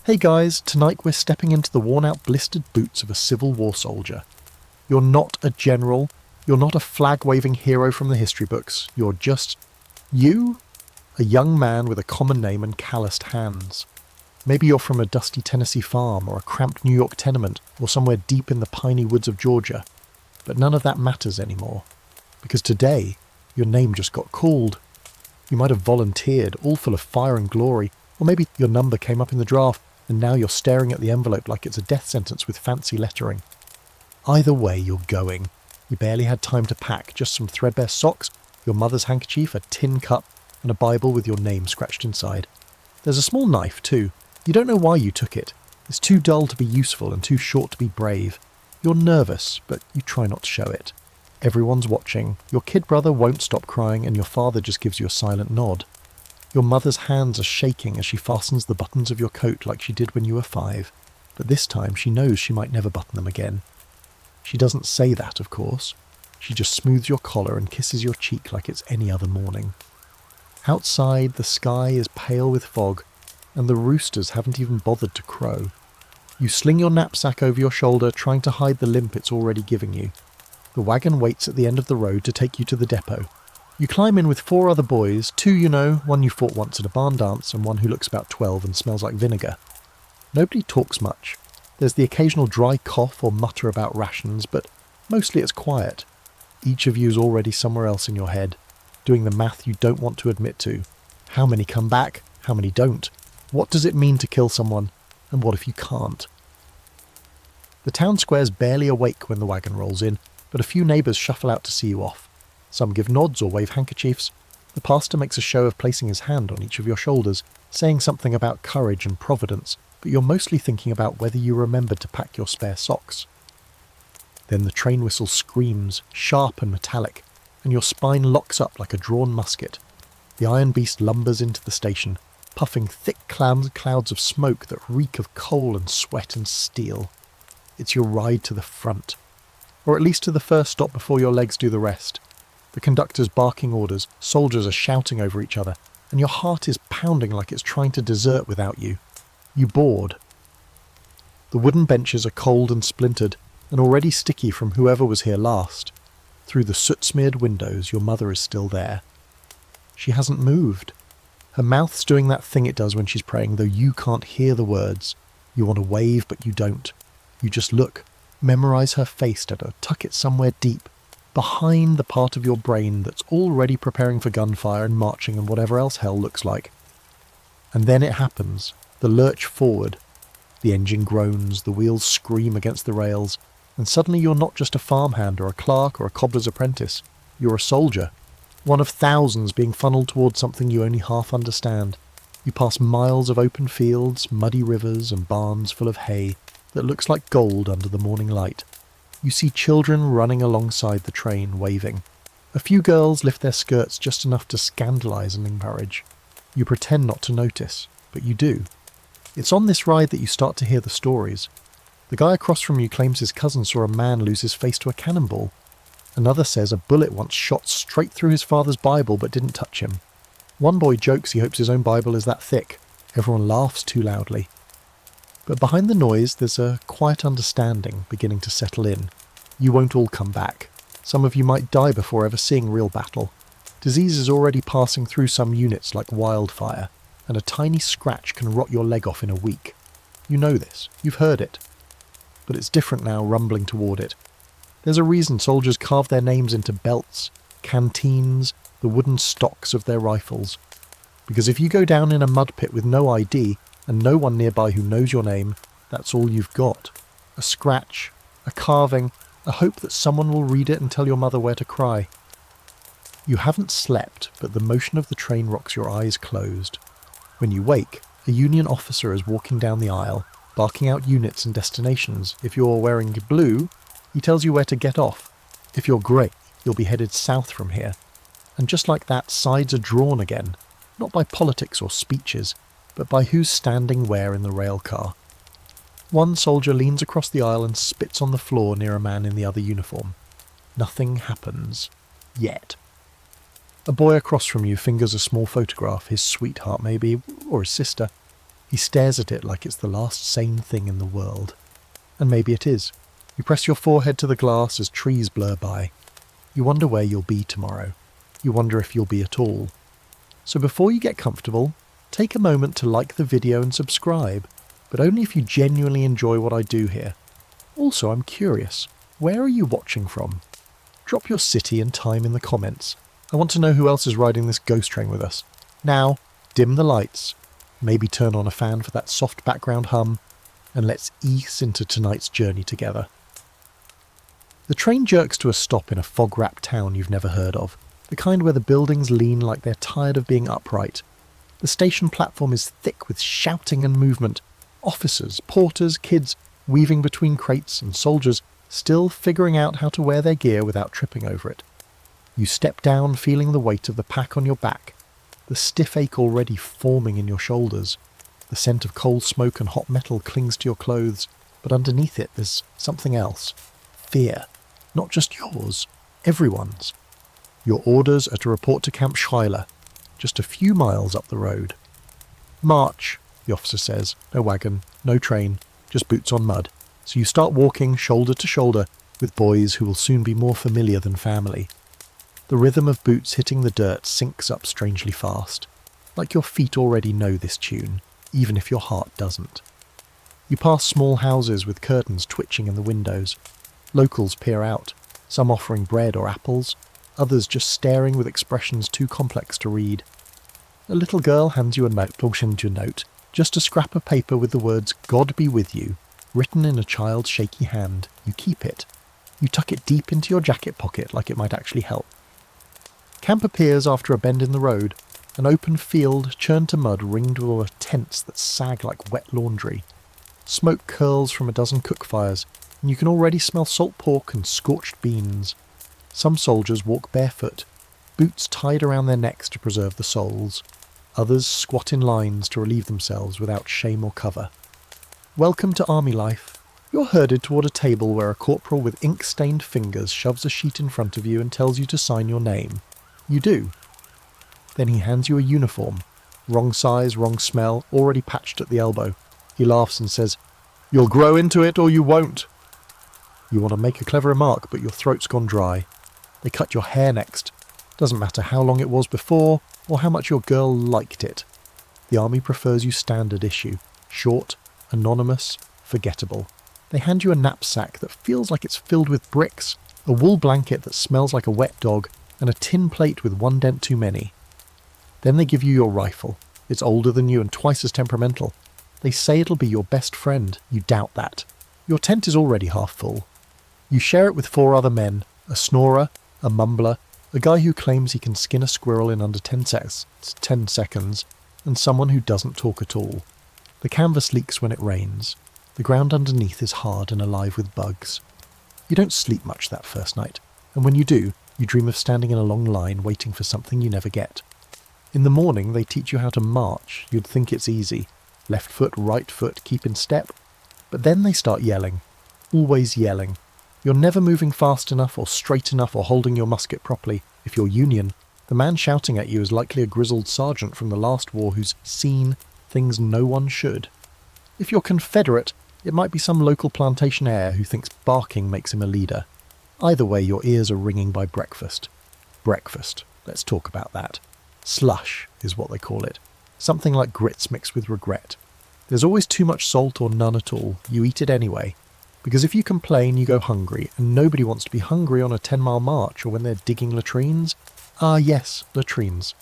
Hey guys, tonight we're stepping into the worn-out blistered boots of a Civil War soldier. You're not a general, you're not a flag-waving hero from the history books, you're just... you? A young man with a common name and calloused hands. Maybe you're from a dusty Tennessee farm or a cramped New York tenement or somewhere deep in the piney woods of Georgia. But none of that matters anymore. Because today, your name just got called. You might have volunteered, all full of fire and glory, or maybe your number came up in the draft and now you're staring at the envelope like it's a death sentence with fancy lettering. Either way, you're going. You barely had time to pack, just some threadbare socks, your mother's handkerchief, a tin cup, and a Bible with your name scratched inside. There's a small knife, too. You don't know why you took it. It's too dull to be useful and too short to be brave. You're nervous, but you try not to show it. Everyone's watching. Your kid brother won't stop crying, and your father just gives you a silent nod. Your mother's hands are shaking as she fastens the buttons of your coat like she did when you were 5, but this time she knows she might never button them again. She doesn't say that, of course. She just smooths your collar and kisses your cheek like it's any other morning. Outside, the sky is pale with fog, and the roosters haven't even bothered to crow. You sling your knapsack over your shoulder, trying to hide the limp it's already giving you. The wagon waits at the end of the road to take you to the depot. You climb in with 4 other boys, 2 you know, one you fought once at a barn dance, and one who looks about 12 and smells like vinegar. Nobody talks much. There's the occasional dry cough or mutter about rations, but mostly it's quiet. Each of you's already somewhere else in your head, doing the math you don't want to admit to. How many come back? How many don't? What does it mean to kill someone? And what if you can't? The town square's barely awake when the wagon rolls in, but a few neighbours shuffle out to see you off. Some give nods or wave handkerchiefs. The pastor makes a show of placing his hand on each of your shoulders, saying something about courage and providence, but you're mostly thinking about whether you remembered to pack your spare socks. Then the train whistle screams, sharp and metallic, and your spine locks up like a drawn musket. The iron beast lumbers into the station, puffing thick clouds of smoke that reek of coal and sweat and steel. It's your ride to the front, or at least to the first stop before your legs do the rest. The conductor's barking orders, soldiers are shouting over each other, and your heart is pounding like it's trying to desert without you. You board. The wooden benches are cold and splintered, and already sticky from whoever was here last. Through the soot-smeared windows, your mother is still there. She hasn't moved. Her mouth's doing that thing it does when she's praying, though you can't hear the words. You want to wave, but you don't. You just look, memorize her face at her, tuck it somewhere deep, behind the part of your brain that's already preparing for gunfire and marching and whatever else hell looks like. And then it happens. The lurch forward. The engine groans, the wheels scream against the rails, and suddenly you're not just a farmhand or a clerk or a cobbler's apprentice. You're a soldier. One of thousands being funneled towards something you only half understand. You pass miles of open fields, muddy rivers and barns full of hay that looks like gold under the morning light. You see children running alongside the train, waving. A few girls lift their skirts just enough to scandalise and encourage. You pretend not to notice, but you do. It's on this ride that you start to hear the stories. The guy across from you claims his cousin saw a man lose his face to a cannonball. Another says a bullet once shot straight through his father's Bible but didn't touch him. One boy jokes he hopes his own Bible is that thick. Everyone laughs too loudly. But behind the noise, there's a quiet understanding beginning to settle in. You won't all come back. Some of you might die before ever seeing real battle. Disease is already passing through some units like wildfire, and a tiny scratch can rot your leg off in a week. You know this. You've heard it. But it's different now, rumbling toward it. There's a reason soldiers carve their names into belts, canteens, the wooden stocks of their rifles. Because if you go down in a mud pit with no ID, and no one nearby who knows your name, that's all you've got. A scratch, a carving, a hope that someone will read it and tell your mother where to cry. You haven't slept, but the motion of the train rocks your eyes closed. When you wake, a Union officer is walking down the aisle, barking out units and destinations. If you're wearing blue, he tells you where to get off. If you're grey, you'll be headed south from here. And just like that, sides are drawn again, not by politics or speeches, but by who's standing where in the rail car. One soldier leans across the aisle and spits on the floor near a man in the other uniform. Nothing happens. Yet. A boy across from you fingers a small photograph, his sweetheart maybe, or his sister. He stares at it like it's the last sane thing in the world. And maybe it is. You press your forehead to the glass as trees blur by. You wonder where you'll be tomorrow. You wonder if you'll be at all. So before you get comfortable, take a moment to like the video and subscribe, but only if you genuinely enjoy what I do here. Also, I'm curious, where are you watching from? Drop your city and time in the comments. I want to know who else is riding this ghost train with us. Now, dim the lights, maybe turn on a fan for that soft background hum, and let's ease into tonight's journey together. The train jerks to a stop in a fog-wrapped town you've never heard of, the kind where the buildings lean like they're tired of being upright. The station platform is thick with shouting and movement, officers, porters, kids weaving between crates, and soldiers still figuring out how to wear their gear without tripping over it. You step down feeling the weight of the pack on your back, the stiff ache already forming in your shoulders. The scent of coal smoke and hot metal clings to your clothes, but underneath it there's something else. Fear. Not just yours, everyone's. Your orders are to report to Camp Schuyler, just a few miles up the road. March, the officer says. No wagon, no train, just boots on mud. So you start walking shoulder to shoulder with boys who will soon be more familiar than family. The rhythm of boots hitting the dirt syncs up strangely fast, like your feet already know this tune, even if your heart doesn't. You pass small houses with curtains twitching in the windows. Locals peer out, some offering bread or apples, others just staring with expressions too complex to read. A little girl hands you a note, just a scrap of paper with the words "God be with you," written in a child's shaky hand. You keep it. You tuck it deep into your jacket pocket like it might actually help. Camp appears after a bend in the road, an open field churned to mud ringed with tents that sag like wet laundry. Smoke curls from a dozen cook fires, and you can already smell salt pork and scorched beans. Some soldiers walk barefoot, boots tied around their necks to preserve the soles. Others squat in lines to relieve themselves without shame or cover. Welcome to army life. You're herded toward a table where a corporal with ink-stained fingers shoves a sheet in front of you and tells you to sign your name. You do. Then he hands you a uniform. Wrong size, wrong smell, already patched at the elbow. He laughs and says, "You'll grow into it or you won't." You want to make a clever remark, but your throat's gone dry. They cut your hair next. Doesn't matter how long it was before, or how much your girl liked it. The army prefers you standard issue. Short, anonymous, forgettable. They hand you a knapsack that feels like it's filled with bricks, a wool blanket that smells like a wet dog, and a tin plate with one dent too many. Then they give you your rifle. It's older than you and twice as temperamental. They say it'll be your best friend. You doubt that. Your tent is already half full. You share it with 4 other men, a snorer, a mumbler, a guy who claims he can skin a squirrel in under 10 seconds, and someone who doesn't talk at all. The canvas leaks when it rains. The ground underneath is hard and alive with bugs. You don't sleep much that first night, and when you do, you dream of standing in a long line waiting for something you never get. In the morning, they teach you how to march. You'd think it's easy. Left foot, right foot, keep in step. But then they start yelling. Always yelling. You're never moving fast enough or straight enough or holding your musket properly. If you're Union, the man shouting at you is likely a grizzled sergeant from the last war who's seen things no one should. If you're Confederate, it might be some local plantation heir who thinks barking makes him a leader. Either way, your ears are ringing by breakfast. Breakfast. Let's talk about that. Slush is what they call it. Something like grits mixed with regret. There's always too much salt or none at all. You eat it anyway. Because if you complain, you go hungry, and nobody wants to be hungry on a 10-mile march or when they're digging latrines. Ah yes, latrines.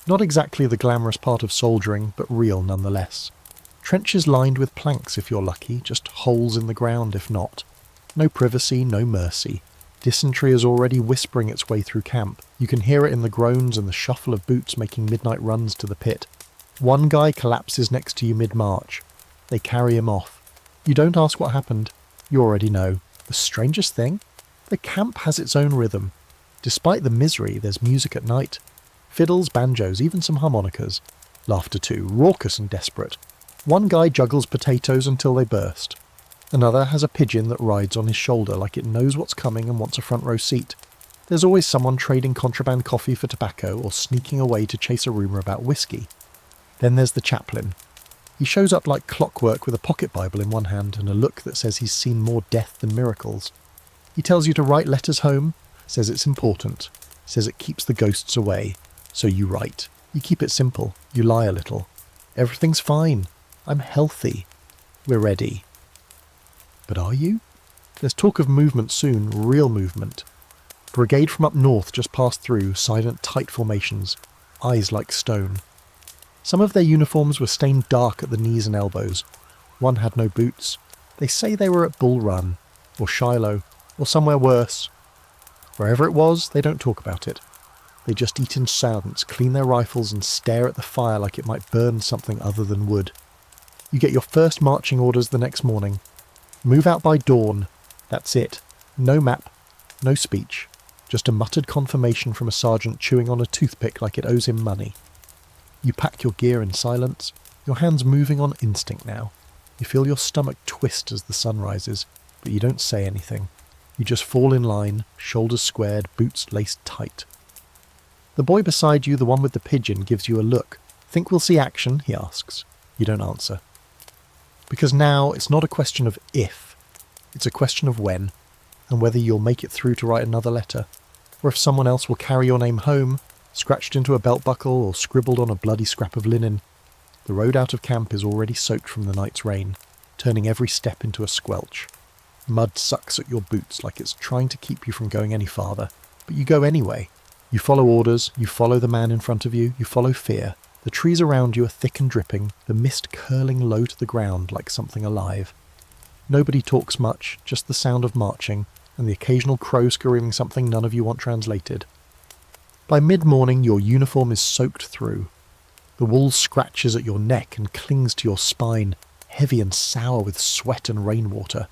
Not exactly the glamorous part of soldiering, but real nonetheless. Trenches lined with planks if you're lucky, just holes in the ground if not. No privacy, no mercy. Dysentery is already whispering its way through camp. You can hear it in the groans and the shuffle of boots making midnight runs to the pit. One guy collapses next to you mid-march. They carry him off. You don't ask what happened. You already know. The strangest thing? The camp has its own rhythm. Despite the misery, there's music at night. Fiddles, banjos, even some harmonicas. Laughter too, raucous and desperate. One guy juggles potatoes until they burst. Another has a pigeon that rides on his shoulder like it knows what's coming and wants a front row seat. There's always someone trading contraband coffee for tobacco or sneaking away to chase a rumour about whiskey. Then there's the chaplain. He shows up like clockwork with a pocket Bible in one hand and a look that says he's seen more death than miracles. He tells you to write letters home, says it's important, says it keeps the ghosts away, so you write. You keep it simple, you lie a little. Everything's fine. I'm healthy. We're ready. But are you? There's talk of movement soon, real movement. Brigade from up north just passed through, silent tight formations, eyes like stone. Some of their uniforms were stained dark at the knees and elbows. One had no boots. They say they were at Bull Run, or Shiloh, or somewhere worse. Wherever it was, they don't talk about it. They just eat in silence, clean their rifles and stare at the fire like it might burn something other than wood. You get your first marching orders the next morning. Move out by dawn. That's it. No map, no speech. Just a muttered confirmation from a sergeant chewing on a toothpick like it owes him money. You pack your gear in silence, your hands moving on instinct now. You feel your stomach twist as the sun rises, but you don't say anything. You just fall in line, shoulders squared, boots laced tight. The boy beside you, the one with the pigeon, gives you a look. Think we'll see action? He asks. You don't answer. Because now it's not a question of if, it's a question of when, and whether you'll make it through to write another letter, or if someone else will carry your name home, scratched into a belt buckle or scribbled on a bloody scrap of linen. The road out of camp is already soaked from the night's rain, turning every step into a squelch. Mud sucks at your boots like it's trying to keep you from going any farther, but you go anyway. You follow orders, you follow the man in front of you, you follow fear. The trees around you are thick and dripping, the mist curling low to the ground like something alive. Nobody talks much, just the sound of marching, and the occasional crow screaming something none of you want translated. By mid-morning your uniform is soaked through. The wool scratches at your neck and clings to your spine, heavy and sour with sweat and rainwater.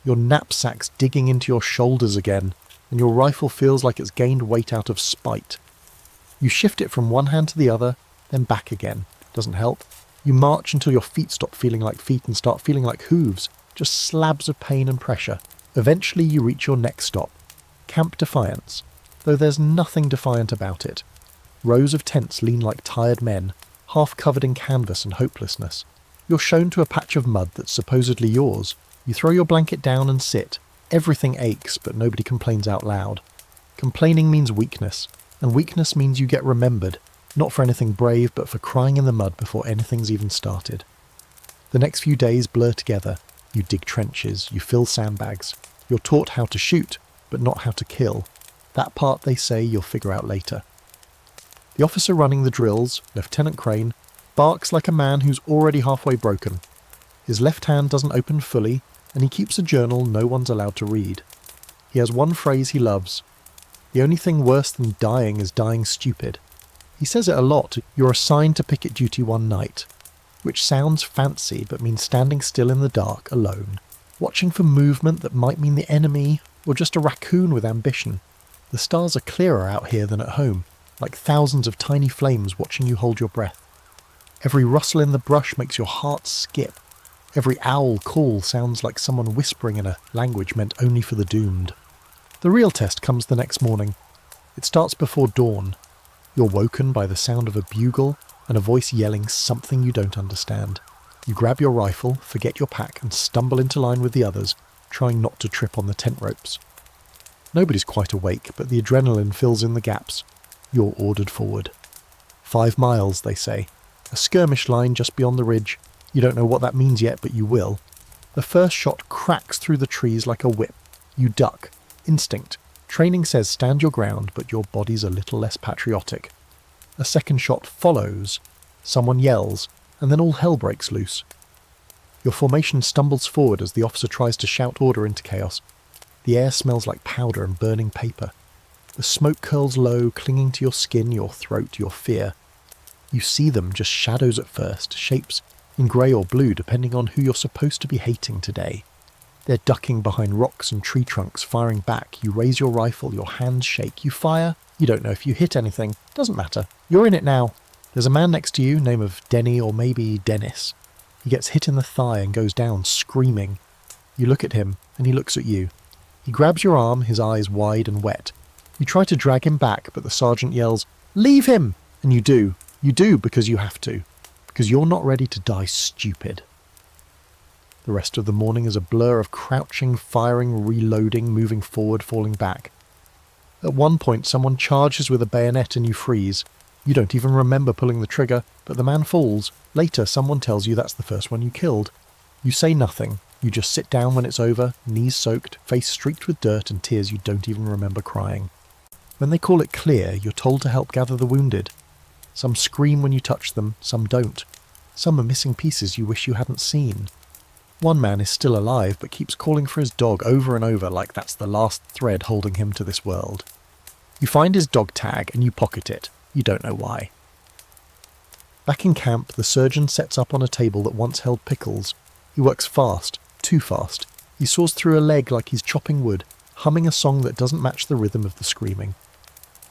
Your knapsack's digging into your shoulders again, and your rifle feels like it's gained weight out of spite. You shift it from one hand to the other, then back again. Doesn't help. You march until your feet stop feeling like feet and start feeling like hooves, just slabs of pain and pressure. Eventually you reach your next stop, Camp Defiance, though there's nothing defiant about it. Rows of tents lean like tired men, half covered in canvas and hopelessness. You're shown to a patch of mud that's supposedly yours. You throw your blanket down and sit. Everything aches, but nobody complains out loud. Complaining means weakness, and weakness means you get remembered, not for anything brave, but for crying in the mud before anything's even started. The next few days blur together. You dig trenches, you fill sandbags. You're taught how to shoot, but not how to kill. That part, they say, you'll figure out later. The officer running the drills, Lieutenant Crane, barks like a man who's already halfway broken. His left hand doesn't open fully, and he keeps a journal no one's allowed to read. He has one phrase he loves. The only thing worse than dying is dying stupid. He says it a lot. You're assigned to picket duty one night, which sounds fancy but means standing still in the dark alone, watching for movement that might mean the enemy or just a raccoon with ambition. The stars are clearer out here than at home, like thousands of tiny flames watching you hold your breath. Every rustle in the brush makes your heart skip. Every owl call sounds like someone whispering in a language meant only for the doomed. The real test comes the next morning. It starts before dawn. You're woken by the sound of a bugle and a voice yelling something you don't understand. You grab your rifle, forget your pack, and stumble into line with the others, trying not to trip on the tent ropes. Nobody's quite awake, but the adrenaline fills in the gaps. You're ordered forward. 5 miles, they say. A skirmish line just beyond the ridge. You don't know what that means yet, but you will. The first shot cracks through the trees like a whip. You duck. Instinct. Training says stand your ground, but your body's a little less patriotic. A second shot follows. Someone yells, and then all hell breaks loose. Your formation stumbles forward as the officer tries to shout order into chaos. The air smells like powder and burning paper. The smoke curls low, clinging to your skin, your throat, your fear. You see them, just shadows at first, shapes in grey or blue depending on who you're supposed to be hating today. They're ducking behind rocks and tree trunks, firing back. You raise your rifle, your hands shake, you fire. You don't know if you hit anything. Doesn't matter. You're in it now. There's a man next to you, name of Denny or maybe Dennis. He gets hit in the thigh and goes down, screaming. You look at him, and he looks at you. He grabs your arm, his eyes wide and wet. You try to drag him back, but the sergeant yells, "Leave him!" And you do. You do because you have to. because you're not ready to die stupid. The rest of the morning is a blur of crouching, firing, reloading, moving forward, falling back. At one point, someone charges with a bayonet and you freeze. You don't even remember pulling the trigger, but the man falls. Later, someone tells you that's the first one you killed. You say nothing. You just sit down when it's over, knees soaked, face streaked with dirt and tears you don't even remember crying. When they call it clear, you're told to help gather the wounded. Some scream when you touch them, some don't. Some are missing pieces you wish you hadn't seen. One man is still alive but keeps calling for his dog over and over like that's the last thread holding him to this world. You find his dog tag and you pocket it. You don't know why. Back in camp, the surgeon sets up on a table that once held pickles. He works fast, too fast. He saws through a leg like he's chopping wood, humming a song that doesn't match the rhythm of the screaming.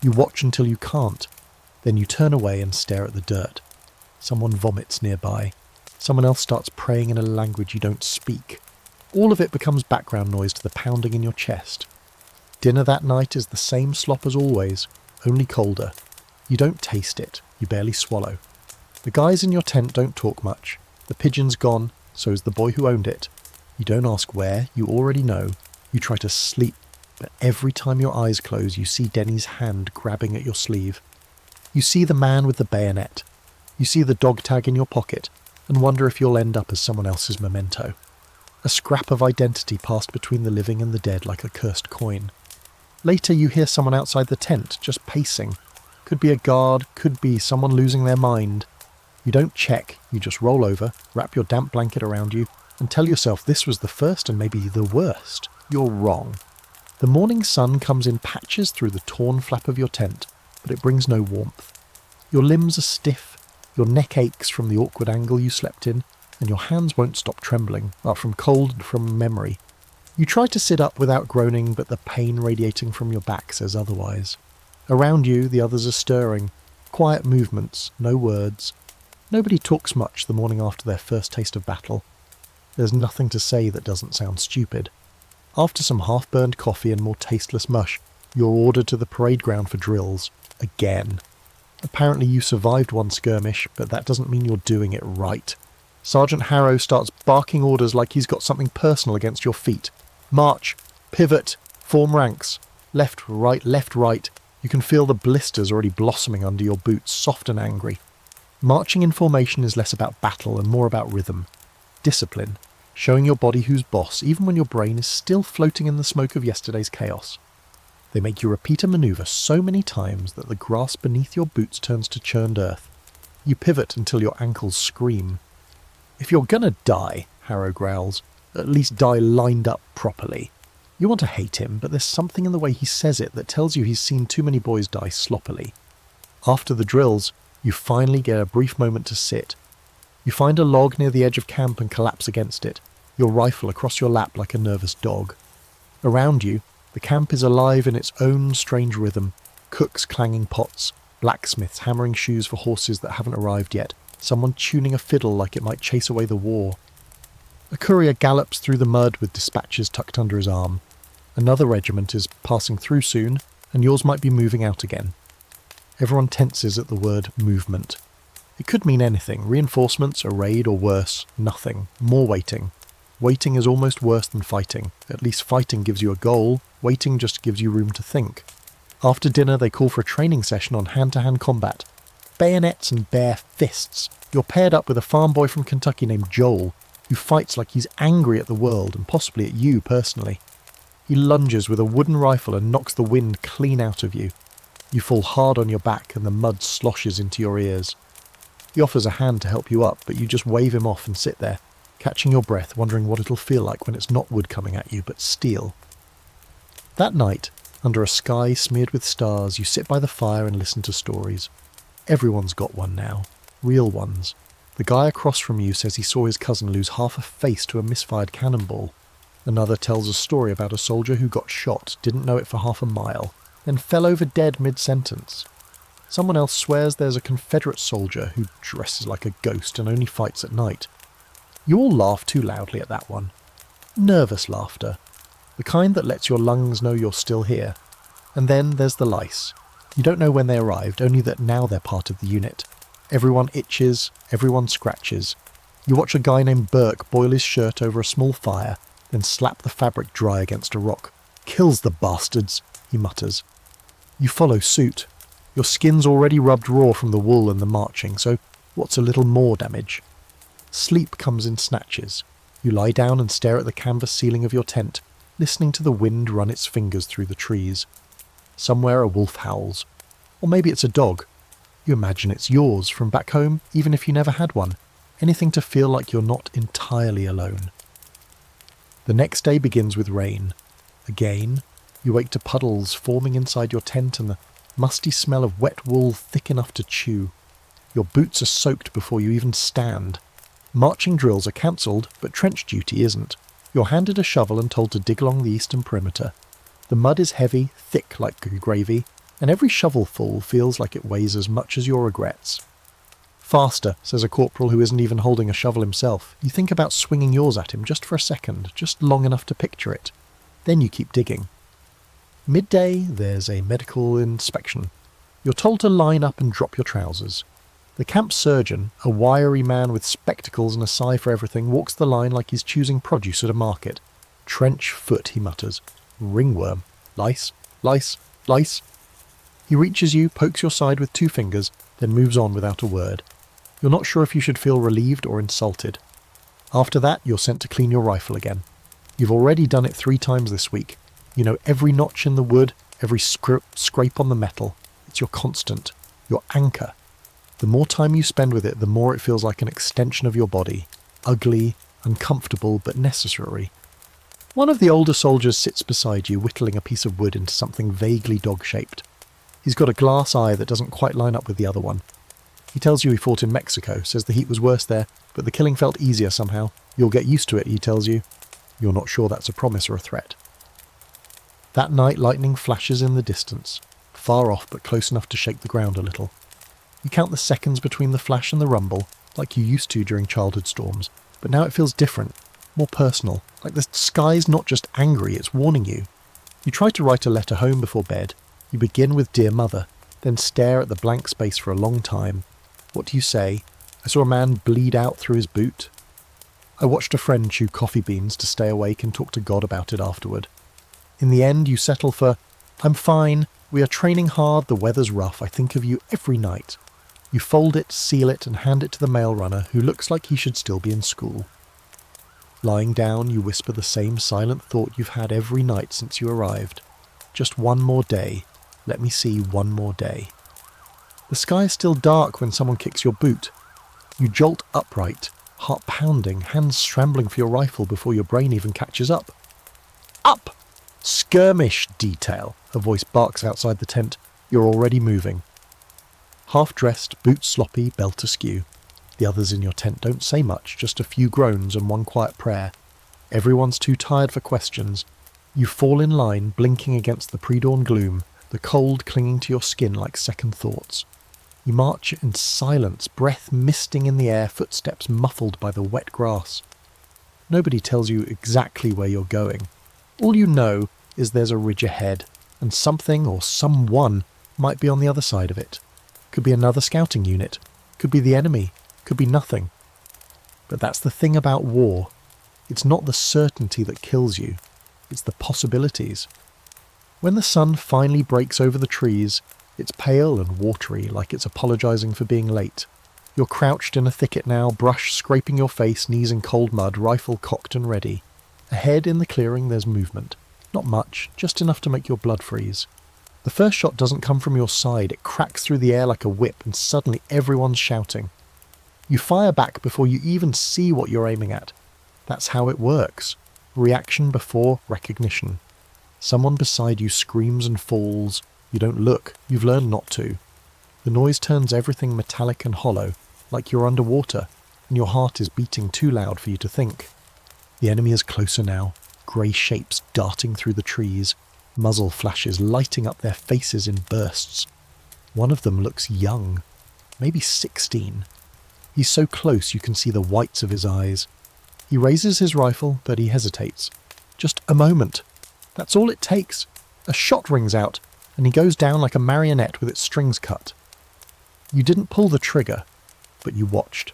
You watch until you can't. Then you turn away and stare at the dirt. Someone vomits nearby. Someone else starts praying in a language you don't speak. All of it becomes background noise to the pounding in your chest. Dinner that night is the same slop as always, only colder. You don't taste it, you barely swallow. The guys in your tent don't talk much. The pigeon's gone, so is the boy who owned it. You don't ask where, you already know. You try to sleep, but every time your eyes close you see Denny's hand grabbing at your sleeve. You see the man with the bayonet. You see the dog tag in your pocket, and wonder if you'll end up as someone else's memento. A scrap of identity passed between the living and the dead like a cursed coin. Later you hear someone outside the tent, just pacing. Could be a guard, could be someone losing their mind. You don't check, you just roll over, wrap your damp blanket around you, and tell yourself this was the first and maybe the worst. You're wrong. The morning sun comes in patches through the torn flap of your tent, but it brings no warmth. Your limbs are stiff, your neck aches from the awkward angle you slept in, and your hands won't stop trembling, from cold and from memory. You try to sit up without groaning, but the pain radiating from your back says otherwise. Around you, the others are stirring. Quiet movements, no words. Nobody talks much the morning after their first taste of battle. There's nothing to say that doesn't sound stupid. After some half-burned coffee and more tasteless mush, you're ordered to the parade ground for drills. Again. Apparently you survived one skirmish, but that doesn't mean you're doing it right. Sergeant Harrow starts barking orders like he's got something personal against your feet. March, pivot, form ranks. Left, right. You can feel the blisters already blossoming under your boots, soft and angry. Marching in formation is less about battle and more about rhythm. Discipline. Showing your body who's boss, even when your brain is still floating in the smoke of yesterday's chaos. They make you repeat a maneuver so many times that the grass beneath your boots turns to churned earth. You pivot until your ankles scream. If you're gonna die, Harrow growls, at least die lined up properly. You want to hate him, but there's something in the way he says it that tells you he's seen too many boys die sloppily. After the drills, you finally get a brief moment to sit. You find a log near the edge of camp and collapse against it, your rifle across your lap like a nervous dog. Around you, the camp is alive in its own strange rhythm, cooks clanging pots, blacksmiths hammering shoes for horses that haven't arrived yet, someone tuning a fiddle like it might chase away the war. A courier gallops through the mud with dispatches tucked under his arm. Another regiment is passing through soon, and yours might be moving out again. Everyone tenses at the word movement. It could mean anything, reinforcements, a raid, or worse, nothing, more waiting. Waiting is almost worse than fighting. At least fighting gives you a goal, waiting just gives you room to think. After dinner they call for a training session on hand-to-hand combat. Bayonets and bare fists. You're paired up with a farm boy from Kentucky named Joel, who fights like he's angry at the world and possibly at you personally. He lunges with a wooden rifle and knocks the wind clean out of you. You fall hard on your back and the mud sloshes into your ears. He offers a hand to help you up, but you just wave him off and sit there, catching your breath, wondering what it'll feel like when it's not wood coming at you, but steel. That night, under a sky smeared with stars, you sit by the fire and listen to stories. Everyone's got one now. Real ones. The guy across from you says he saw his cousin lose half a face to a misfired cannonball. Another tells a story about a soldier who got shot, didn't know it for half a mile, then fell over dead mid-sentence. Someone else swears there's a Confederate soldier who dresses like a ghost and only fights at night. You all laugh too loudly at that one. Nervous laughter. The kind that lets your lungs know you're still here. And then there's the lice. You don't know when they arrived, only that now they're part of the unit. Everyone itches, everyone scratches. You watch a guy named Burke boil his shirt over a small fire, then slap the fabric dry against a rock. "Kills the bastards," he mutters. You follow suit. Your skin's already rubbed raw from the wool and the marching, so what's a little more damage? Sleep comes in snatches. You lie down and stare at the canvas ceiling of your tent, listening to the wind run its fingers through the trees. Somewhere a wolf howls. Or maybe it's a dog. You imagine it's yours from back home, even if you never had one. Anything to feel like you're not entirely alone. The next day begins with rain. Again, you wake to puddles forming inside your tent and the musty smell of wet wool thick enough to chew. Your boots are soaked before you even stand. Marching drills are cancelled, but trench duty isn't. You're handed a shovel and told to dig along the eastern perimeter. The mud is heavy, thick like gravy, and every shovelful feels like it weighs as much as your regrets. "Faster," says a corporal who isn't even holding a shovel himself. You think about swinging yours at him just for a second, just long enough to picture it. Then you keep digging. Midday, there's a medical inspection. You're told to line up and drop your trousers. The camp surgeon, a wiry man with spectacles and a sigh for everything, walks the line like he's choosing produce at a market. "Trench foot," he mutters. "Ringworm. Lice, lice, lice." He reaches you, pokes your side with 2 fingers, then moves on without a word. You're not sure if you should feel relieved or insulted. After that, you're sent to clean your rifle again. You've already done it 3 times this week. You know every notch in the wood, every scrape on the metal. It's your constant, your anchor. The more time you spend with it, the more it feels like an extension of your body. Ugly, uncomfortable, but necessary. One of the older soldiers sits beside you, whittling a piece of wood into something vaguely dog-shaped. He's got a glass eye that doesn't quite line up with the other one. He tells you he fought in Mexico, says the heat was worse there, but the killing felt easier somehow. You'll get used to it, he tells you. You're not sure that's a promise or a threat. That night, lightning flashes in the distance, far off but close enough to shake the ground a little. You count the seconds between the flash and the rumble, like you used to during childhood storms, but now it feels different, more personal, like the sky's not just angry, it's warning you. You try to write a letter home before bed. You begin with "Dear Mother," then stare at the blank space for a long time. What do you say? "I saw a man bleed out through his boot." "I watched a friend chew coffee beans to stay awake and talk to God about it afterward." In the end, you settle for, "I'm fine, we are training hard, the weather's rough, I think of you every night." You fold it, seal it, and hand it to the mail runner, who looks like he should still be in school. Lying down, you whisper the same silent thought you've had every night since you arrived. Just one more day. Let me see one more day. The sky is still dark when someone kicks your boot. You jolt upright, heart pounding, hands scrambling for your rifle before your brain even catches up. "Up! Skirmish detail!" a voice barks outside the tent. You're already moving. Half-dressed, boots sloppy, belt askew. The others in your tent don't say much, just a few groans and one quiet prayer. Everyone's too tired for questions. You fall in line, blinking against the pre-dawn gloom, the cold clinging to your skin like second thoughts. You march in silence, breath misting in the air, footsteps muffled by the wet grass. Nobody tells you exactly where you're going. All you know is there's a ridge ahead, and something or someone might be on the other side of it. Could be another scouting unit, could be the enemy, could be nothing. But that's the thing about war. It's not the certainty that kills you, it's the possibilities. When the sun finally breaks over the trees, it's pale and watery, like it's apologising for being late. You're crouched in a thicket now, brush scraping your face, knees in cold mud, rifle cocked and ready. Ahead in the clearing there's movement. Not much, just enough to make your blood freeze. The first shot doesn't come from your side, it cracks through the air like a whip, and suddenly everyone's shouting. You fire back before you even see what you're aiming at. That's how it works. Reaction before recognition. Someone beside you screams and falls. You don't look. You've learned not to. The noise turns everything metallic and hollow, like you're underwater, and your heart is beating too loud for you to think. The enemy is closer now, grey shapes darting through the trees, muzzle flashes lighting up their faces in bursts. One of them looks young, maybe 16. He's so close you can see the whites of his eyes. He raises his rifle, but he hesitates. Just a moment. That's all it takes. A shot rings out, and he goes down like a marionette with its strings cut. You didn't pull the trigger. but you watched.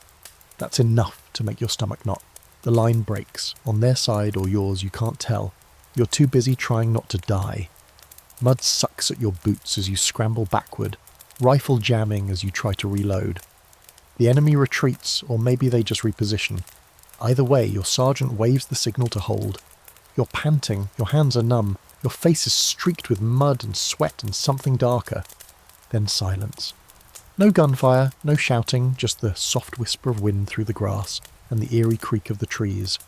That's enough to make your stomach knot. The line breaks. On their side or yours, you can't tell. You're too busy trying not to die. Mud sucks at your boots as you scramble backward, rifle jamming as you try to reload. The enemy retreats, or maybe they just reposition. Either way, your sergeant waves the signal to hold. You're panting, your hands are numb, your face is streaked with mud and sweat and something darker. Then silence. No gunfire, no shouting, just the soft whisper of wind through the grass and the eerie creak of the trees.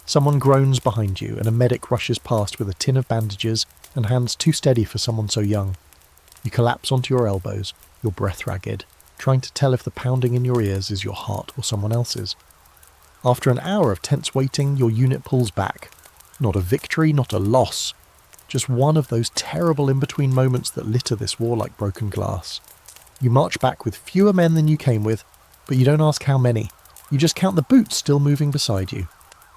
Someone groans behind you, and a medic rushes past with a tin of bandages and hands too steady for someone so young. You collapse onto your elbows, your breath ragged, trying to tell if the pounding in your ears is your heart or someone else's. After an hour of tense waiting, your unit pulls back. Not a victory, not a loss. Just one of those terrible in-between moments that litter this war like broken glass. You march back with fewer men than you came with, but you don't ask how many. You just count the boots still moving beside you.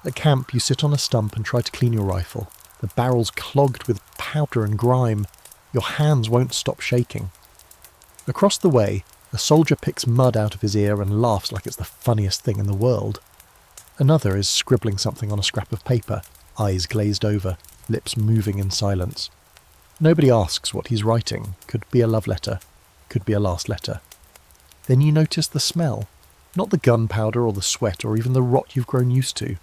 At camp, you sit on a stump and try to clean your rifle. The barrel's clogged with powder and grime. Your hands won't stop shaking. Across the way, a soldier picks mud out of his ear and laughs like it's the funniest thing in the world. Another is scribbling something on a scrap of paper, eyes glazed over, lips moving in silence. Nobody asks what he's writing. Could be a love letter. Could be a last letter. Then you notice the smell. Not the gunpowder or the sweat or even the rot you've grown used to.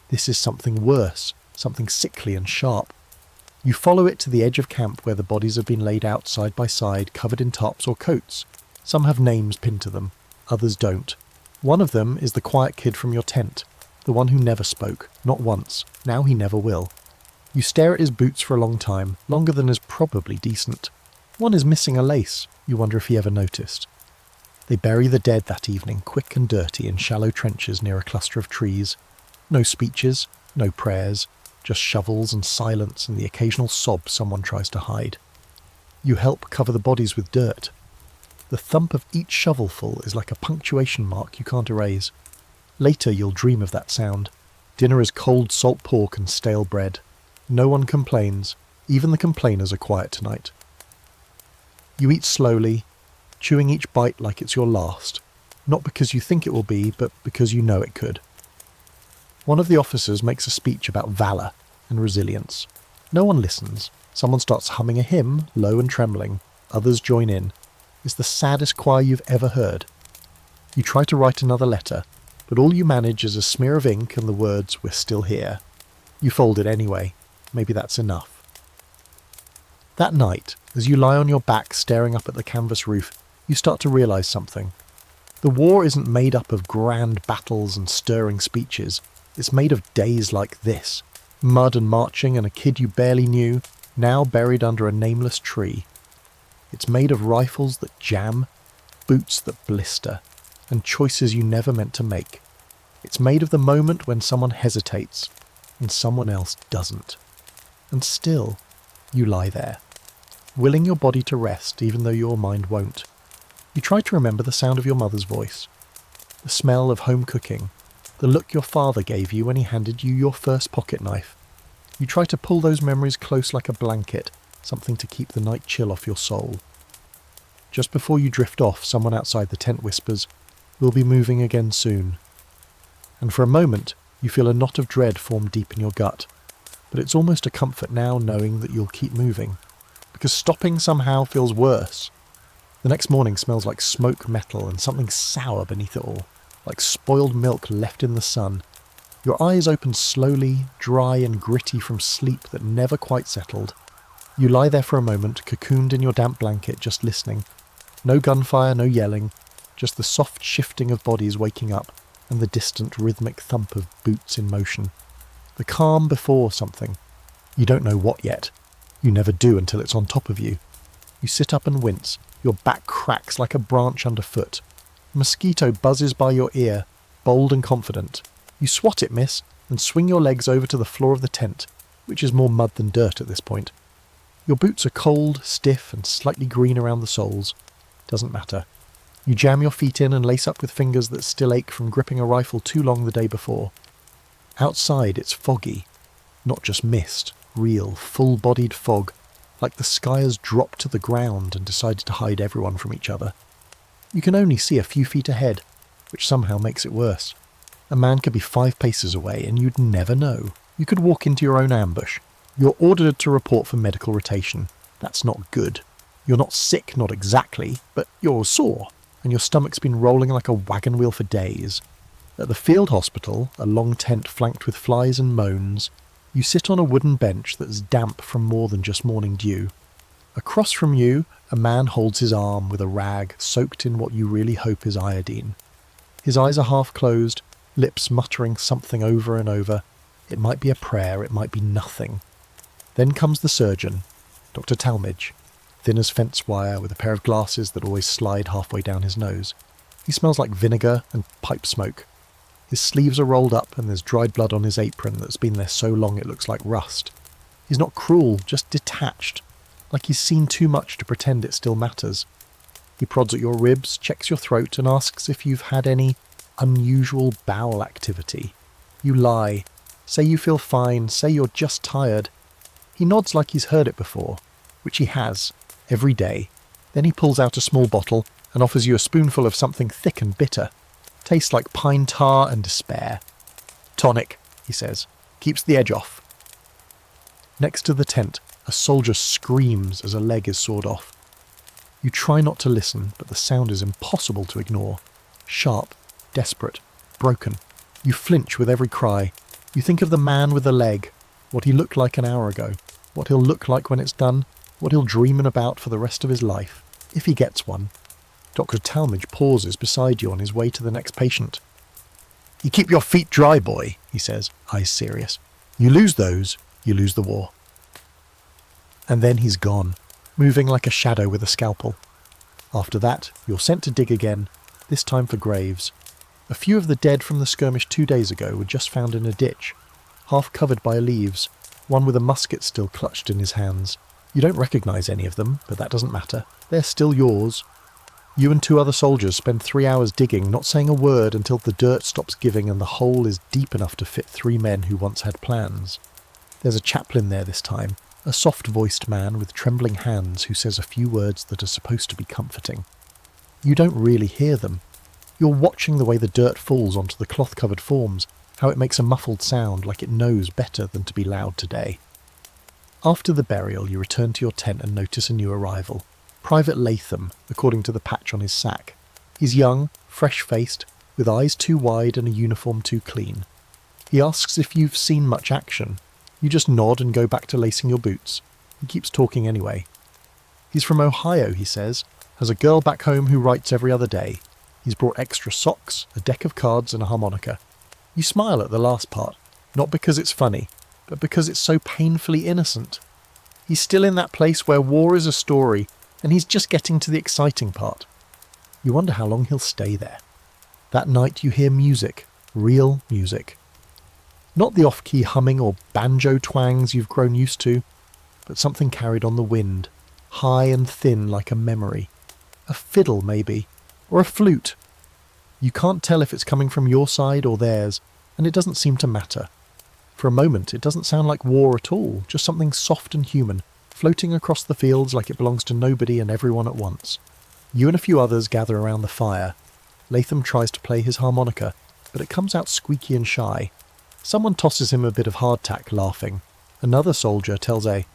This is something worse, something sickly and sharp. You follow it to the edge of camp where the bodies have been laid out side by side, covered in tarps or coats. Some have names pinned to them, others don't. One of them is the quiet kid from your tent, the one who never spoke, not once. Now he never will. You stare at his boots for a long time, longer than is probably decent. One is missing a lace. You wonder if he ever noticed. They bury the dead that evening, quick and dirty, in shallow trenches near a cluster of trees. No speeches, no prayers, just shovels and silence and the occasional sob someone tries to hide. You help cover the bodies with dirt. The thump of each shovelful is like a punctuation mark you can't erase. Later you'll dream of that sound. Dinner is cold salt pork and stale bread. No one complains. Even the complainers are quiet tonight. You eat slowly, chewing each bite like it's your last. Not because you think it will be, but because you know it could. One of the officers makes a speech about valour and resilience. No one listens. Someone starts humming a hymn, low and trembling. Others join in. It's the saddest choir you've ever heard. You try to write another letter, but all you manage is a smear of ink and the words, "We're still here." You fold it anyway. Maybe that's enough. That night, as you lie on your back staring up at the canvas roof, you start to realise something. The war isn't made up of grand battles and stirring speeches. It's made of days like this. Mud and marching and a kid you barely knew, now buried under a nameless tree. It's made of rifles that jam, boots that blister, and choices you never meant to make. It's made of the moment when someone hesitates and someone else doesn't. And still, you lie there, willing your body to rest even though your mind won't. You try to remember the sound of your mother's voice, the smell of home cooking, the look your father gave you when he handed you your first pocket knife. You try to pull those memories close like a blanket, something to keep the night chill off your soul. Just before you drift off, someone outside the tent whispers, "We'll be moving again soon." And for a moment, you feel a knot of dread form deep in your gut. But it's almost a comfort now knowing that you'll keep moving, because stopping somehow feels worse. The next morning smells like smoke metal and something sour beneath it all, like spoiled milk left in the sun. Your eyes open slowly, dry and gritty from sleep that never quite settled. You lie there for a moment, cocooned in your damp blanket, just listening. No gunfire, no yelling, just the soft shifting of bodies waking up and the distant rhythmic thump of boots in motion. The calm before something. You don't know what yet. You never do until it's on top of you. You sit up and wince. Your back cracks like a branch underfoot. A mosquito buzzes by your ear, bold and confident. You swat it, miss, and swing your legs over to the floor of the tent, which is more mud than dirt at this point. Your boots are cold, stiff, and slightly green around the soles. Doesn't matter. You jam your feet in and lace up with fingers that still ache from gripping a rifle too long the day before. Outside it's foggy, not just mist, real, full-bodied fog, like the sky has dropped to the ground and decided to hide everyone from each other. You can only see a few feet ahead, which somehow makes it worse. A man could be 5 paces away and you'd never know. You could walk into your own ambush. You're ordered to report for medical rotation. That's not good. You're not sick, not exactly, but you're sore, and your stomach's been rolling like a wagon wheel for days. At the field hospital, a long tent flanked with flies and moans, you sit on a wooden bench that's damp from more than just morning dew. Across from you, a man holds his arm with a rag soaked in what you really hope is iodine. His eyes are half closed, lips muttering something over and over. It might be a prayer, it might be nothing. Then comes the surgeon, Dr. Talmage, thin as fence wire with a pair of glasses that always slide halfway down his nose. He smells like vinegar and pipe smoke. His sleeves are rolled up and there's dried blood on his apron that's been there so long it looks like rust. He's not cruel, just detached, like he's seen too much to pretend it still matters. He prods at your ribs, checks your throat and asks if you've had any unusual bowel activity. You lie, say you feel fine, say you're just tired. He nods like he's heard it before, which he has, every day. Then he pulls out a small bottle and offers you a spoonful of something thick and bitter. Tastes like pine tar and despair. Tonic, he says. Keeps the edge off. Next to the tent, a soldier screams as a leg is sawed off. You try not to listen, but the sound is impossible to ignore. Sharp, desperate, broken. You flinch with every cry. You think of the man with the leg, what he looked like an hour ago, what he'll look like when it's done, what he'll dream about for the rest of his life, if he gets one. Dr. Talmage pauses beside you on his way to the next patient. "You keep your feet dry, boy," he says, eyes serious. "You lose those, you lose the war." And then he's gone, moving like a shadow with a scalpel. After that, you're sent to dig again, this time for graves. A few of the dead from the skirmish 2 days ago were just found in a ditch, half covered by leaves, one with a musket still clutched in his hands. You don't recognise any of them, but that doesn't matter. They're still yours. You and 2 other soldiers spend 3 hours digging, not saying a word until the dirt stops giving and the hole is deep enough to fit 3 men who once had plans. There's a chaplain there this time, a soft-voiced man with trembling hands who says a few words that are supposed to be comforting. You don't really hear them. You're watching the way the dirt falls onto the cloth-covered forms, how it makes a muffled sound like it knows better than to be loud today. After the burial, you return to your tent and notice a new arrival. Private Latham, according to the patch on his sack. He's young, fresh-faced, with eyes too wide and a uniform too clean. He asks if you've seen much action. You just nod and go back to lacing your boots. He keeps talking anyway. He's from Ohio, he says, has a girl back home who writes every other day. He's brought extra socks, a deck of cards and a harmonica. You smile at the last part, not because it's funny, but because it's so painfully innocent. He's still in that place where war is a story, and he's just getting to the exciting part. You wonder how long he'll stay there. That night you hear music, real music. Not the off-key humming or banjo twangs you've grown used to, but something carried on the wind, high and thin like a memory. A fiddle, maybe, or a flute. You can't tell if it's coming from your side or theirs, and it doesn't seem to matter. For a moment it doesn't sound like war at all, just something soft and human, floating across the fields like it belongs to nobody and everyone at once. You and a few others gather around the fire. Latham tries to play his harmonica, but it comes out squeaky and shy. Someone tosses him a bit of hardtack, laughing. Another soldier tells a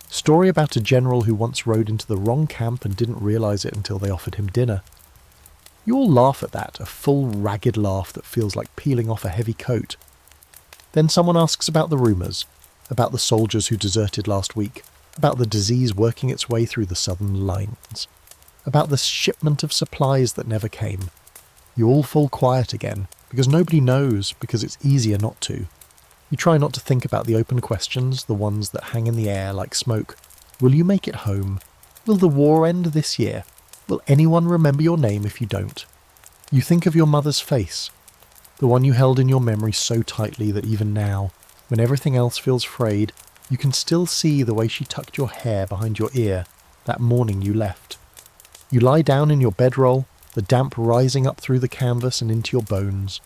story about a general who once rode into the wrong camp and didn't realise it until they offered him dinner. You all laugh at that, a full, ragged laugh that feels like peeling off a heavy coat. Then someone asks about the rumours, about the soldiers who deserted last week, about the disease working its way through the southern lines, about the shipment of supplies that never came. You all fall quiet again, because nobody knows, because it's easier not to. You try not to think about the open questions, the ones that hang in the air like smoke. Will you make it home? Will the war end this year? Will anyone remember your name if you don't? You think of your mother's face, the one you held in your memory so tightly that even now, when everything else feels frayed, you can still see the way she tucked your hair behind your ear that morning you left. You lie down in your bedroll, the damp rising up through the canvas and into your bones.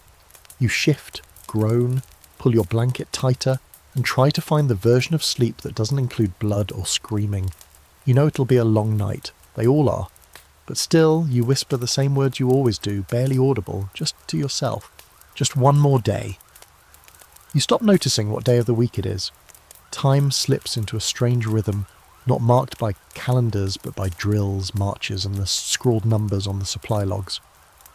You shift, groan, pull your blanket tighter, and try to find the version of sleep that doesn't include blood or screaming. You know it'll be a long night. They all are. But still, you whisper the same words you always do, barely audible, just to yourself. Just one more day. You stop noticing what day of the week it is. Time slips into a strange rhythm, not marked by calendars but by drills, marches and the scrawled numbers on the supply logs.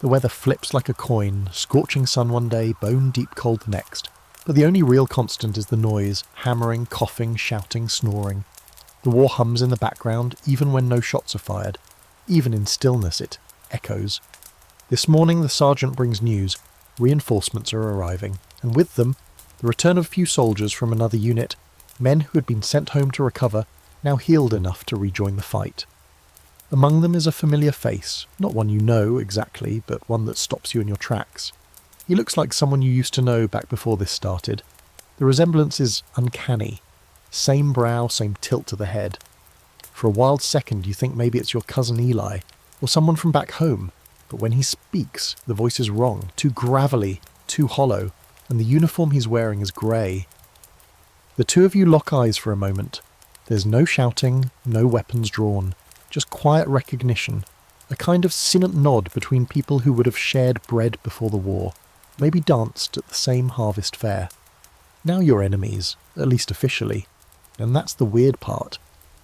The weather flips like a coin, scorching sun one day, bone-deep cold the next. But the only real constant is the noise, hammering, coughing, shouting, snoring. The war hums in the background, even when no shots are fired. Even in stillness it echoes. This morning the sergeant brings news. Reinforcements are arriving, and with them, the return of a few soldiers from another unit, men who had been sent home to recover, now healed enough to rejoin the fight. Among them is a familiar face, not one you know exactly, but one that stops you in your tracks. He looks like someone you used to know back before this started. The resemblance is uncanny. Same brow, same tilt to the head. For a wild second you think maybe it's your cousin Eli, or someone from back home, but when he speaks, the voice is wrong, too gravelly, too hollow, and the uniform he's wearing is grey. The two of you lock eyes for a moment. There's no shouting, no weapons drawn. Just quiet recognition, a kind of silent nod between people who would have shared bread before the war, maybe danced at the same harvest fair. Now you're enemies, at least officially, and that's the weird part.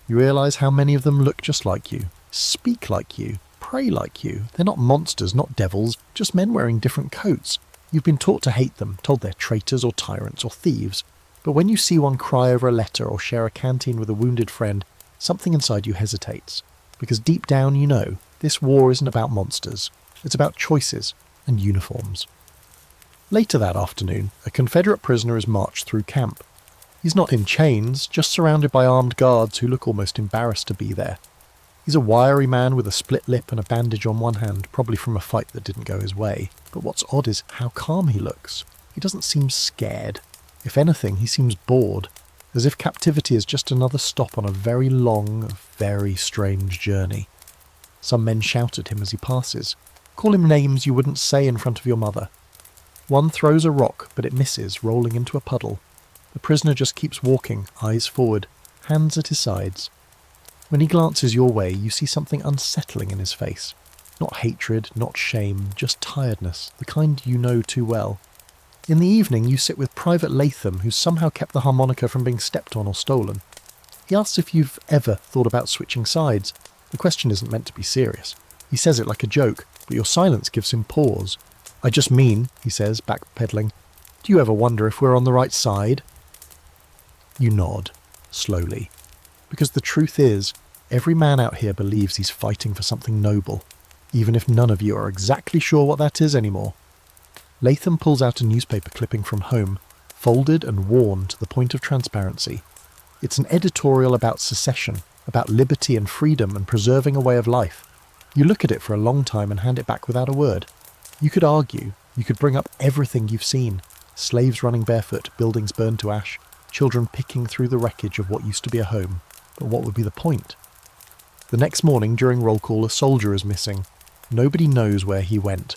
You realise how many of them look just like you, speak like you, pray like you. They're not monsters, not devils, just men wearing different coats. You've been taught to hate them, told they're traitors or tyrants or thieves, but when you see one cry over a letter or share a canteen with a wounded friend, something inside you hesitates. Because deep down you know, this war isn't about monsters. It's about choices and uniforms. Later that afternoon, a Confederate prisoner is marched through camp. He's not in chains, just surrounded by armed guards who look almost embarrassed to be there. He's a wiry man with a split lip and a bandage on one hand, probably from a fight that didn't go his way. But what's odd is how calm he looks. He doesn't seem scared. If anything, he seems bored. As if captivity is just another stop on a very long, very strange journey. Some men shout at him as he passes. Call him names you wouldn't say in front of your mother. One throws a rock, but it misses, rolling into a puddle. The prisoner just keeps walking, eyes forward, hands at his sides. When he glances your way, you see something unsettling in his face. Not hatred, not shame, just tiredness, the kind you know too well. In the evening, you sit with Private Latham, who's somehow kept the harmonica from being stepped on or stolen. He asks if you've ever thought about switching sides. The question isn't meant to be serious. He says it like a joke, but your silence gives him pause. I just mean, he says, backpedaling, do you ever wonder if we're on the right side? You nod, slowly. Because the truth is, every man out here believes he's fighting for something noble, even if none of you are exactly sure what that is anymore. Latham pulls out a newspaper clipping from home, folded and worn to the point of transparency. It's an editorial about secession, about liberty and freedom and preserving a way of life. You look at it for a long time and hand it back without a word. You could argue, you could bring up everything you've seen. Slaves running barefoot, buildings burned to ash, children picking through the wreckage of what used to be a home. But what would be the point? The next morning during roll call, a soldier is missing. Nobody knows where he went.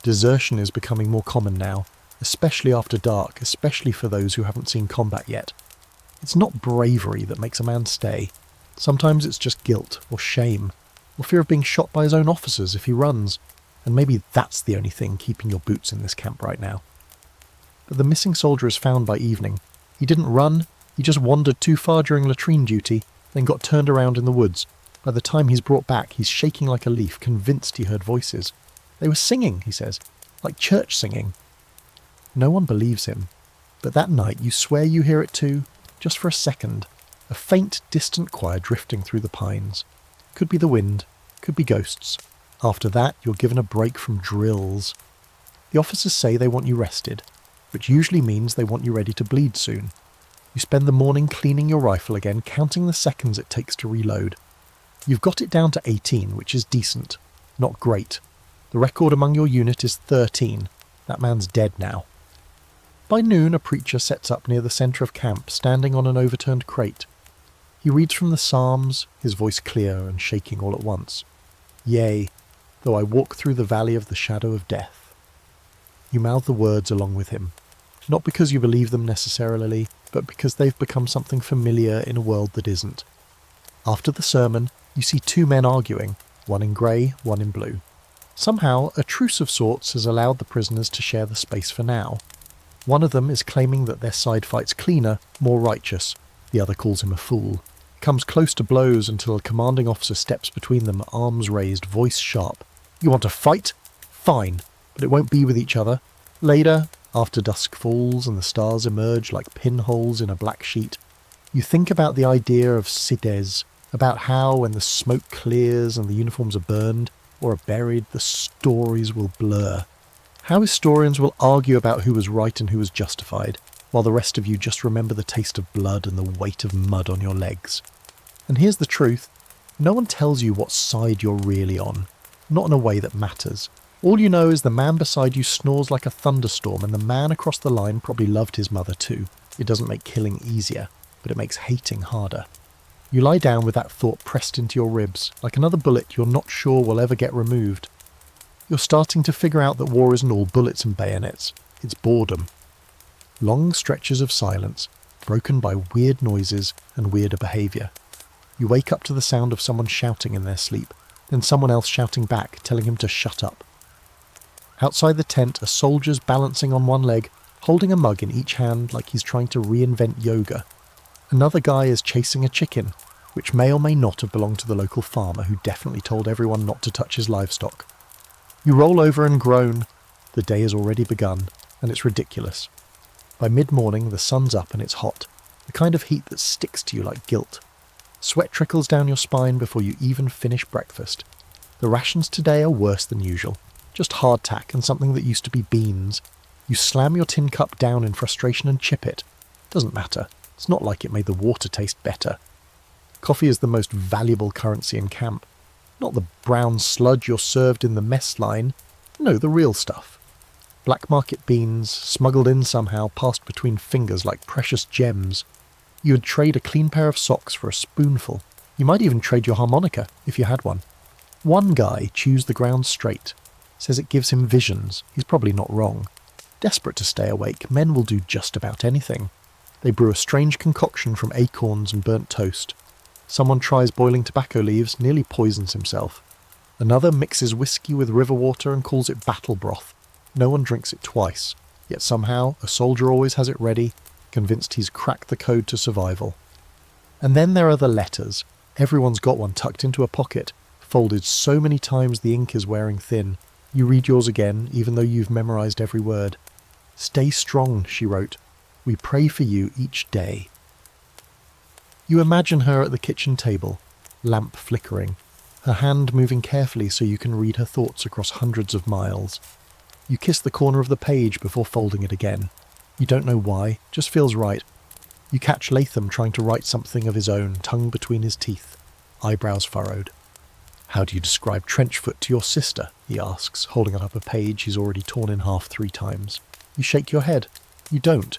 Desertion is becoming more common now, especially after dark, especially for those who haven't seen combat yet. It's not bravery that makes a man stay. Sometimes it's just guilt, or shame, or fear of being shot by his own officers if he runs, and maybe that's the only thing keeping your boots in this camp right now. But the missing soldier is found by evening. He didn't run, he just wandered too far during latrine duty, then got turned around in the woods. By the time he's brought back, he's shaking like a leaf, convinced he heard voices. They were singing, he says, like church singing. No one believes him, but that night you swear you hear it too, just for a second, a faint, distant choir drifting through the pines. Could be the wind, could be ghosts. After that, you're given a break from drills. The officers say they want you rested, which usually means they want you ready to bleed soon. You spend the morning cleaning your rifle again, counting the seconds it takes to reload. You've got it down to 18, which is decent, not great. The record among your unit is 13. That man's dead now. By noon, a preacher sets up near the centre of camp, standing on an overturned crate. He reads from the Psalms, his voice clear and shaking all at once. Yea, though I walk through the valley of the shadow of death. You mouth the words along with him, not because you believe them necessarily, but because they've become something familiar in a world that isn't. After the sermon, you see two men arguing, one in grey, one in blue. Somehow, a truce of sorts has allowed the prisoners to share the space for now. One of them is claiming that their side fight's cleaner, more righteous. The other calls him a fool. Comes close to blows until a commanding officer steps between them, arms raised, voice sharp. You want to fight? Fine, but it won't be with each other. Later, after dusk falls and the stars emerge like pinholes in a black sheet, you think about the idea of Sides, about how when the smoke clears and the uniforms are burned or are buried, the stories will blur. How historians will argue about who was right and who was justified, while the rest of you just remember the taste of blood and the weight of mud on your legs. And here's the truth. No one tells you what side you're really on. Not in a way that matters. All you know is the man beside you snores like a thunderstorm, and the man across the line probably loved his mother too. It doesn't make killing easier, but it makes hating harder. You lie down with that thought pressed into your ribs, like another bullet you're not sure will ever get removed. You're starting to figure out that war isn't all bullets and bayonets. It's boredom. Long stretches of silence, broken by weird noises and weirder behaviour. You wake up to the sound of someone shouting in their sleep, then someone else shouting back, telling him to shut up. Outside the tent are soldiers balancing on one leg, holding a mug in each hand like he's trying to reinvent yoga. Another guy is chasing a chicken, which may or may not have belonged to the local farmer who definitely told everyone not to touch his livestock. You roll over and groan. The day has already begun, and it's ridiculous. By mid-morning, the sun's up and it's hot, the kind of heat that sticks to you like guilt. Sweat trickles down your spine before you even finish breakfast. The rations today are worse than usual, just hardtack and something that used to be beans. You slam your tin cup down in frustration and chip it. Doesn't matter. It's not like it made the water taste better. Coffee is the most valuable currency in camp. Not the brown sludge you're served in the mess line. No, the real stuff. Black market beans, smuggled in somehow, passed between fingers like precious gems. You would trade a clean pair of socks for a spoonful. You might even trade your harmonica, if you had one. One guy chews the ground straight. Says it gives him visions. He's probably not wrong. Desperate to stay awake, men will do just about anything. They brew a strange concoction from acorns and burnt toast. Someone tries boiling tobacco leaves, nearly poisons himself. Another mixes whiskey with river water and calls it battle broth. No one drinks it twice, yet somehow a soldier always has it ready, convinced he's cracked the code to survival. And then there are the letters. Everyone's got one tucked into a pocket, folded so many times the ink is wearing thin. You read yours again, even though you've memorized every word. "Stay strong," she wrote. "We pray for you each day." You imagine her at the kitchen table, lamp flickering, her hand moving carefully so you can read her thoughts across hundreds of miles. You kiss the corner of the page before folding it again. You don't know why, just feels right. You catch Latham trying to write something of his own, tongue between his teeth, eyebrows furrowed. "How do you describe Trenchfoot to your sister?" he asks, holding up a page he's already torn in half 3 times. You shake your head. You don't.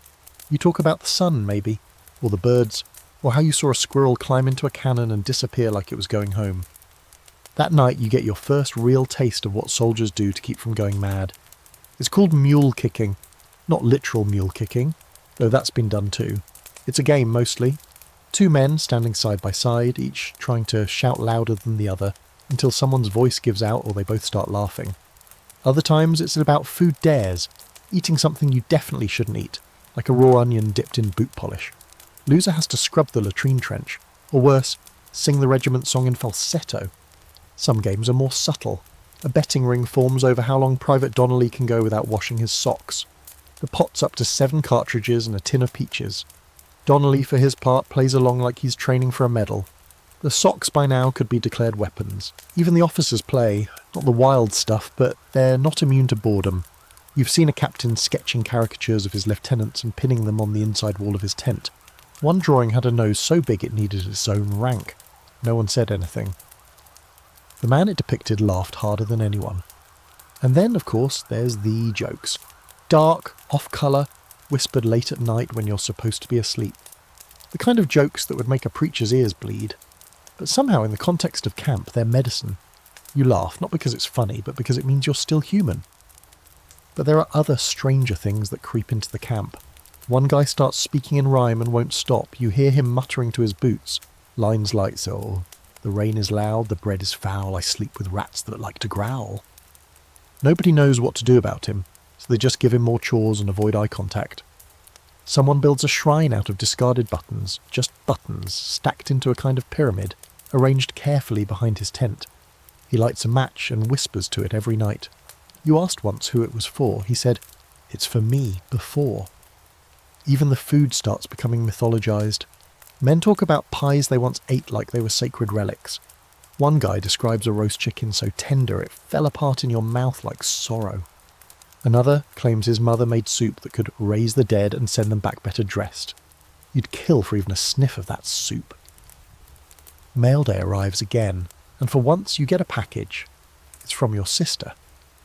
You talk about the sun, maybe, or the birds, or how you saw a squirrel climb into a cannon and disappear like it was going home. That night you get your first real taste of what soldiers do to keep from going mad. It's called mule kicking. Not literal mule kicking, though that's been done too. It's a game mostly. 2 men standing side by side, each trying to shout louder than the other, until someone's voice gives out or they both start laughing. Other times it's about food dares, eating something you definitely shouldn't eat, like a raw onion dipped in boot polish. Loser has to scrub the latrine trench, or worse, sing the regiment song in falsetto. Some games are more subtle. A betting ring forms over how long Private Donnelly can go without washing his socks. The pot's up to 7 cartridges and a tin of peaches. Donnelly, for his part, plays along like he's training for a medal. The socks by now could be declared weapons. Even the officers play, not the wild stuff, but they're not immune to boredom. You've seen a captain sketching caricatures of his lieutenants and pinning them on the inside wall of his tent. One drawing had a nose so big it needed its own rank. No one said anything. The man it depicted laughed harder than anyone. And then, of course, there's the jokes. Dark, off-colour, whispered late at night when you're supposed to be asleep. The kind of jokes that would make a preacher's ears bleed. But somehow, in the context of camp, they're medicine. You laugh, not because it's funny, but because it means you're still human. But there are other stranger things that creep into the camp. One guy starts speaking in rhyme and won't stop. You hear him muttering to his boots. Lines like, "So, The rain is loud, the bread is foul, I sleep with rats that like to growl. Nobody knows what to do about him, so they just give him more chores and avoid eye contact. Someone builds a shrine out of discarded buttons, just buttons, stacked into a kind of pyramid, arranged carefully behind his tent. He lights a match and whispers to it every night. You asked once who it was for. He said, "It's for me, before." Even the food starts becoming mythologized. Men talk about pies they once ate like they were sacred relics. One guy describes a roast chicken so tender it fell apart in your mouth like sorrow. Another claims his mother made soup that could raise the dead and send them back better dressed. You'd kill for even a sniff of that soup. Mail day arrives again, and for once you get a package. It's from your sister.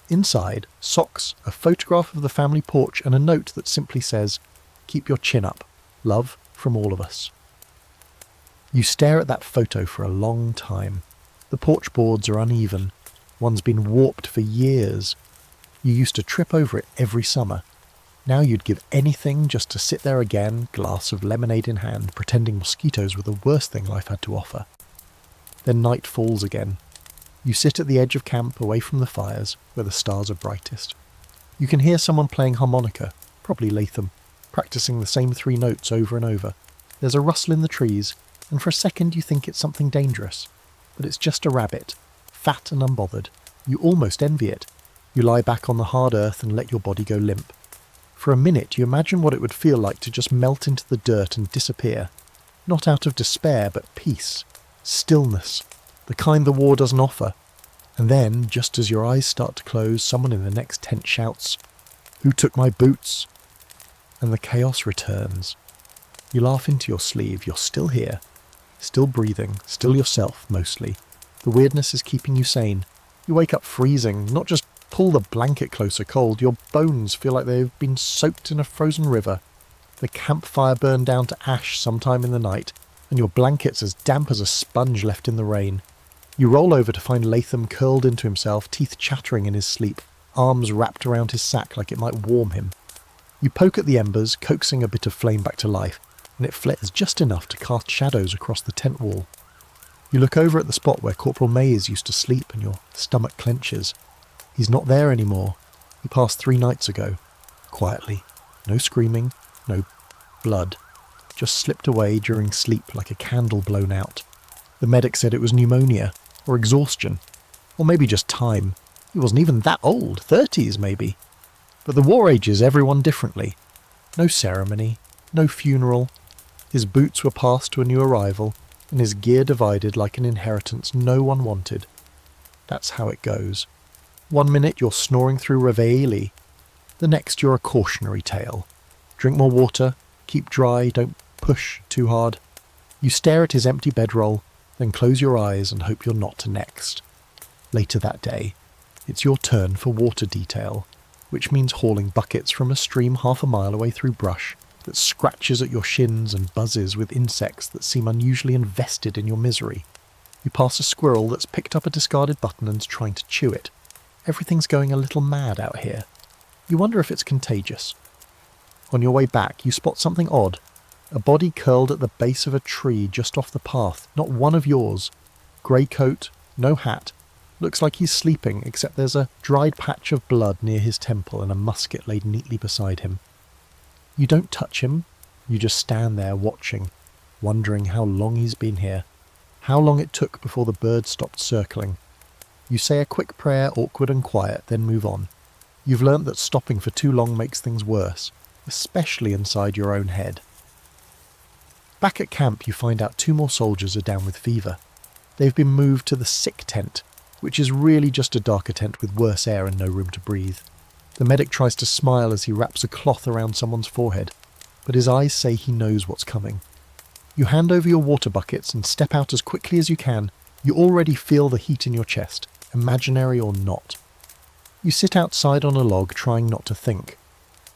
Inside, socks, a photograph of the family porch, and a note that simply says, "Keep your chin up. Love from all of us." You stare at that photo for a long time. The porch boards are uneven. One's been warped for years. You used to trip over it every summer. Now you'd give anything just to sit there again, glass of lemonade in hand, pretending mosquitoes were the worst thing life had to offer. Then night falls again. You sit at the edge of camp, away from the fires, where the stars are brightest. You can hear someone playing harmonica, probably Latham, practicing the same 3 notes over and over. There's a rustle in the trees, and for a second you think it's something dangerous. But it's just a rabbit, fat and unbothered. You almost envy it. You lie back on the hard earth and let your body go limp. For a minute you imagine what it would feel like to just melt into the dirt and disappear. Not out of despair, but peace. Stillness. The kind the war doesn't offer. And then, just as your eyes start to close, someone in the next tent shouts, "Who took my boots?" And the chaos returns. You laugh into your sleeve. You're still here. Still breathing. Still yourself, mostly. The weirdness is keeping you sane. You wake up freezing, not just pull the blanket closer cold. Your bones feel like they've been soaked in a frozen river. The campfire burned down to ash sometime in the night, and your blanket's as damp as a sponge left in the rain. You roll over to find Latham curled into himself, teeth chattering in his sleep, arms wrapped around his sack like it might warm him. You poke at the embers, coaxing a bit of flame back to life, and it flares just enough to cast shadows across the tent wall. You look over at the spot where Corporal Mays used to sleep, and your stomach clenches. He's not there anymore. He passed 3 nights ago. Quietly. No screaming, no blood. Just slipped away during sleep like a candle blown out. The medic said it was pneumonia, or exhaustion, or maybe just time. He wasn't even that old, 30s maybe. But the war ages everyone differently. No ceremony, no funeral. His boots were passed to a new arrival, and his gear divided like an inheritance no one wanted. That's how it goes. One minute you're snoring through Reveille, the next you're a cautionary tale. Drink more water, keep dry, don't push too hard. You stare at his empty bedroll, then close your eyes and hope you're not next. Later that day, it's your turn for water detail, which means hauling buckets from a stream half a mile away through brush that scratches at your shins and buzzes with insects that seem unusually invested in your misery. You pass a squirrel that's picked up a discarded button and's trying to chew it. Everything's going a little mad out here. You wonder if it's contagious. On your way back, you spot something odd. A body curled at the base of a tree just off the path, not one of yours. Grey coat, no hat. Looks like he's sleeping, except there's a dried patch of blood near his temple and a musket laid neatly beside him. You don't touch him. You just stand there watching, wondering how long he's been here. How long it took before the bird stopped circling. You say a quick prayer, awkward and quiet, then move on. You've learnt that stopping for too long makes things worse, especially inside your own head. Back at camp, you find out 2 more soldiers are down with fever. They've been moved to the sick tent, which is really just a darker tent with worse air and no room to breathe. The medic tries to smile as he wraps a cloth around someone's forehead, but his eyes say he knows what's coming. You hand over your water buckets and step out as quickly as you can. You already feel the heat in your chest, imaginary or not. You sit outside on a log trying not to think.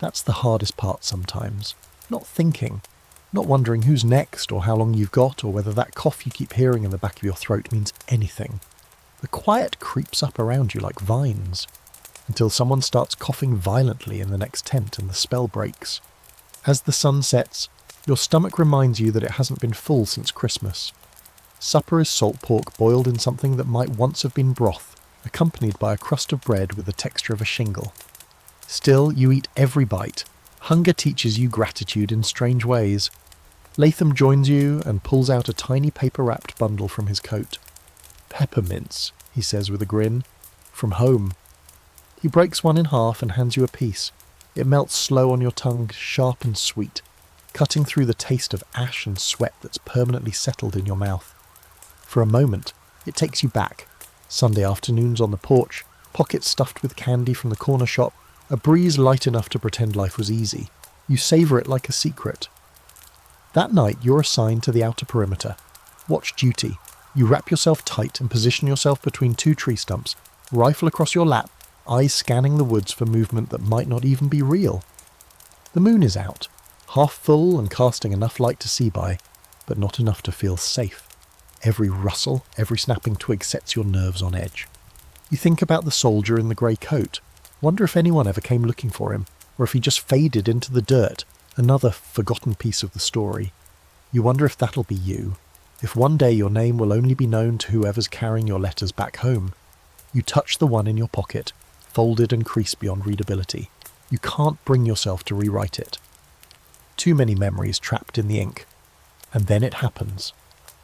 That's the hardest part sometimes. Not thinking. Not wondering who's next or how long you've got or whether that cough you keep hearing in the back of your throat means anything. The quiet creeps up around you like vines, until someone starts coughing violently in the next tent and the spell breaks. As the sun sets, your stomach reminds you that it hasn't been full since Christmas. Supper is salt pork boiled in something that might once have been broth, accompanied by a crust of bread with the texture of a shingle. Still, you eat every bite. Hunger teaches you gratitude in strange ways. Latham joins you and pulls out a tiny paper-wrapped bundle from his coat. "Peppermints," he says with a grin. "From home." He breaks one in half and hands you a piece. It melts slow on your tongue, sharp and sweet, cutting through the taste of ash and sweat that's permanently settled in your mouth. For a moment, it takes you back. Sunday afternoons on the porch, pockets stuffed with candy from the corner shop, a breeze light enough to pretend life was easy. You savour it like a secret. That night, you're assigned to the outer perimeter. Watch duty. You wrap yourself tight and position yourself between two tree stumps, rifle across your lap, eyes scanning the woods for movement that might not even be real. The moon is out, half full and casting enough light to see by, but not enough to feel safe. Every rustle, every snapping twig sets your nerves on edge. You think about the soldier in the grey coat. Wonder if anyone ever came looking for him, or if he just faded into the dirt, another forgotten piece of the story. You wonder if that'll be you, if one day your name will only be known to whoever's carrying your letters back home. You touch the one in your pocket, folded and creased beyond readability. You can't bring yourself to rewrite it. Too many memories trapped in the ink. And then it happens.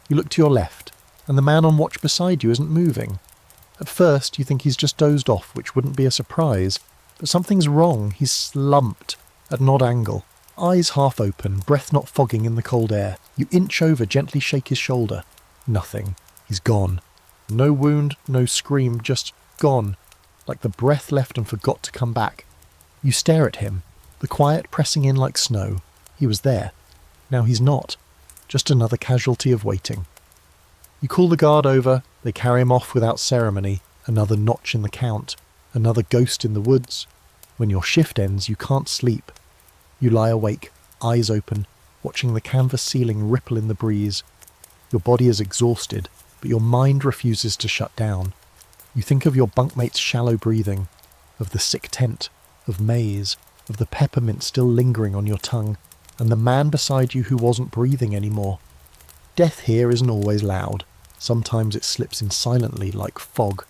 You look to your left, and the man on watch beside you isn't moving. At first, you think he's just dozed off, which wouldn't be a surprise, but something's wrong. He's slumped, at an odd angle, eyes half open, breath not fogging in the cold air. You inch over, gently shake his shoulder. Nothing. He's gone. No wound, no scream, just gone, like the breath left and forgot to come back. You stare at him, the quiet pressing in like snow. He was there. Now he's not. Just another casualty of waiting. You call the guard over, they carry him off without ceremony, another notch in the count, another ghost in the woods. When your shift ends, you can't sleep. You lie awake, eyes open, watching the canvas ceiling ripple in the breeze. Your body is exhausted, but your mind refuses to shut down. You think of your bunkmate's shallow breathing, of the sick tent, of maize, of the peppermint still lingering on your tongue, and the man beside you who wasn't breathing anymore. Death here isn't always loud. Sometimes it slips in silently like fog,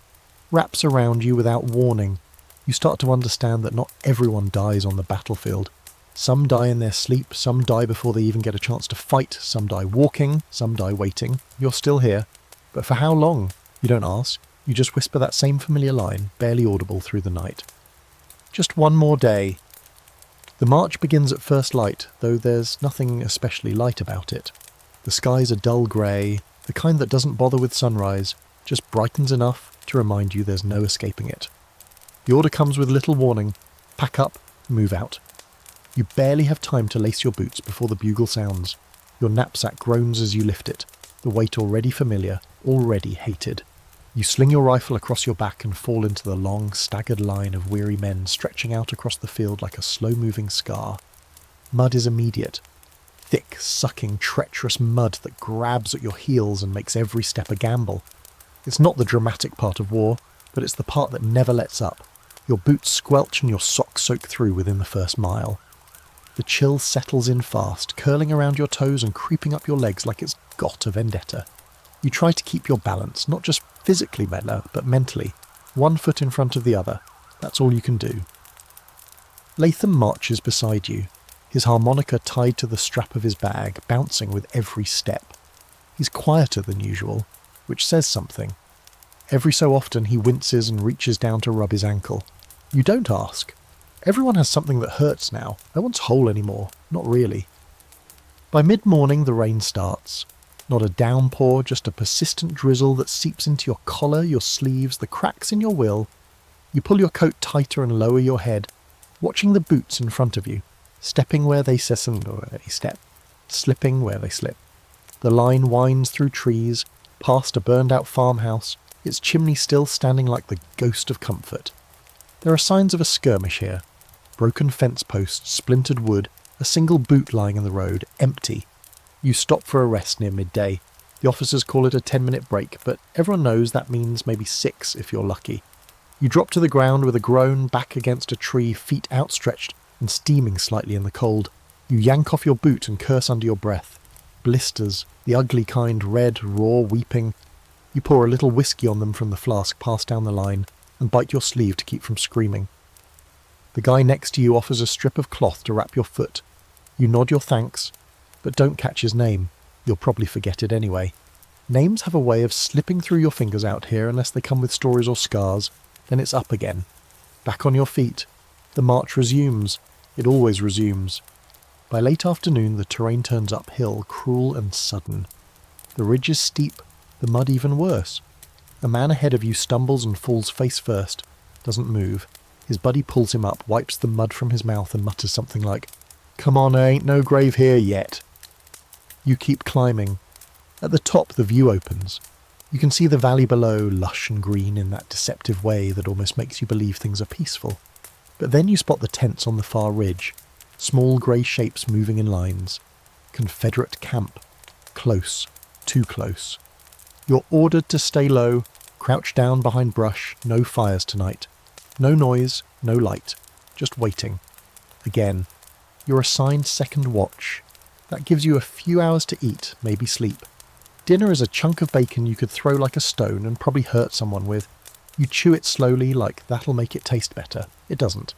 wraps around you without warning. You start to understand that not everyone dies on the battlefield. Some die in their sleep, some die before they even get a chance to fight, some die walking, some die waiting. You're still here. But for how long? You don't ask. You just whisper that same familiar line, barely audible through the night. Just one more day. The march begins at first light, though there's nothing especially light about it. The skies are dull grey, the kind that doesn't bother with sunrise, just brightens enough to remind you there's no escaping it. The order comes with little warning. Pack up, move out. You barely have time to lace your boots before the bugle sounds. Your knapsack groans as you lift it, the weight already familiar, already hated. You sling your rifle across your back and fall into the long, staggered line of weary men stretching out across the field like a slow-moving scar. Mud is immediate. Thick, sucking, treacherous mud that grabs at your heels and makes every step a gamble. It's not the dramatic part of war, but it's the part that never lets up. Your boots squelch and your socks soak through within the first mile. The chill settles in fast, curling around your toes and creeping up your legs like it's got a vendetta. You try to keep your balance, not just physically but mentally. One foot in front of the other. That's all you can do. Latham marches beside you, his harmonica tied to the strap of his bag, bouncing with every step. He's quieter than usual, which says something. Every so often he winces and reaches down to rub his ankle. You don't ask. Everyone has something that hurts now. No one's whole anymore. Not really. By mid-morning the rain starts. Not a downpour, just a persistent drizzle that seeps into your collar, your sleeves, the cracks in your will. You pull your coat tighter and lower your head, watching the boots in front of you, stepping where they step, slipping where they slip. The line winds through trees, past a burned-out farmhouse, its chimney still standing like the ghost of comfort. There are signs of a skirmish here. Broken fence posts, splintered wood, a single boot lying in the road, empty. You stop for a rest near midday. The officers call it a 10-minute break, but everyone knows that means maybe 6 if you're lucky. You drop to the ground with a groan, back against a tree, feet outstretched and steaming slightly in the cold. You yank off your boot and curse under your breath. blisters, the ugly kind, red, raw, weeping. You pour a little whiskey on them from the flask passed down the line and bite your sleeve to keep from screaming. The guy next to you offers a strip of cloth to wrap your foot. You nod your thanks, but don't catch his name. You'll probably forget it anyway. Names have a way of slipping through your fingers out here unless they come with stories or scars. Then it's up again. Back on your feet. The march resumes. It always resumes. By late afternoon, the terrain turns uphill, cruel and sudden. The ridge is steep, the mud even worse. A man ahead of you stumbles and falls face first, doesn't move. His buddy pulls him up, wipes the mud from his mouth and mutters something like, "Come on, there ain't no grave here yet." You keep climbing. At the top, the view opens. You can see the valley below, lush and green in that deceptive way that almost makes you believe things are peaceful. But then you spot the tents on the far ridge, small grey shapes moving in lines. Confederate camp. Close. Too close. You're ordered to stay low, crouch down behind brush, no fires tonight. No noise, no light. Just waiting. Again. You're assigned second watch. That gives you a few hours to eat, maybe sleep. Dinner is a chunk of bacon you could throw like a stone and probably hurt someone with. You chew it slowly like that'll make it taste better. It doesn't.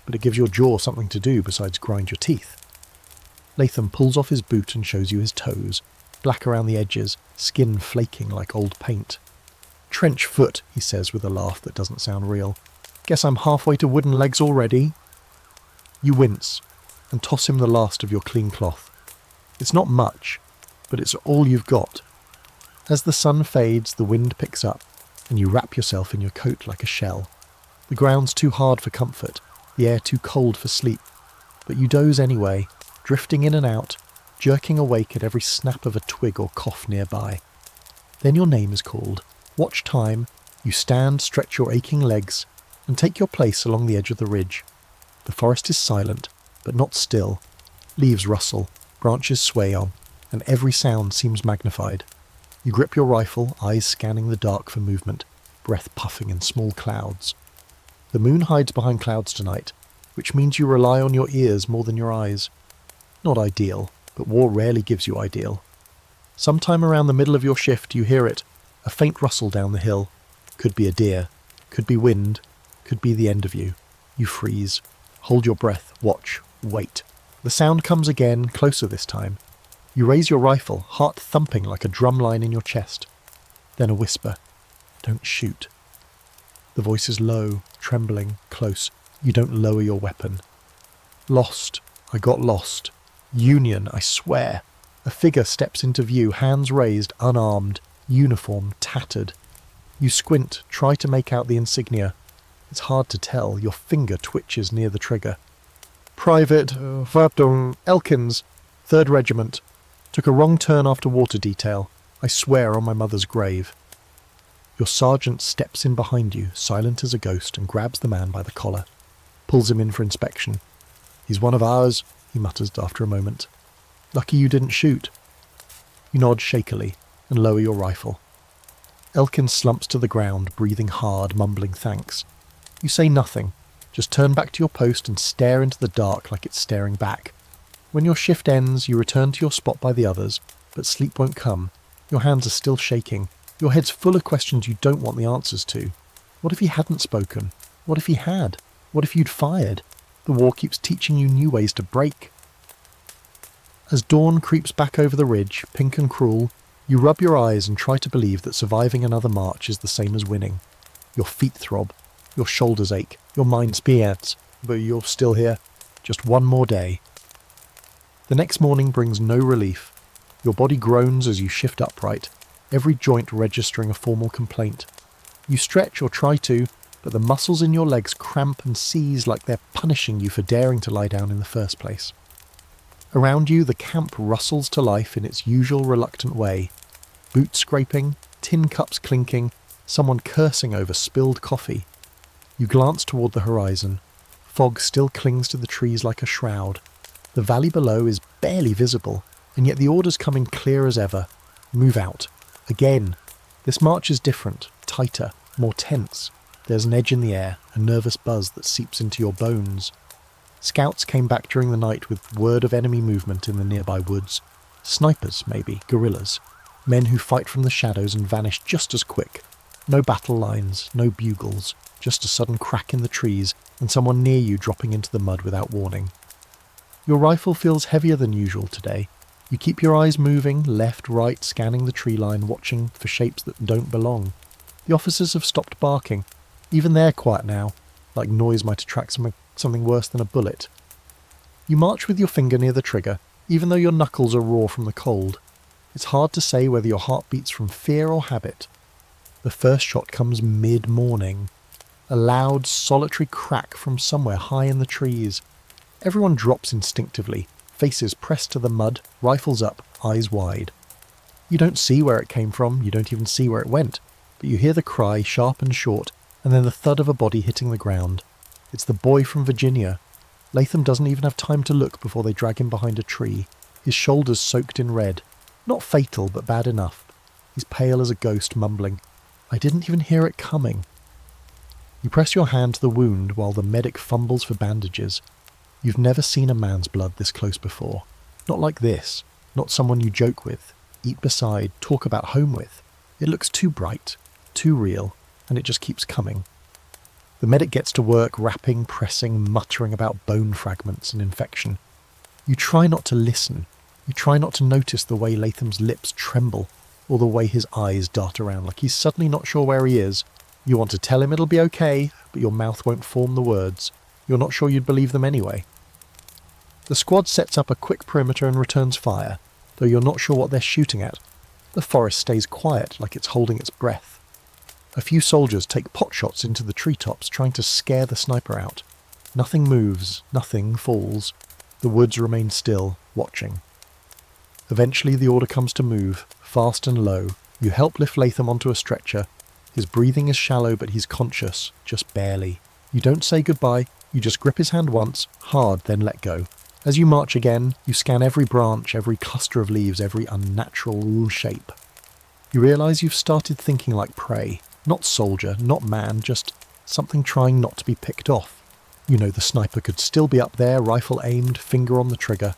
But it gives your jaw something to do besides grind your teeth. Latham pulls off his boot and shows you his toes, black around the edges, skin flaking like old paint. "Trench foot," he says with a laugh that doesn't sound real. "Guess I'm halfway to wooden legs already." You wince and toss him the last of your clean cloth. It's not much, but it's all you've got. As the sun fades, the wind picks up, and you wrap yourself in your coat like a shell. The ground's too hard for comfort, the air too cold for sleep, but you doze anyway, drifting in and out, jerking awake at every snap of a twig or cough nearby. Then your name is called. Watch time, you stand, stretch your aching legs, and take your place along the edge of the ridge. The forest is silent, but not still. Leaves rustle, branches sway on, and every sound seems magnified. You grip your rifle, eyes scanning the dark for movement, breath puffing in small clouds. The moon hides behind clouds tonight, which means you rely on your ears more than your eyes. Not ideal, but war rarely gives you ideal. Sometime around the middle of your shift you hear it, a faint rustle down the hill. Could be a deer, could be wind, could be the end of you. You freeze. Hold your breath, watch, wait. The sound comes again, closer this time. You raise your rifle, heart thumping like a drum line in your chest. Then a whisper. Don't shoot. The voice is low, trembling, close. You don't lower your weapon. Lost. I got lost. Union, I swear. A figure steps into view, hands raised, unarmed, uniform tattered. You squint, try to make out the insignia. It's hard to tell, your finger twitches near the trigger. Private Elkins, 3rd Regiment. Took a wrong turn after water detail. I swear on my mother's grave. Your sergeant steps in behind you, silent as a ghost, and grabs the man by the collar. Pulls him in for inspection. "He's one of ours," he mutters after a moment. "Lucky you didn't shoot." You nod shakily and lower your rifle. Elkins slumps to the ground, breathing hard, mumbling thanks. You say nothing, just turn back to your post and stare into the dark like it's staring back. When your shift ends, you return to your spot by the others, but sleep won't come. Your hands are still shaking. Your head's full of questions you don't want the answers to. What if he hadn't spoken? What if he had? What if you'd fired? The war keeps teaching you new ways to break. As dawn creeps back over the ridge, pink and cruel, you rub your eyes and try to believe that surviving another march is the same as winning. Your feet throb. Your shoulders ache. Your mind spins. But you're still here. Just one more day. The next morning brings no relief. Your body groans as you shift upright, every joint registering a formal complaint. You stretch or try to, but the muscles in your legs cramp and seize like they're punishing you for daring to lie down in the first place. Around you, the camp rustles to life in its usual reluctant way. Boot scraping, tin cups clinking, someone cursing over spilled coffee. You glance toward the horizon. Fog still clings to the trees like a shroud. The valley below is barely visible, and yet the orders come in clear as ever. Move out. Again. This march is different, tighter, more tense. There's an edge in the air, a nervous buzz that seeps into your bones. Scouts came back during the night with word of enemy movement in the nearby woods. Snipers, maybe, guerrillas. Men who fight from the shadows and vanish just as quick. No battle lines, no bugles, just a sudden crack in the trees and someone near you dropping into the mud without warning. Your rifle feels heavier than usual today. You keep your eyes moving, left, right, scanning the tree line, watching for shapes that don't belong. The officers have stopped barking. Even they're quiet now, like noise might attract something worse than a bullet. You march with your finger near the trigger, even though your knuckles are raw from the cold. It's hard to say whether your heart beats from fear or habit. The first shot comes mid-morning. A loud, solitary crack from somewhere high in the trees. Everyone drops instinctively, faces pressed to the mud, rifles up, eyes wide. You don't see where it came from, you don't even see where it went, but you hear the cry, sharp and short, and then the thud of a body hitting the ground. It's the boy from Virginia. Latham doesn't even have time to look before they drag him behind a tree, his shoulders soaked in red. Not fatal, but bad enough. He's pale as a ghost, mumbling, "I didn't even hear it coming." You press your hand to the wound while the medic fumbles for bandages. You've never seen a man's blood this close before. Not like this. Not someone you joke with, eat beside, talk about home with. It looks too bright, too real, and it just keeps coming. The medic gets to work wrapping, pressing, muttering about bone fragments and infection. You try not to listen. You try not to notice the way Latham's lips tremble, or the way his eyes dart around like he's suddenly not sure where he is. You want to tell him it'll be okay, but your mouth won't form the words. You're not sure you'd believe them anyway. The squad sets up a quick perimeter and returns fire, though you're not sure what they're shooting at. The forest stays quiet, like it's holding its breath. A few soldiers take potshots into the treetops, trying to scare the sniper out. Nothing moves, nothing falls. The woods remain still, watching. Eventually the order comes to move, fast and low. You help lift Latham onto a stretcher. His breathing is shallow, but he's conscious, just barely. You don't say goodbye, you just grip his hand once, hard, then let go. As you march again, you scan every branch, every cluster of leaves, every unnatural shape. You realise you've started thinking like prey. Not soldier, not man, just something trying not to be picked off. You know the sniper could still be up there, rifle aimed, finger on the trigger.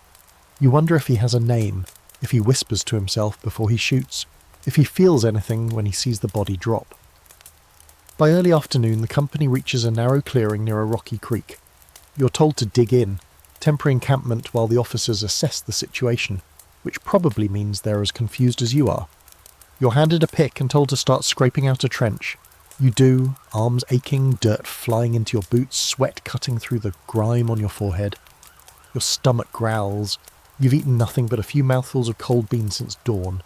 You wonder if he has a name, if he whispers to himself before he shoots, if he feels anything when he sees the body drop. By early afternoon, the company reaches a narrow clearing near a rocky creek. You're told to dig in, temporary encampment while the officers assess the situation, which probably means they're as confused as you are. You're handed a pick and told to start scraping out a trench. You do, arms aching, dirt flying into your boots, sweat cutting through the grime on your forehead. Your stomach growls. You've eaten nothing but a few mouthfuls of cold beans since dawn.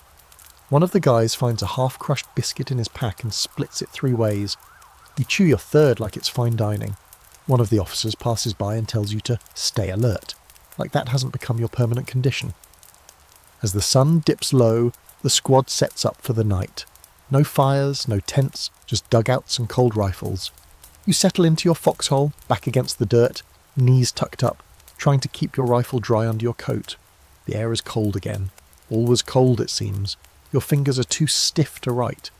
One of the guys finds a half-crushed biscuit in his pack and splits it 3 ways. You chew your third like it's fine dining. One of the officers passes by and tells you to stay alert, like that hasn't become your permanent condition. As the sun dips low, the squad sets up for the night. No fires, no tents, just dugouts and cold rifles. You settle into your foxhole, back against the dirt, knees tucked up, trying to keep your rifle dry under your coat. The air is cold again. All was cold, it seems. Your fingers are too stiff to write.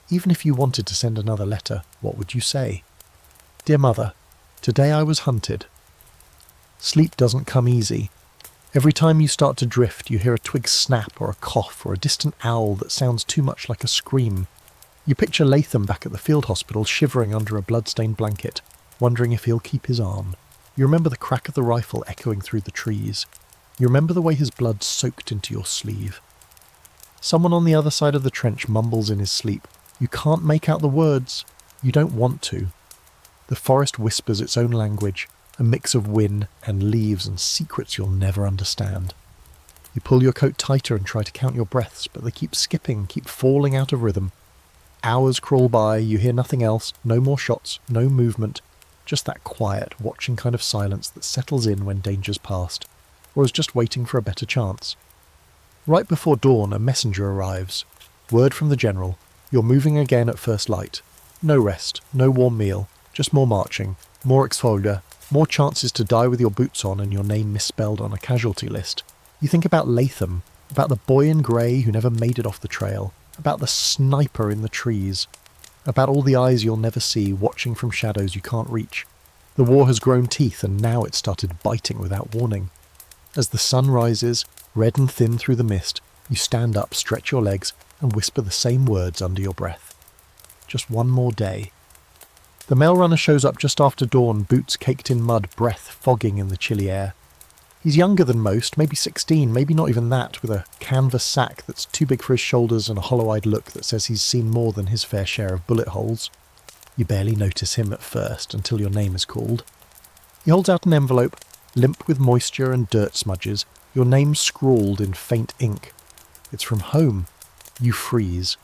Even if you wanted to send another letter, what would you say? Dear Mother, today I was hunted. Sleep doesn't come easy. Every time you start to drift, you hear a twig snap or a cough or a distant owl that sounds too much like a scream. You picture Latham back at the field hospital shivering under a blood-stained blanket, wondering if he'll keep his arm. You remember the crack of the rifle echoing through the trees. You remember the way his blood soaked into your sleeve. Someone on the other side of the trench mumbles in his sleep. You can't make out the words. You don't want to. The forest whispers its own language, a mix of wind and leaves and secrets you'll never understand. You pull your coat tighter and try to count your breaths, but they keep skipping, keep falling out of rhythm. Hours crawl by, you hear nothing else, no more shots, no movement, just that quiet, watching kind of silence that settles in when danger's past, or is just waiting for a better chance. Right before dawn, a messenger arrives. Word from the general. You're moving again at first light. No rest, no warm meal, just more marching, more exposure, more chances to die with your boots on and your name misspelled on a casualty list. You think about Latham, about the boy in grey who never made it off the trail, about the sniper in the trees, about all the eyes you'll never see watching from shadows you can't reach. The war has grown teeth and now it's started biting without warning. As the sun rises, Red and thin through the mist, you stand up, stretch your legs, and whisper the same words under your breath. Just one more day. The mail runner shows up just after dawn, boots caked in mud, breath fogging in the chilly air. He's younger than most, maybe 16, maybe not even that, with a canvas sack that's too big for his shoulders and a hollow-eyed look that says he's seen more than his fair share of bullet holes. You barely notice him at first, until your name is called. He holds out an envelope, limp with moisture and dirt smudges, your name scrawled in faint ink. It's from home. You freeze.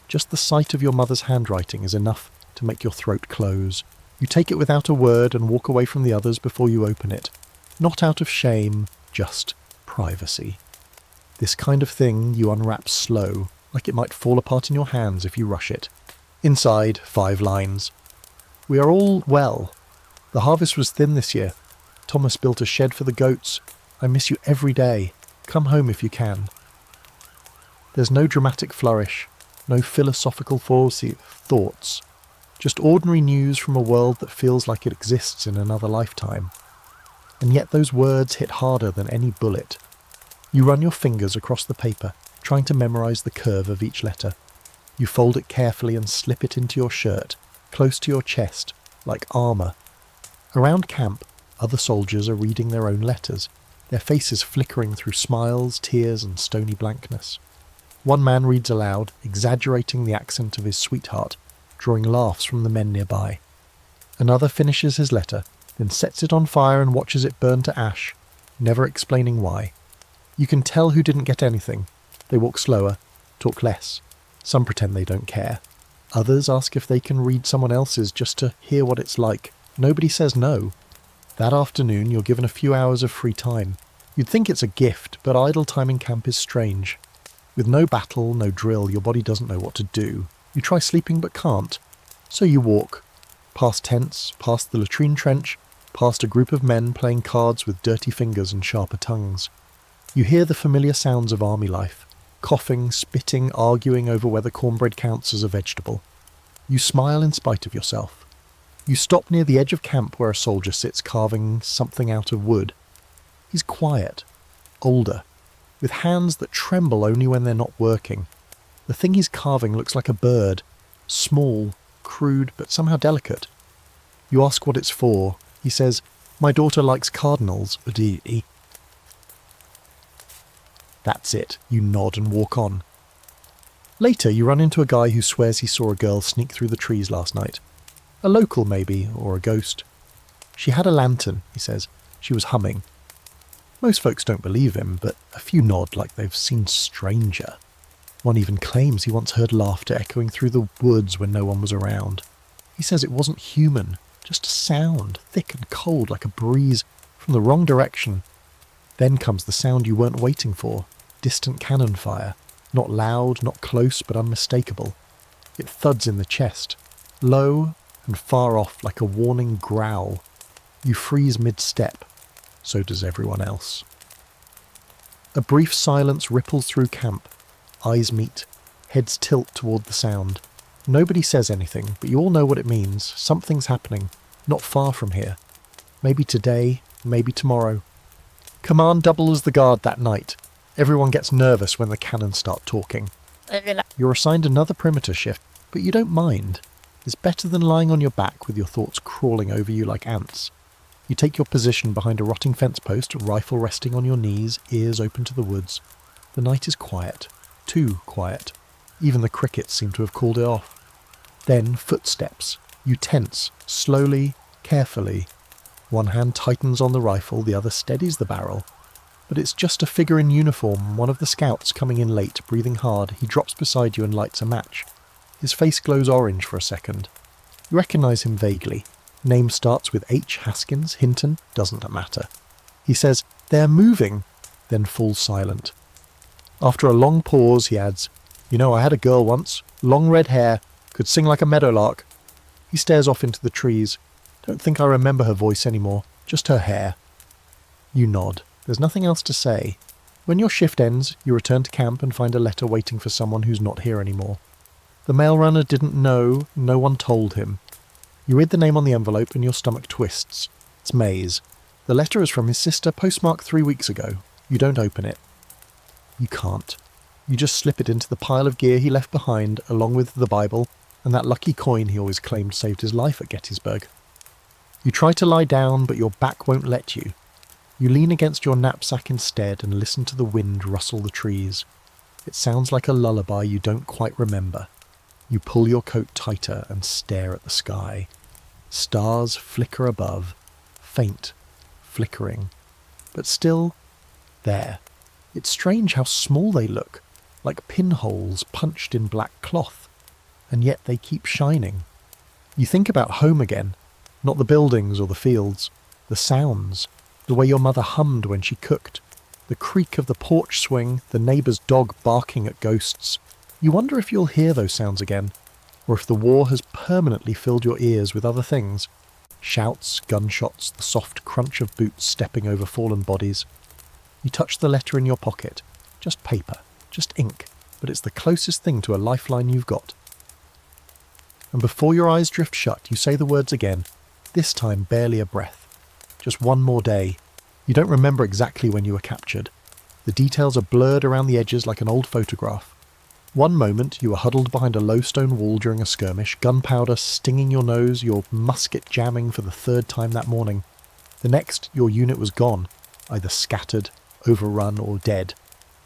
Just the sight of your mother's handwriting is enough to make your throat close. You take it without a word and walk away from the others before you open it. Not out of shame, just privacy. This kind of thing you unwrap slow, like it might fall apart in your hands if you rush it. Inside, 5 lines. We are all well. The harvest was thin this year. Thomas built a shed for the goats. I miss you every day. Come home if you can. There's no dramatic flourish, no philosophical thoughts. Just ordinary news from a world that feels like it exists in another lifetime. And yet those words hit harder than any bullet. You run your fingers across the paper, trying to memorize the curve of each letter. You fold it carefully and slip it into your shirt, close to your chest, like armour. Around camp, other soldiers are reading their own letters, their faces flickering through smiles, tears, and stony blankness. One man reads aloud, exaggerating the accent of his sweetheart, drawing laughs from the men nearby. Another finishes his letter, then sets it on fire and watches it burn to ash, never explaining why. You can tell who didn't get anything. They walk slower, talk less. Some pretend they don't care. Others ask if they can read someone else's just to hear what it's like. Nobody says no. That afternoon you're given a few hours of free time. You'd think it's a gift, but idle time in camp is strange. With no battle, no drill, your body doesn't know what to do. You try sleeping but can't. So you walk. Past tents, past the latrine trench, past a group of men playing cards with dirty fingers and sharper tongues. You hear the familiar sounds of army life. Coughing, spitting, arguing over whether cornbread counts as a vegetable. You smile in spite of yourself. You stop near the edge of camp where a soldier sits carving something out of wood. He's quiet, older, with hands that tremble only when they're not working. The thing he's carving looks like a bird, small, crude, but somehow delicate. You ask what it's for. He says, "My daughter likes cardinals." That's it. You nod and walk on. Later, you run into a guy who swears he saw a girl sneak through the trees last night. A local, maybe, or a ghost. She had a lantern, he says. She was humming. Most folks don't believe him, but a few nod like they've seen stranger. One even claims he once heard laughter echoing through the woods when no one was around. He says it wasn't human, just a sound, thick and cold like a breeze from the wrong direction. Then comes the sound you weren't waiting for, distant cannon fire. Not loud, not close, but unmistakable. It thuds in the chest, low and far off like a warning growl. You freeze mid-step. So does everyone else. A brief silence ripples through camp. Eyes meet. Heads tilt toward the sound. Nobody says anything, but you all know what it means. Something's happening. Not far from here. Maybe today, maybe tomorrow. Command doubles the guard that night. Everyone gets nervous when the cannons start talking. You're assigned another perimeter shift, but you don't mind. It's better than lying on your back with your thoughts crawling over you like ants. You take your position behind a rotting fence post, rifle resting on your knees, ears open to the woods. The night is quiet. Too quiet. Even the crickets seem to have called it off. Then footsteps. You tense, slowly, carefully. One hand tightens on the rifle, the other steadies the barrel. But it's just a figure in uniform, one of the scouts coming in late, breathing hard. He drops beside you and lights a match. His face glows orange for a second. You recognise him vaguely. Name starts with H. Haskins, Hinton, doesn't matter. He says, "They're moving," then falls silent. After a long pause, he adds, "You know, I had a girl once, long red hair, could sing like a meadowlark." He stares off into the trees. Don't think I remember her voice anymore, just her hair. You nod. There's nothing else to say. When your shift ends, you return to camp and find a letter waiting for someone who's not here anymore. The mail runner didn't know, no one told him. You read the name on the envelope and your stomach twists. It's May's. The letter is from his sister, postmarked 3 weeks ago. You don't open it. You can't. You just slip it into the pile of gear he left behind, along with the Bible and that lucky coin he always claimed saved his life at Gettysburg. You try to lie down, but your back won't let you. You lean against your knapsack instead and listen to the wind rustle the trees. It sounds like a lullaby you don't quite remember. You pull your coat tighter and stare at the sky. Stars flicker above, faint, flickering, but still there. It's strange how small they look, like pinholes punched in black cloth, and yet they keep shining. You think about home again, not the buildings or the fields, the sounds, the way your mother hummed when she cooked, the creak of the porch swing, the neighbour's dog barking at ghosts. You wonder if you'll hear those sounds again, or if the war has permanently filled your ears with other things. Shouts, gunshots, the soft crunch of boots stepping over fallen bodies. You touch the letter in your pocket. Just paper, just ink, but it's the closest thing to a lifeline you've got. And before your eyes drift shut, you say the words again, this time barely a breath. Just one more day. You don't remember exactly when you were captured. The details are blurred around the edges like an old photograph. One moment you were huddled behind a low stone wall during a skirmish, gunpowder stinging your nose, your musket jamming for the third time that morning. The next, your unit was gone, either scattered, overrun or dead,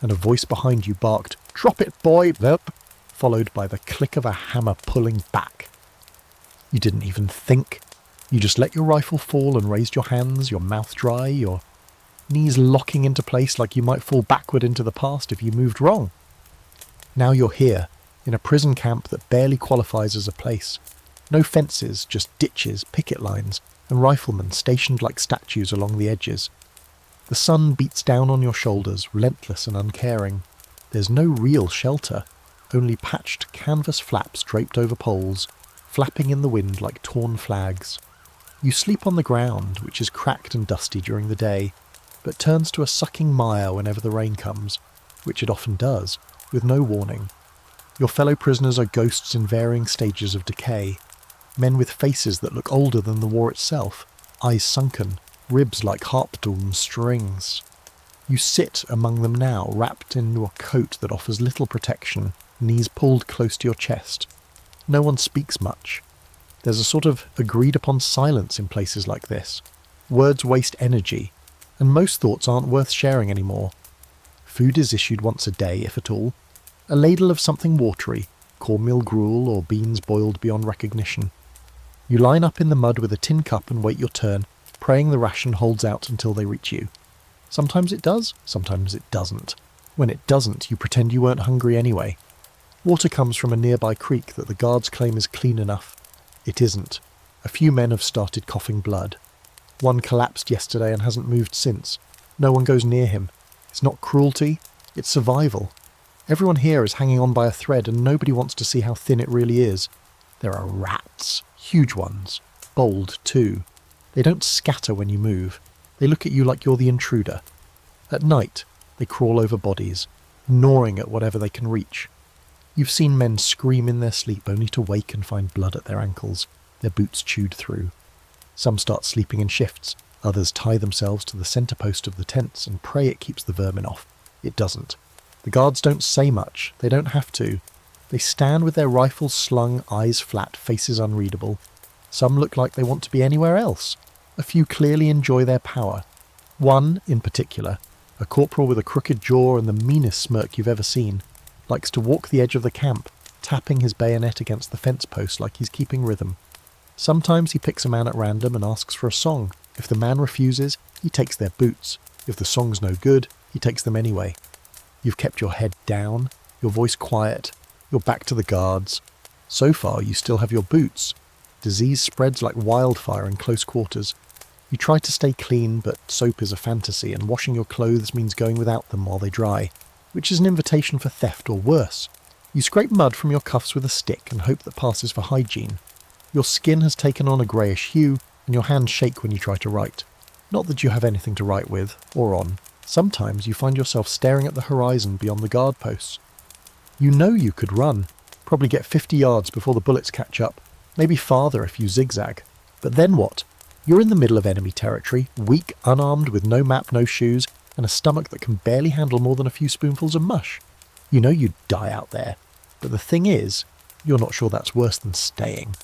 and a voice behind you barked, "Drop it, boy!" followed by the click of a hammer pulling back. You didn't even think. You just let your rifle fall and raised your hands, your mouth dry, your knees locking into place like you might fall backward into the past if you moved wrong. Now you're here, in a prison camp that barely qualifies as a place. No fences, just ditches, picket lines, and riflemen stationed like statues along the edges. The sun beats down on your shoulders, relentless and uncaring. There's no real shelter, only patched canvas flaps draped over poles, flapping in the wind like torn flags. You sleep on the ground, which is cracked and dusty during the day, but turns to a sucking mire whenever the rain comes, which it often does, with no warning. Your fellow prisoners are ghosts in varying stages of decay, men with faces that look older than the war itself, eyes sunken, ribs like harpdoomed strings. You sit among them now, wrapped into a coat that offers little protection, knees pulled close to your chest. No one speaks much. There's a sort of agreed-upon silence in places like this. Words waste energy, and most thoughts aren't worth sharing anymore. Food is issued once a day, if at all. A ladle of something watery, cornmeal gruel or beans boiled beyond recognition. You line up in the mud with a tin cup and wait your turn, praying the ration holds out until they reach you. Sometimes it does, sometimes it doesn't. When it doesn't, you pretend you weren't hungry anyway. Water comes from a nearby creek that the guards claim is clean enough. It isn't. A few men have started coughing blood. One collapsed yesterday and hasn't moved since. No one goes near him. It's not cruelty, it's survival. Everyone here is hanging on by a thread and nobody wants to see how thin it really is. There are rats, huge ones, bold too. They don't scatter when you move. They look at you like you're the intruder. At night, they crawl over bodies, gnawing at whatever they can reach. You've seen men scream in their sleep only to wake and find blood at their ankles, their boots chewed through. Some start sleeping in shifts, others tie themselves to the centre post of the tents and pray it keeps the vermin off. It doesn't. The guards don't say much, they don't have to. They stand with their rifles slung, eyes flat, faces unreadable. Some look like they want to be anywhere else. A few clearly enjoy their power. One, in particular, a corporal with a crooked jaw and the meanest smirk you've ever seen, likes to walk the edge of the camp, tapping his bayonet against the fence post like he's keeping rhythm. Sometimes he picks a man at random and asks for a song. If the man refuses, he takes their boots. If the song's no good, he takes them anyway. You've kept your head down, your voice quiet, your back to the guards. So far, you still have your boots. Disease spreads like wildfire in close quarters. You try to stay clean, but soap is a fantasy, and washing your clothes means going without them while they dry, which is an invitation for theft or worse. You scrape mud from your cuffs with a stick and hope that passes for hygiene. Your skin has taken on a greyish hue, and your hands shake when you try to write. Not that you have anything to write with, or on. Sometimes you find yourself staring at the horizon beyond the guard posts. You know you could run, probably get 50 yards before the bullets catch up, maybe farther if you zigzag. But then what? You're in the middle of enemy territory, weak, unarmed, with no map, no shoes, and a stomach that can barely handle more than a few spoonfuls of mush. You know you'd die out there, but the thing is, you're not sure that's worse than staying.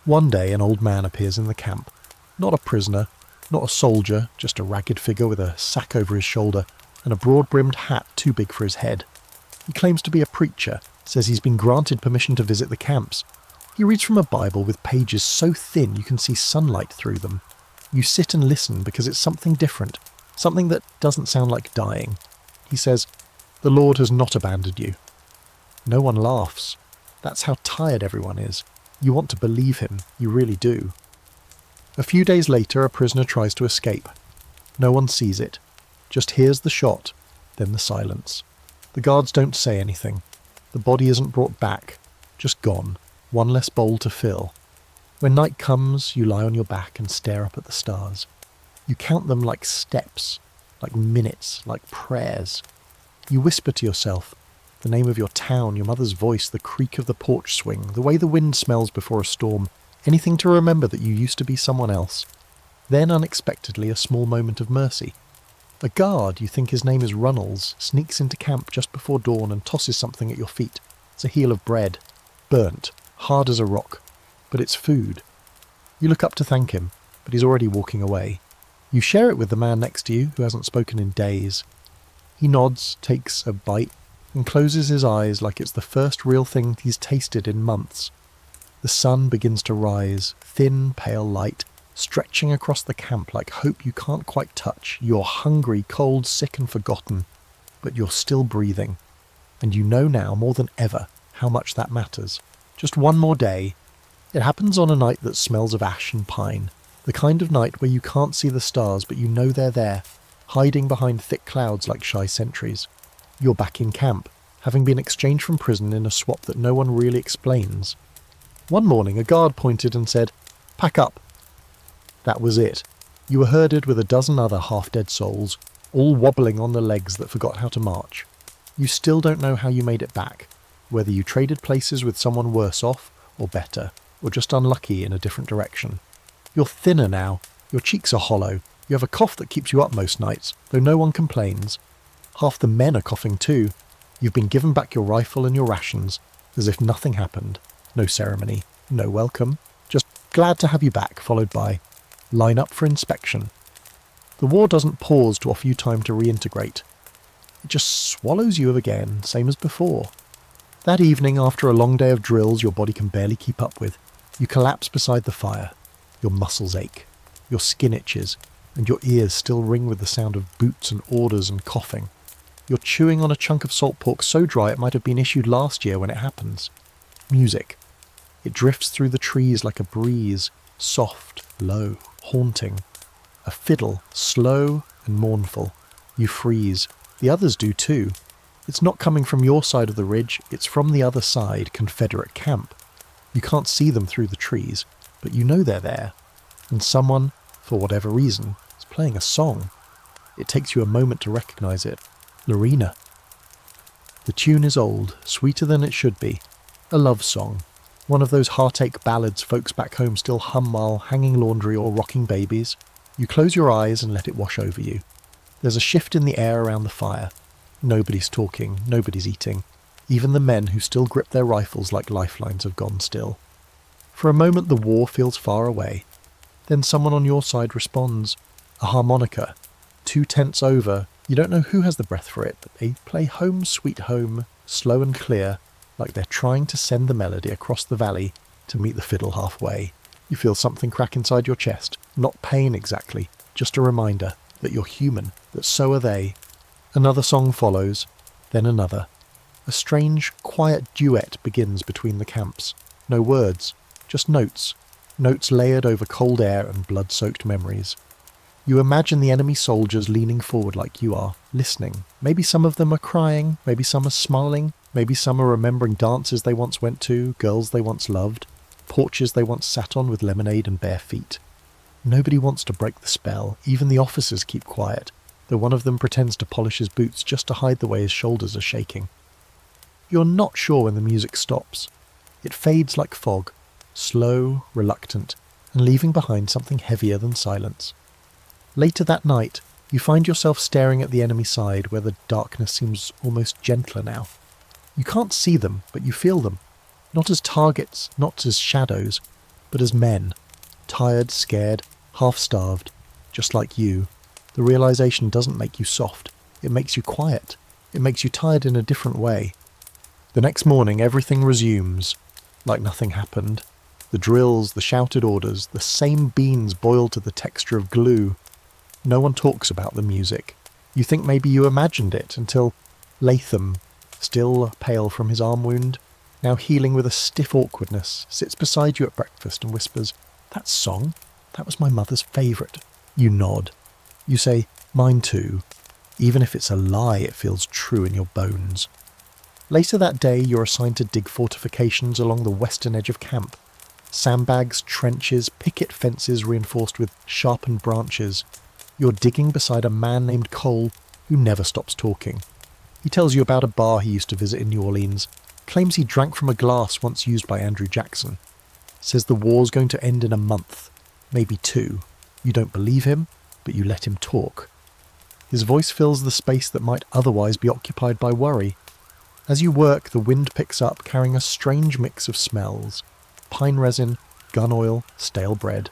One day an old man appears in the camp. Not a prisoner, not a soldier, just a ragged figure with a sack over his shoulder and a broad-brimmed hat too big for his head. He claims to be a preacher, says he's been granted permission to visit the camps. He reads from a Bible with pages so thin you can see sunlight through them. You sit and listen because it's something different, something that doesn't sound like dying. He says, "The Lord has not abandoned you." No one laughs. That's how tired everyone is. You want to believe him, you really do. A few days later, a prisoner tries to escape. No one sees it, just hears the shot, then the silence. The guards don't say anything. The body isn't brought back, just gone, one less bowl to fill. When night comes, you lie on your back and stare up at the stars. You count them like steps, like minutes, like prayers. You whisper to yourself, the name of your town, your mother's voice, the creak of the porch swing, the way the wind smells before a storm, anything to remember that you used to be someone else. Then unexpectedly a small moment of mercy. A guard, you think his name is Runnels, sneaks into camp just before dawn and tosses something at your feet. It's a heel of bread, burnt, hard as a rock, but it's food. You look up to thank him, but he's already walking away. You share it with the man next to you who hasn't spoken in days. He nods, takes a bite, and closes his eyes like it's the first real thing he's tasted in months. The sun begins to rise, thin, pale light, stretching across the camp like hope you can't quite touch. You're hungry, cold, sick and forgotten, but you're still breathing. And you know now, more than ever, how much that matters. Just one more day. It happens on a night that smells of ash and pine, the kind of night where you can't see the stars but you know they're there, hiding behind thick clouds like shy sentries. You're back in camp, having been exchanged from prison in a swap that no one really explains. One morning a guard pointed and said, "Pack up." That was it. You were herded with a dozen other half-dead souls, all wobbling on the legs that forgot how to march. You still don't know how you made it back, whether you traded places with someone worse off or better, or just unlucky in a different direction. You're thinner now, your cheeks are hollow, you have a cough that keeps you up most nights, though no one complains. Half the men are coughing too. You've been given back your rifle and your rations, as if nothing happened. No ceremony, no welcome, just glad to have you back, followed by line up for inspection. The war doesn't pause to offer you time to reintegrate. It just swallows you again, same as before. That evening, after a long day of drills your body can barely keep up with, you collapse beside the fire. Your muscles ache, your skin itches, and your ears still ring with the sound of boots and orders and coughing. You're chewing on a chunk of salt pork so dry it might have been issued last year when it happens. Music. It drifts through the trees like a breeze, soft, low, haunting. A fiddle, slow and mournful. You freeze. The others do too. It's not coming from your side of the ridge, it's from the other side, Confederate camp. You can't see them through the trees, but you know they're there. And someone, for whatever reason, is playing a song. It takes you a moment to recognise it. Lorena. The tune is old, sweeter than it should be. A love song. One of those heartache ballads folks back home still hum while hanging laundry or rocking babies. You close your eyes and let it wash over you. There's a shift in the air around the fire. Nobody's talking, nobody's eating. Even the men who still grip their rifles like lifelines have gone still. For a moment the war feels far away. Then someone on your side responds. A harmonica. 2 tents over. You don't know who has the breath for it, but they play Home Sweet Home, slow and clear, like they're trying to send the melody across the valley to meet the fiddle halfway. You feel something crack inside your chest. Not pain exactly, just a reminder that you're human, that so are they. Another song follows, then another. A strange, quiet duet begins between the camps. No words, just notes. Notes layered over cold air and blood-soaked memories. You imagine the enemy soldiers leaning forward like you are, listening. Maybe some of them are crying, maybe some are smiling, maybe some are remembering dances they once went to, girls they once loved, porches they once sat on with lemonade and bare feet. Nobody wants to break the spell, even the officers keep quiet, though one of them pretends to polish his boots just to hide the way his shoulders are shaking. You're not sure when the music stops. It fades like fog, slow, reluctant, and leaving behind something heavier than silence. Later that night, You find yourself staring at the enemy side where the darkness seems almost gentler now. You can't see them, but you feel them. Not as targets, not as shadows, but as men. Tired, scared, half-starved, just like you. The realization doesn't make you soft. It makes you quiet. It makes you tired in a different way. The next morning, everything resumes, like nothing happened. The drills, the shouted orders, the same beans boiled to the texture of glue. No one talks about the music. You think maybe you imagined it until Latham, still pale from his arm wound, now healing with a stiff awkwardness, sits beside you at breakfast and whispers, "That song? That was my mother's favourite." You nod. You say, "Mine too." Even if it's a lie, it feels true in your bones. Later that day, you're assigned to dig fortifications along the western edge of camp. Sandbags, trenches, picket fences reinforced with sharpened branches. You're digging beside a man named Cole who never stops talking. He tells you about a bar he used to visit in New Orleans, claims he drank from a glass once used by Andrew Jackson, says the war's going to end in a month, maybe 2. You don't believe him, but you let him talk. His voice fills the space that might otherwise be occupied by worry. As you work, the wind picks up, carrying a strange mix of smells. Pine resin, gun oil, stale bread.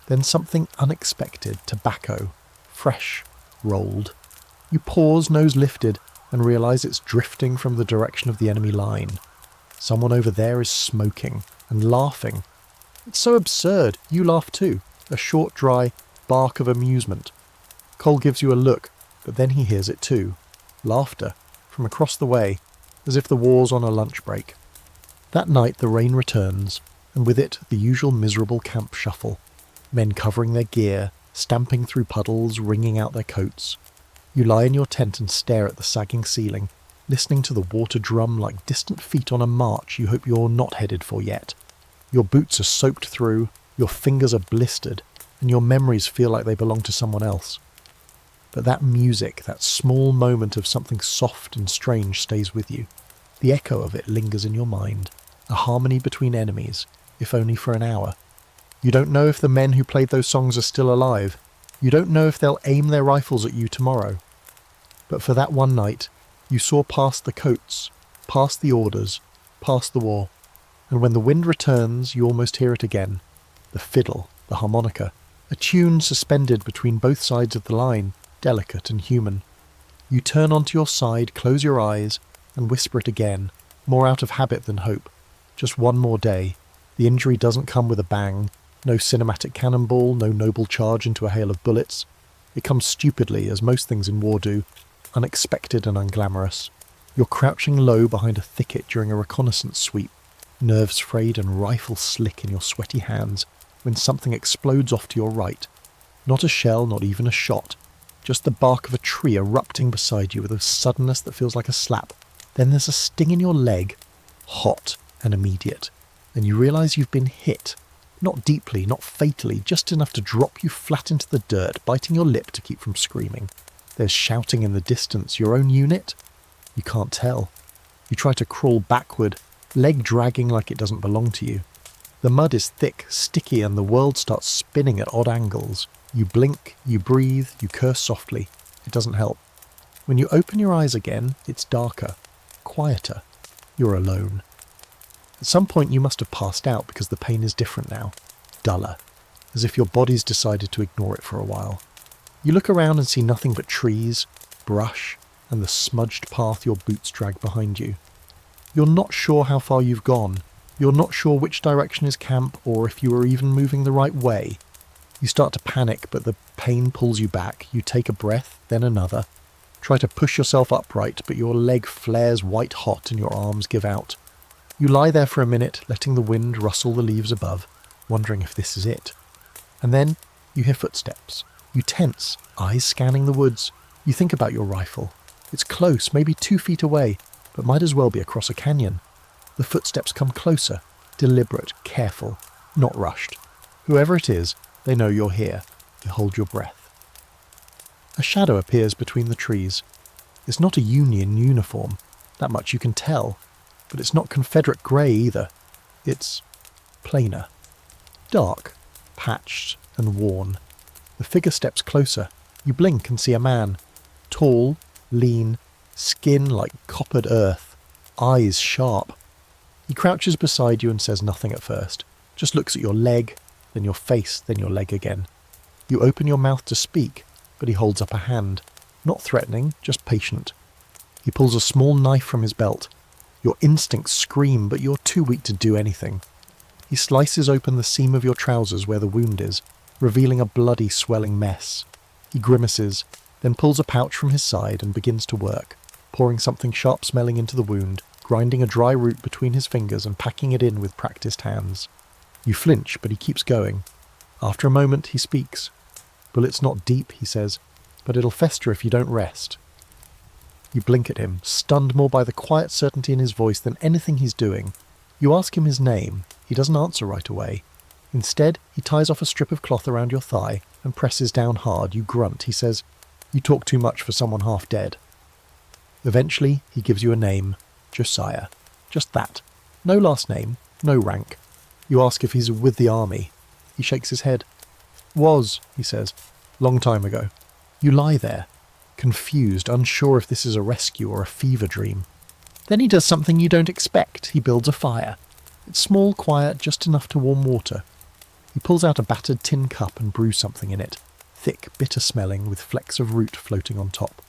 Then something unexpected, tobacco, fresh, rolled. You pause, nose lifted, and realise it's drifting from the direction of the enemy line. Someone over there is smoking and laughing. It's so absurd, you laugh too, a short, dry bark of amusement. Cole gives you a look, but then he hears it too. Laughter, from across the way, as if the war's on a lunch break. That night the rain returns, and with it the usual miserable camp shuffle. Men covering their gear, stamping through puddles, wringing out their coats. You lie in your tent and stare at the sagging ceiling, listening to the water drum like distant feet on a march you hope you're not headed for yet. Your boots are soaked through, your fingers are blistered, and your memories feel like they belong to someone else. But that music, that small moment of something soft and strange stays with you. The echo of it lingers in your mind, a harmony between enemies, if only for an hour. You don't know if the men who played those songs are still alive. You don't know if they'll aim their rifles at you tomorrow. But for that one night, you saw past the coats, past the orders, past the war. And when the wind returns, you almost hear it again. The fiddle, the harmonica, a tune suspended between both sides of the line, delicate and human. You turn onto your side, close your eyes, and whisper it again, more out of habit than hope. Just one more day. The injury doesn't come with a bang. No cinematic cannonball, no noble charge into a hail of bullets. It comes stupidly, as most things in war do, unexpected and unglamorous. You're crouching low behind a thicket during a reconnaissance sweep, nerves frayed and rifle slick in your sweaty hands, when something explodes off to your right. Not a shell, not even a shot. Just the bark of a tree erupting beside you with a suddenness that feels like a slap. Then there's a sting in your leg, hot and immediate, and you realise you've been hit. Not deeply, not fatally, just enough to drop you flat into the dirt, biting your lip to keep from screaming. There's shouting in the distance. Your own unit? You can't tell. You try to crawl backward, leg dragging like it doesn't belong to you. The mud is thick, sticky, and the world starts spinning at odd angles. You blink, you breathe, you curse softly. It doesn't help. When you open your eyes again, it's darker, quieter. You're alone. At some point you must have passed out because the pain is different now, duller, as if your body's decided to ignore it for a while. You look around and see nothing but trees, brush, and the smudged path your boots drag behind you. You're not sure how far you've gone. You're not sure which direction is camp or if you are even moving the right way. You start to panic, but the pain pulls you back. You take a breath, then another. Try to push yourself upright, but your leg flares white hot and your arms give out. You lie there for a minute, letting the wind rustle the leaves above, wondering if this is it. And then you hear footsteps. You tense, eyes scanning the woods. You think about your rifle. It's close, maybe 2 feet away, but might as well be across a canyon. The footsteps come closer, deliberate, careful, not rushed. Whoever it is, they know you're here. You hold your breath. A shadow appears between the trees. It's not a Union uniform, that much you can tell. But it's not Confederate grey either. It's plainer. Dark, patched and worn. The figure steps closer, You blink and see a man. Tall, lean, skin like coppered earth, eyes sharp. He crouches beside you and says nothing at first, just looks at your leg, then your face, then your leg again. You open your mouth to speak, but he holds up a hand, not threatening, just patient. He pulls a small knife from his belt. Your instincts scream, but you're too weak to do anything. He slices open the seam of your trousers where the wound is, revealing a bloody, swelling mess. He grimaces, then pulls a pouch from his side and begins to work, pouring something sharp-smelling into the wound, grinding a dry root between his fingers and packing it in with practiced hands. You flinch, but he keeps going. After a moment, he speaks. "Bullet's not deep," he says, "but it'll fester if you don't rest." You blink at him, stunned more by the quiet certainty in his voice than anything he's doing. You ask him his name. He doesn't answer right away. Instead, he ties off a strip of cloth around your thigh and presses down hard. You grunt. He says, "You talk too much for someone half dead." Eventually, he gives you a name. Josiah. Just that. No last name, no rank. You ask if he's with the army. He shakes his head. "Was," he says. "Long time ago." You lie there, confused, unsure if this is a rescue or a fever dream. Then he does something you don't expect. He builds a fire. It's small, quiet, just enough to warm water. He pulls out a battered tin cup and brews something in it, thick, bitter-smelling, with flecks of root floating on top.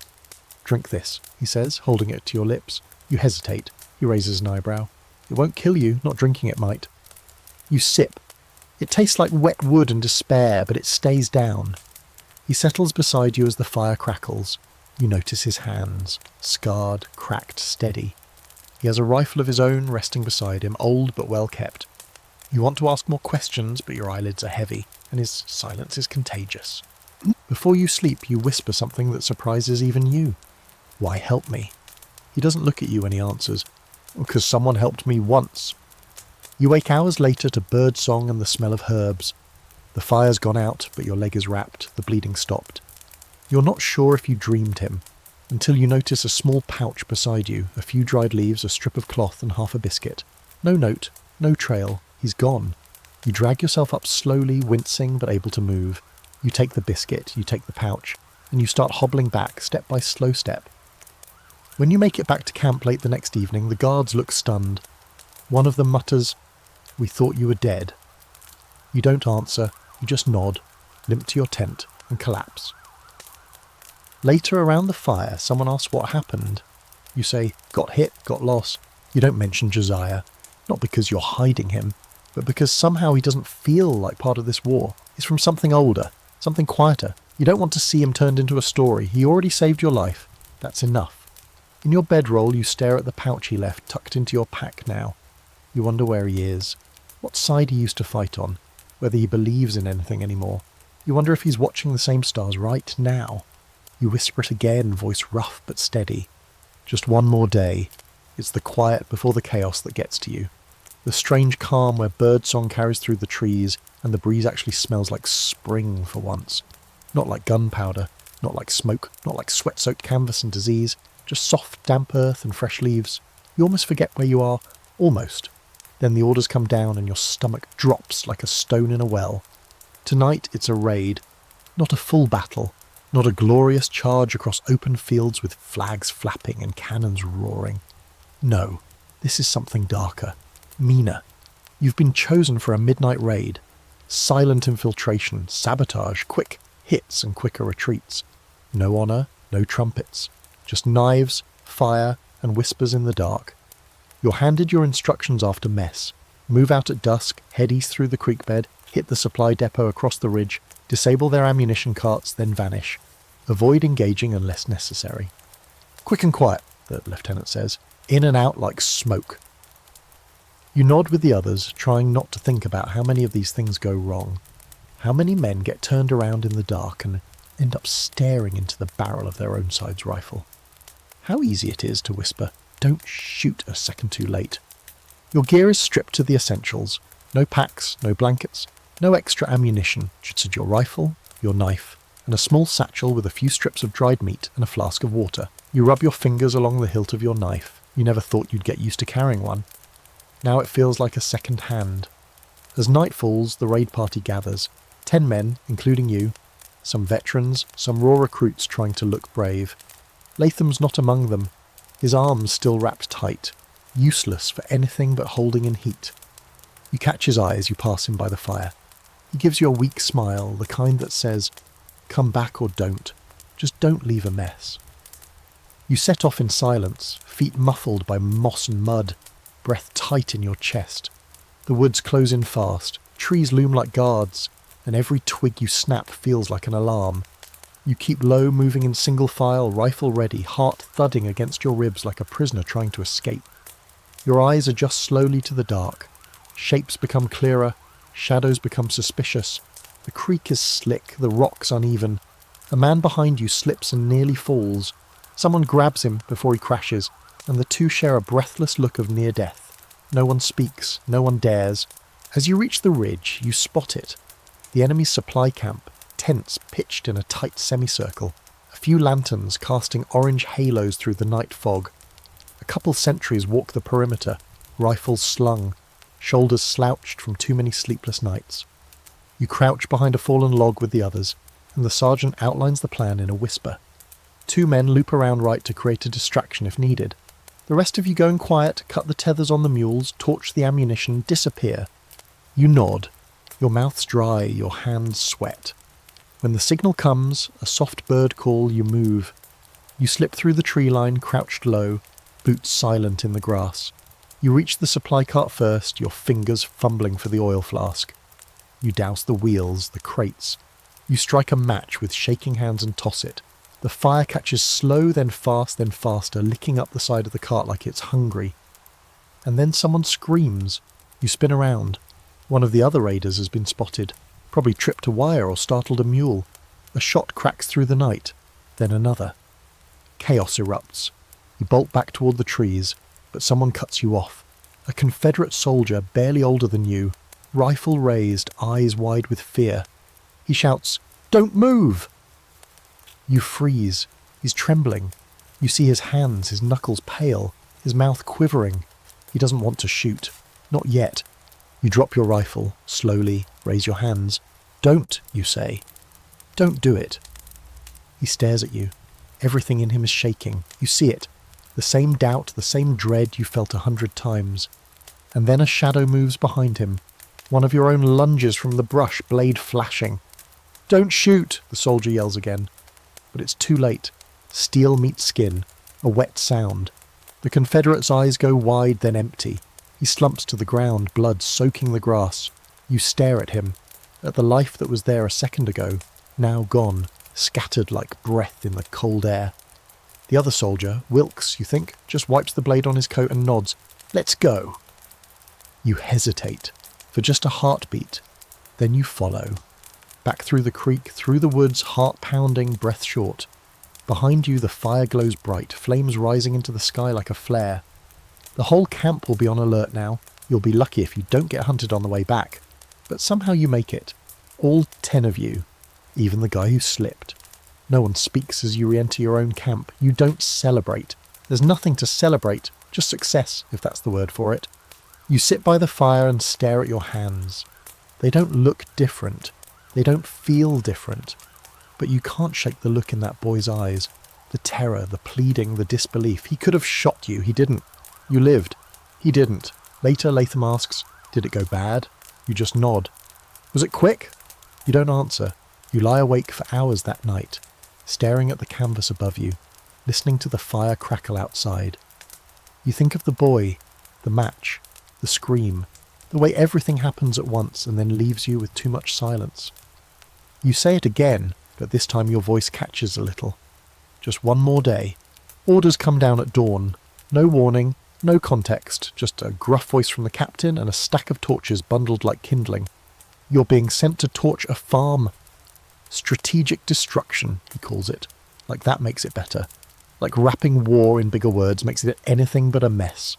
"Drink this," he says, holding it to your lips. You hesitate. He raises an eyebrow. "It won't kill you. Not drinking it might." You sip. It tastes like wet wood and despair, but it stays down. He settles beside you as the fire crackles. You notice his hands, scarred, cracked, steady. He has a rifle of his own resting beside him, old but well kept. You want to ask more questions, but your eyelids are heavy, and his silence is contagious. Before you sleep, you whisper something that surprises even you. "Why help me?" He doesn't look at you when he answers. "Because someone helped me once." You wake hours later to bird song and the smell of herbs. The fire's gone out, but your leg is wrapped, the bleeding stopped. You're not sure if you dreamed him, until you notice a small pouch beside you, a few dried leaves, a strip of cloth and half a biscuit. No note, no trail, he's gone. You drag yourself up slowly, wincing but able to move. You take the biscuit, you take the pouch, and you start hobbling back, step by slow step. When you make it back to camp late the next evening, the guards look stunned. One of them mutters, "We thought you were dead." You don't answer, you just nod, limp to your tent, and collapse. Later around the fire, someone asks what happened. You say, "Got hit, got lost." You don't mention Josiah, not because you're hiding him, but because somehow he doesn't feel like part of this war. He's from something older, something quieter. You don't want to see him turned into a story. He already saved your life. That's enough. In your bedroll, you stare at the pouch he left tucked into your pack now. You wonder where he is, what side he used to fight on, whether he believes in anything anymore. You wonder if he's watching the same stars right now. You whisper it again, voice rough but steady. Just one more day. It's the quiet before the chaos that gets to you. The strange calm where birdsong carries through the trees and the breeze actually smells like spring for once. Not like gunpowder, not like smoke, not like sweat-soaked canvas and disease, just soft, damp earth and fresh leaves. You almost forget where you are, almost. Then the orders come down and your stomach drops like a stone in a well. Tonight it's a raid, not a full battle, not a glorious charge across open fields with flags flapping and cannons roaring. No, this is something darker, meaner. You've been chosen for a midnight raid. Silent infiltration, sabotage, quick hits and quicker retreats. No honour, no trumpets. Just knives, fire, and whispers in the dark. You're handed your instructions after mess. Move out at dusk, head east through the creek bed, hit the supply depot across the ridge, disable their ammunition carts, then vanish. Avoid engaging unless necessary. Quick and quiet, the lieutenant says. In and out like smoke. You nod with the others, trying not to think about how many of these things go wrong. How many men get turned around in the dark and end up staring into the barrel of their own side's rifle. How easy it is to whisper, "Don't shoot a second too late." Your gear is stripped to the essentials. No packs, no blankets, no extra ammunition, just your rifle, your knife, and a small satchel with a few strips of dried meat and a flask of water. You rub your fingers along the hilt of your knife. You never thought you'd get used to carrying one. Now it feels like a second hand. As night falls, the raid party gathers. 10 men, including you. Some veterans, some raw recruits trying to look brave. Latham's not among them, his arms still wrapped tight, useless for anything but holding in heat. You catch his eye as you pass him by the fire. He gives you a weak smile, the kind that says, "Come back or don't. Just don't leave a mess." You set off in silence, feet muffled by moss and mud, breath tight in your chest. The woods close in fast, trees loom like guards, and every twig you snap feels like an alarm. You keep low, moving in single file, rifle ready, heart thudding against your ribs like a prisoner trying to escape. Your eyes adjust slowly to the dark. Shapes become clearer, shadows become suspicious. The creek is slick, the rocks uneven. A man behind you slips and nearly falls. Someone grabs him before he crashes, and the two share a breathless look of near death. No one speaks, no one dares. As you reach the ridge, you spot it. The enemy's supply camp, tents pitched in a tight semicircle, a few lanterns casting orange halos through the night fog. A couple sentries walk the perimeter, rifles slung, shoulders slouched from too many sleepless nights. You crouch behind a fallen log with the others, and the sergeant outlines the plan in a whisper. 2 men loop around right to create a distraction if needed. The rest of you go in quiet, cut the tethers on the mules, torch the ammunition, disappear. You nod. Your mouth's dry, your hands sweat. When the signal comes, a soft bird call, you move. You slip through the tree line, crouched low, boots silent in the grass. You reach the supply cart first, your fingers fumbling for the oil flask. You douse the wheels, the crates. You strike a match with shaking hands and toss it. The fire catches slow, then fast, then faster, licking up the side of the cart like it's hungry. And then someone screams. You spin around. One of the other raiders has been spotted, probably tripped a wire or startled a mule. A shot cracks through the night, then another. Chaos erupts. You bolt back toward the trees, but someone cuts you off. A Confederate soldier, barely older than you, rifle raised, eyes wide with fear. He shouts, "Don't move!" You freeze. He's trembling. You see his hands, his knuckles pale, his mouth quivering. He doesn't want to shoot. Not yet. You drop your rifle, slowly, raise your hands. "Don't," you say. "Don't do it." He stares at you. Everything in him is shaking. You see it. The same doubt, the same dread you felt 100 times. And then a shadow moves behind him. One of your own lunges from the brush, blade flashing. "Don't shoot," the soldier yells again. But it's too late. Steel meets skin. A wet sound. The Confederate's eyes go wide, then empty. He slumps to the ground, blood soaking the grass. You stare at him. At the life that was there a second ago, now gone, scattered like breath in the cold air. The other soldier, Wilkes, you think, just wipes the blade on his coat and nods. "Let's go." You hesitate. For just a heartbeat. Then you follow. Back through the creek, through the woods, heart pounding, breath short. Behind you the fire glows bright, flames rising into the sky like a flare. The whole camp will be on alert now. You'll be lucky if you don't get hunted on the way back. But somehow you make it. All 10 of you. Even the guy who slipped. No one speaks as you re-enter your own camp. You don't celebrate. There's nothing to celebrate, just success, if that's the word for it. You sit by the fire and stare at your hands. They don't look different. They don't feel different. But you can't shake the look in that boy's eyes. The terror, the pleading, the disbelief. He could have shot you. He didn't. You lived. He didn't. Later, Latham asks, "Did it go bad?" You just nod. "Was it quick?" You don't answer. You lie awake for hours that night, staring at the canvas above you, listening to the fire crackle outside. You think of the boy, the match, the scream, the way everything happens at once and then leaves you with too much silence. You say it again, but this time your voice catches a little. Just one more day. Orders come down at dawn. No warning, no context, just a gruff voice from the captain and a stack of torches bundled like kindling. You're being sent to torch a farm. Strategic destruction, he calls it. Like that makes it better. Like wrapping war in bigger words makes it anything but a mess.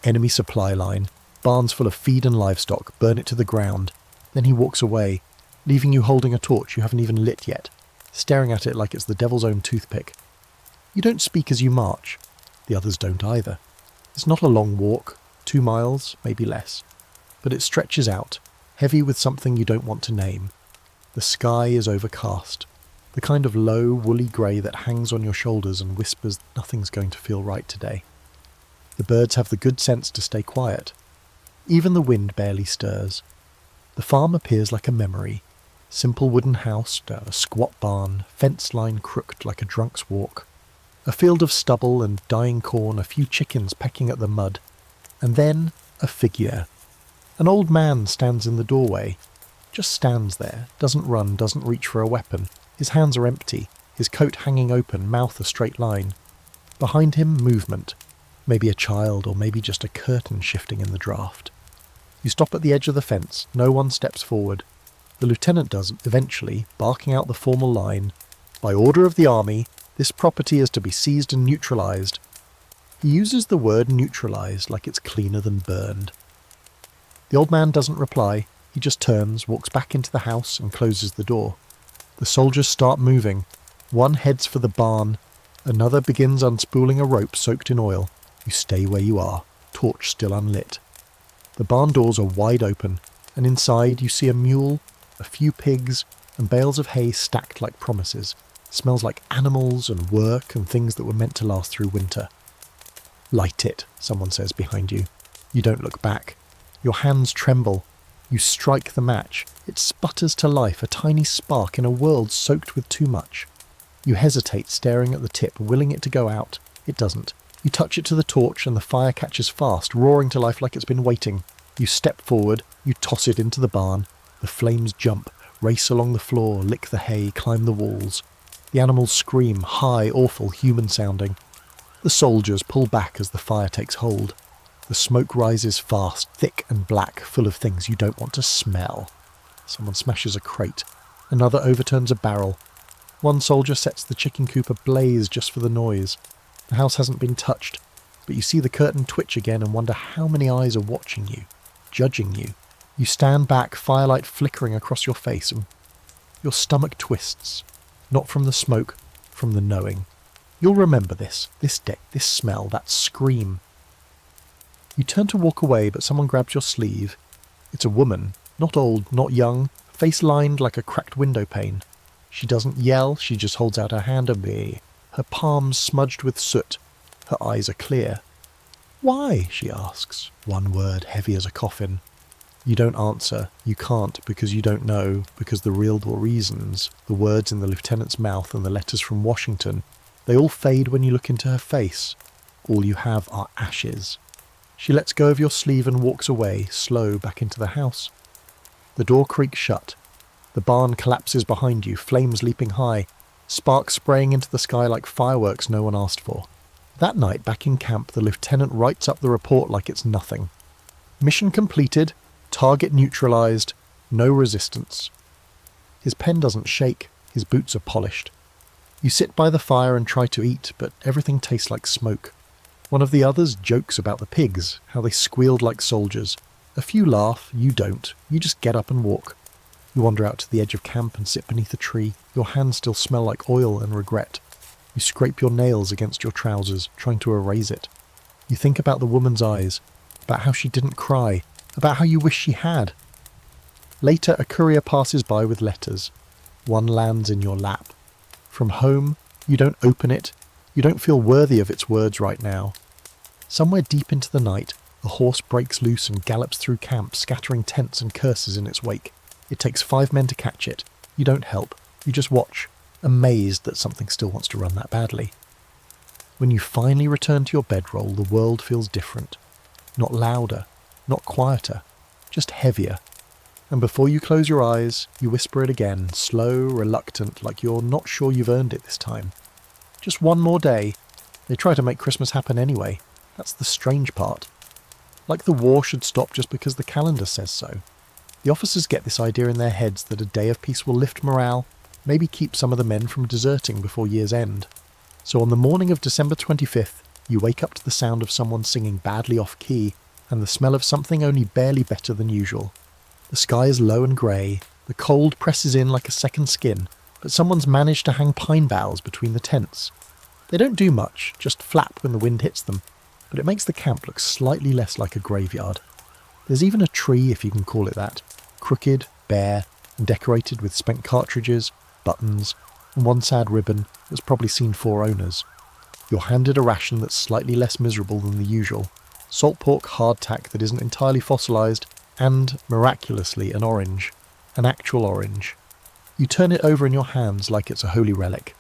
Enemy supply line. Barns full of feed and livestock. Burn it to the ground. Then he walks away, leaving you holding a torch you haven't even lit yet, staring at it like it's the devil's own toothpick. You don't speak as you march. The others don't either. It's not a long walk, 2 miles, maybe less. But it stretches out, heavy with something you don't want to name. The sky is overcast, the kind of low, woolly grey that hangs on your shoulders and whispers nothing's going to feel right today. The birds have the good sense to stay quiet. Even the wind barely stirs. The farm appears like a memory. Simple wooden house, a squat barn, fence line crooked like a drunk's walk. A field of stubble and dying corn, a few chickens pecking at the mud. And then a figure. An old man stands in the doorway. Just stands there, doesn't run, doesn't reach for a weapon. His hands are empty, his coat hanging open, mouth a straight line. Behind him, movement. Maybe a child, or maybe just a curtain shifting in the draft. You stop at the edge of the fence, no one steps forward. The lieutenant does, eventually, barking out the formal line, "By order of the army, this property is to be seized and neutralised." He uses the word neutralised like it's cleaner than burned. The old man doesn't reply. He just turns, walks back into the house and closes the door. The soldiers start moving. One heads for the barn. Another begins unspooling a rope soaked in oil. You stay where you are, torch still unlit. The barn doors are wide open, and inside you see a mule, a few pigs, and bales of hay stacked like promises. Smells like animals and work and things that were meant to last through winter. "Light it," someone says behind you. You don't look back. Your hands tremble. You strike the match. It sputters to life, a tiny spark in a world soaked with too much. You hesitate, staring at the tip, willing it to go out. It doesn't. You touch it to the torch and the fire catches fast, roaring to life like it's been waiting. You step forward, you toss it into the barn. The flames jump, race along the floor, lick the hay, climb the walls. The animals scream, high, awful, human-sounding. The soldiers pull back as the fire takes hold. The smoke rises fast, thick and black, full of things you don't want to smell. Someone smashes a crate. Another overturns a barrel. One soldier sets the chicken coop ablaze just for the noise. The house hasn't been touched, but you see the curtain twitch again and wonder how many eyes are watching you, judging you. You stand back, firelight flickering across your face, and your stomach twists. Not from the smoke, from the knowing. You'll remember this day, this smell, that scream. You turn to walk away, but someone grabs your sleeve. It's a woman, not old, not young, face lined like a cracked window pane. She doesn't yell, she just holds out her hand at me, her palms smudged with soot. Her eyes are clear. "Why?" she asks, one word heavy as a coffin. You don't answer. You can't, because you don't know, because the real reasons, the words in the lieutenant's mouth and the letters from Washington, they all fade when you look into her face. All you have are ashes. She lets go of your sleeve and walks away, slow, back into the house. The door creaks shut. The barn collapses behind you, flames leaping high, sparks spraying into the sky like fireworks no one asked for. That night, back in camp, the lieutenant writes up the report like it's nothing. Mission completed, target neutralised, no resistance. His pen doesn't shake, his boots are polished. You sit by the fire and try to eat, but everything tastes like smoke. One of the others jokes about the pigs, how they squealed like soldiers. A few laugh, you don't. You just get up and walk. You wander out to the edge of camp and sit beneath a tree. Your hands still smell like oil and regret. You scrape your nails against your trousers, trying to erase it. You think about the woman's eyes, about how she didn't cry, about how you wish she had. Later, a courier passes by with letters. One lands in your lap. From home, you don't open it. You don't feel worthy of its words right now. Somewhere deep into the night, a horse breaks loose and gallops through camp, scattering tents and curses in its wake. It takes 5 men to catch it. You don't help. You just watch, amazed that something still wants to run that badly. When you finally return to your bedroll, the world feels different. Not louder, not quieter, just heavier. And before you close your eyes, you whisper it again, slow, reluctant, like you're not sure you've earned it this time. Just one more day. They try to make Christmas happen anyway. That's the strange part. Like the war should stop just because the calendar says so. The officers get this idea in their heads that a day of peace will lift morale, maybe keep some of the men from deserting before year's end. So on the morning of December 25th, you wake up to the sound of someone singing badly off-key, and the smell of something only barely better than usual. The sky is low and grey, the cold presses in like a second skin, but someone's managed to hang pine boughs between the tents. They don't do much, just flap when the wind hits them, but it makes the camp look slightly less like a graveyard. There's even a tree, if you can call it that, crooked, bare, and decorated with spent cartridges, buttons, and one sad ribbon that's probably seen 4 owners. You're handed a ration that's slightly less miserable than the usual. Salt pork hardtack that isn't entirely fossilised, and, miraculously, an orange. An actual orange. You turn it over in your hands like it's a holy relic,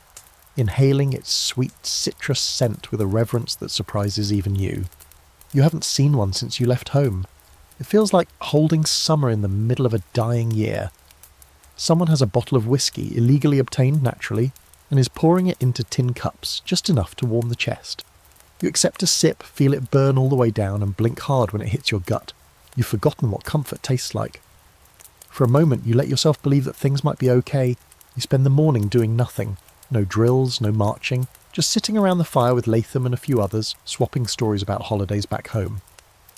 inhaling its sweet citrus scent with a reverence that surprises even you. You haven't seen one since you left home. It feels like holding summer in the middle of a dying year. Someone has a bottle of whiskey, illegally obtained naturally, and is pouring it into tin cups, just enough to warm the chest. You accept a sip, feel it burn all the way down, and blink hard when it hits your gut. You've forgotten what comfort tastes like. For a moment you let yourself believe that things might be okay. You spend the morning doing nothing. No drills, no marching, just sitting around the fire with Latham and a few others, swapping stories about holidays back home.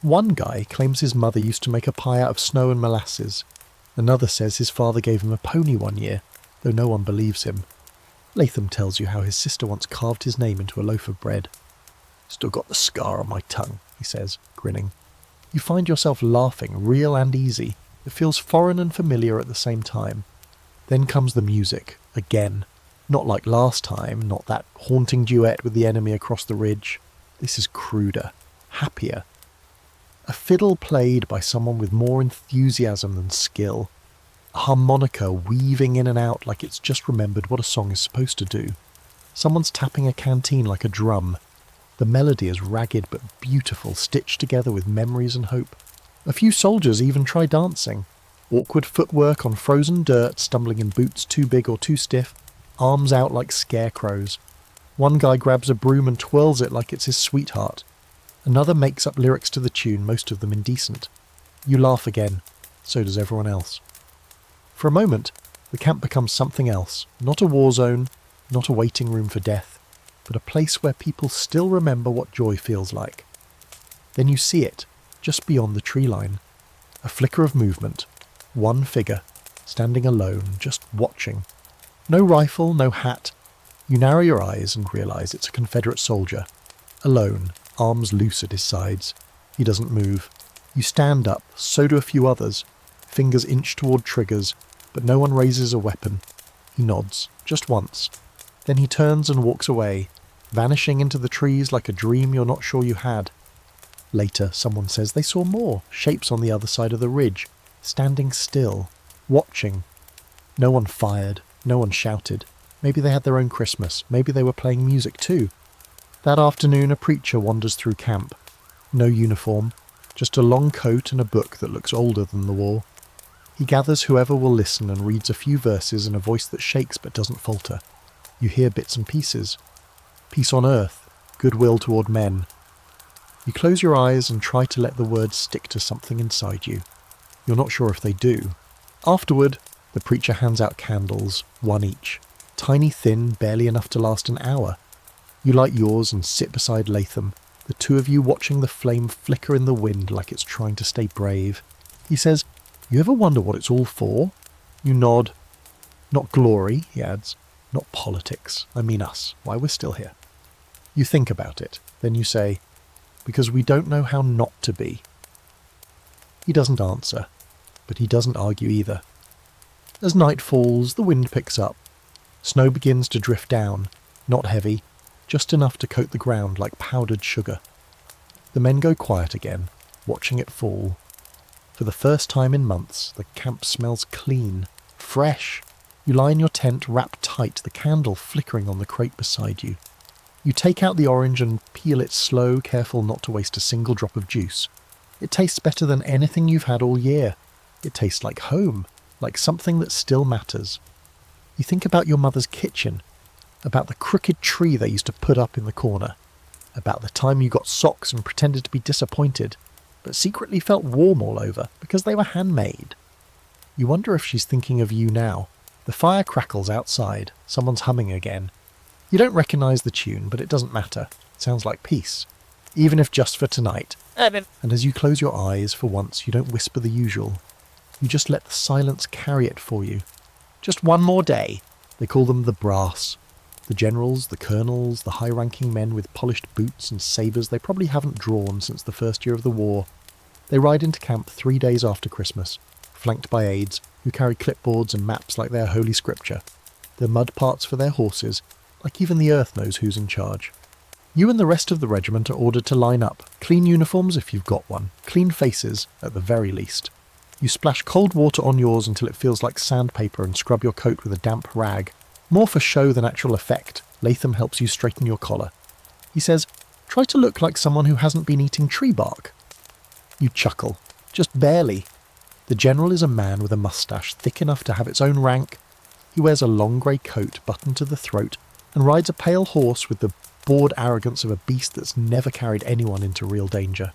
One guy claims his mother used to make a pie out of snow and molasses. Another says his father gave him a pony one year, though no one believes him. Latham tells you how his sister once carved his name into a loaf of bread. "Still got the scar on my tongue," he says, grinning. You find yourself laughing, real and easy. It feels foreign and familiar at the same time. Then comes the music, again. Not like last time, not that haunting duet with the enemy across the ridge. This is cruder, happier. A fiddle played by someone with more enthusiasm than skill. A harmonica weaving in and out like it's just remembered what a song is supposed to do. Someone's tapping a canteen like a drum. The melody is ragged but beautiful, stitched together with memories and hope. A few soldiers even try dancing. Awkward footwork on frozen dirt, stumbling in boots too big or too stiff, arms out like scarecrows. One guy grabs a broom and twirls it like it's his sweetheart. Another makes up lyrics to the tune, most of them indecent. You laugh again. So does everyone else. For a moment, the camp becomes something else. Not a war zone, not a waiting room for death, but a place where people still remember what joy feels like. Then you see it, just beyond the tree line. A flicker of movement. One figure, standing alone, just watching. No rifle, no hat. You narrow your eyes and realise it's a Confederate soldier. Alone, arms loose at his sides. He doesn't move. You stand up, so do a few others. Fingers inch toward triggers, but no one raises a weapon. He nods, just once. Then he turns and walks away, vanishing into the trees like a dream you're not sure you had. Later, someone says they saw more, shapes on the other side of the ridge, standing still, watching. No one fired, no one shouted. Maybe they had their own Christmas, maybe they were playing music too. That afternoon a preacher wanders through camp. No uniform, just a long coat and a book that looks older than the war. He gathers whoever will listen and reads a few verses in a voice that shakes but doesn't falter. You hear bits and pieces. Peace on earth, goodwill toward men. You close your eyes and try to let the words stick to something inside you. You're not sure if they do. Afterward, the preacher hands out candles, one each. Tiny, thin, barely enough to last an hour. You light yours and sit beside Latham, the two of you watching the flame flicker in the wind like it's trying to stay brave. He says, "You ever wonder what it's all for?" You nod. "Not glory," he adds. "Not politics. I mean us, why we're still here." You think about it. Then you say, "Because we don't know how not to be." He doesn't answer, but he doesn't argue either. As night falls, the wind picks up. Snow begins to drift down, not heavy, just enough to coat the ground like powdered sugar. The men go quiet again, watching it fall. For the first time in months, the camp smells clean, fresh. You lie in your tent, wrapped tight, the candle flickering on the crate beside you. You take out the orange and peel it slow, careful not to waste a single drop of juice. It tastes better than anything you've had all year. It tastes like home, like something that still matters. You think about your mother's kitchen, about the crooked tree they used to put up in the corner, about the time you got socks and pretended to be disappointed, but secretly felt warm all over because they were handmade. You wonder if she's thinking of you now. The fire crackles outside, someone's humming again. You don't recognise the tune, but it doesn't matter. It sounds like peace, even if just for tonight. And as you close your eyes, for once, you don't whisper the usual. You just let the silence carry it for you. Just one more day. They call them the brass. The generals, the colonels, the high-ranking men with polished boots and sabres they probably haven't drawn since the first year of the war. They ride into camp 3 days after Christmas, flanked by aides, who carry clipboards and maps like they're holy scripture, the mud parts for their horses, like even the earth knows who's in charge. You and the rest of the regiment are ordered to line up, clean uniforms if you've got one, clean faces at the very least. You splash cold water on yours until it feels like sandpaper and scrub your coat with a damp rag. More for show than actual effect, Latham helps you straighten your collar. He says, "Try to look like someone who hasn't been eating tree bark." You chuckle, just barely. The general is a man with a moustache thick enough to have its own rank. He wears a long grey coat buttoned to the throat and rides a pale horse with the bored arrogance of a beast that's never carried anyone into real danger.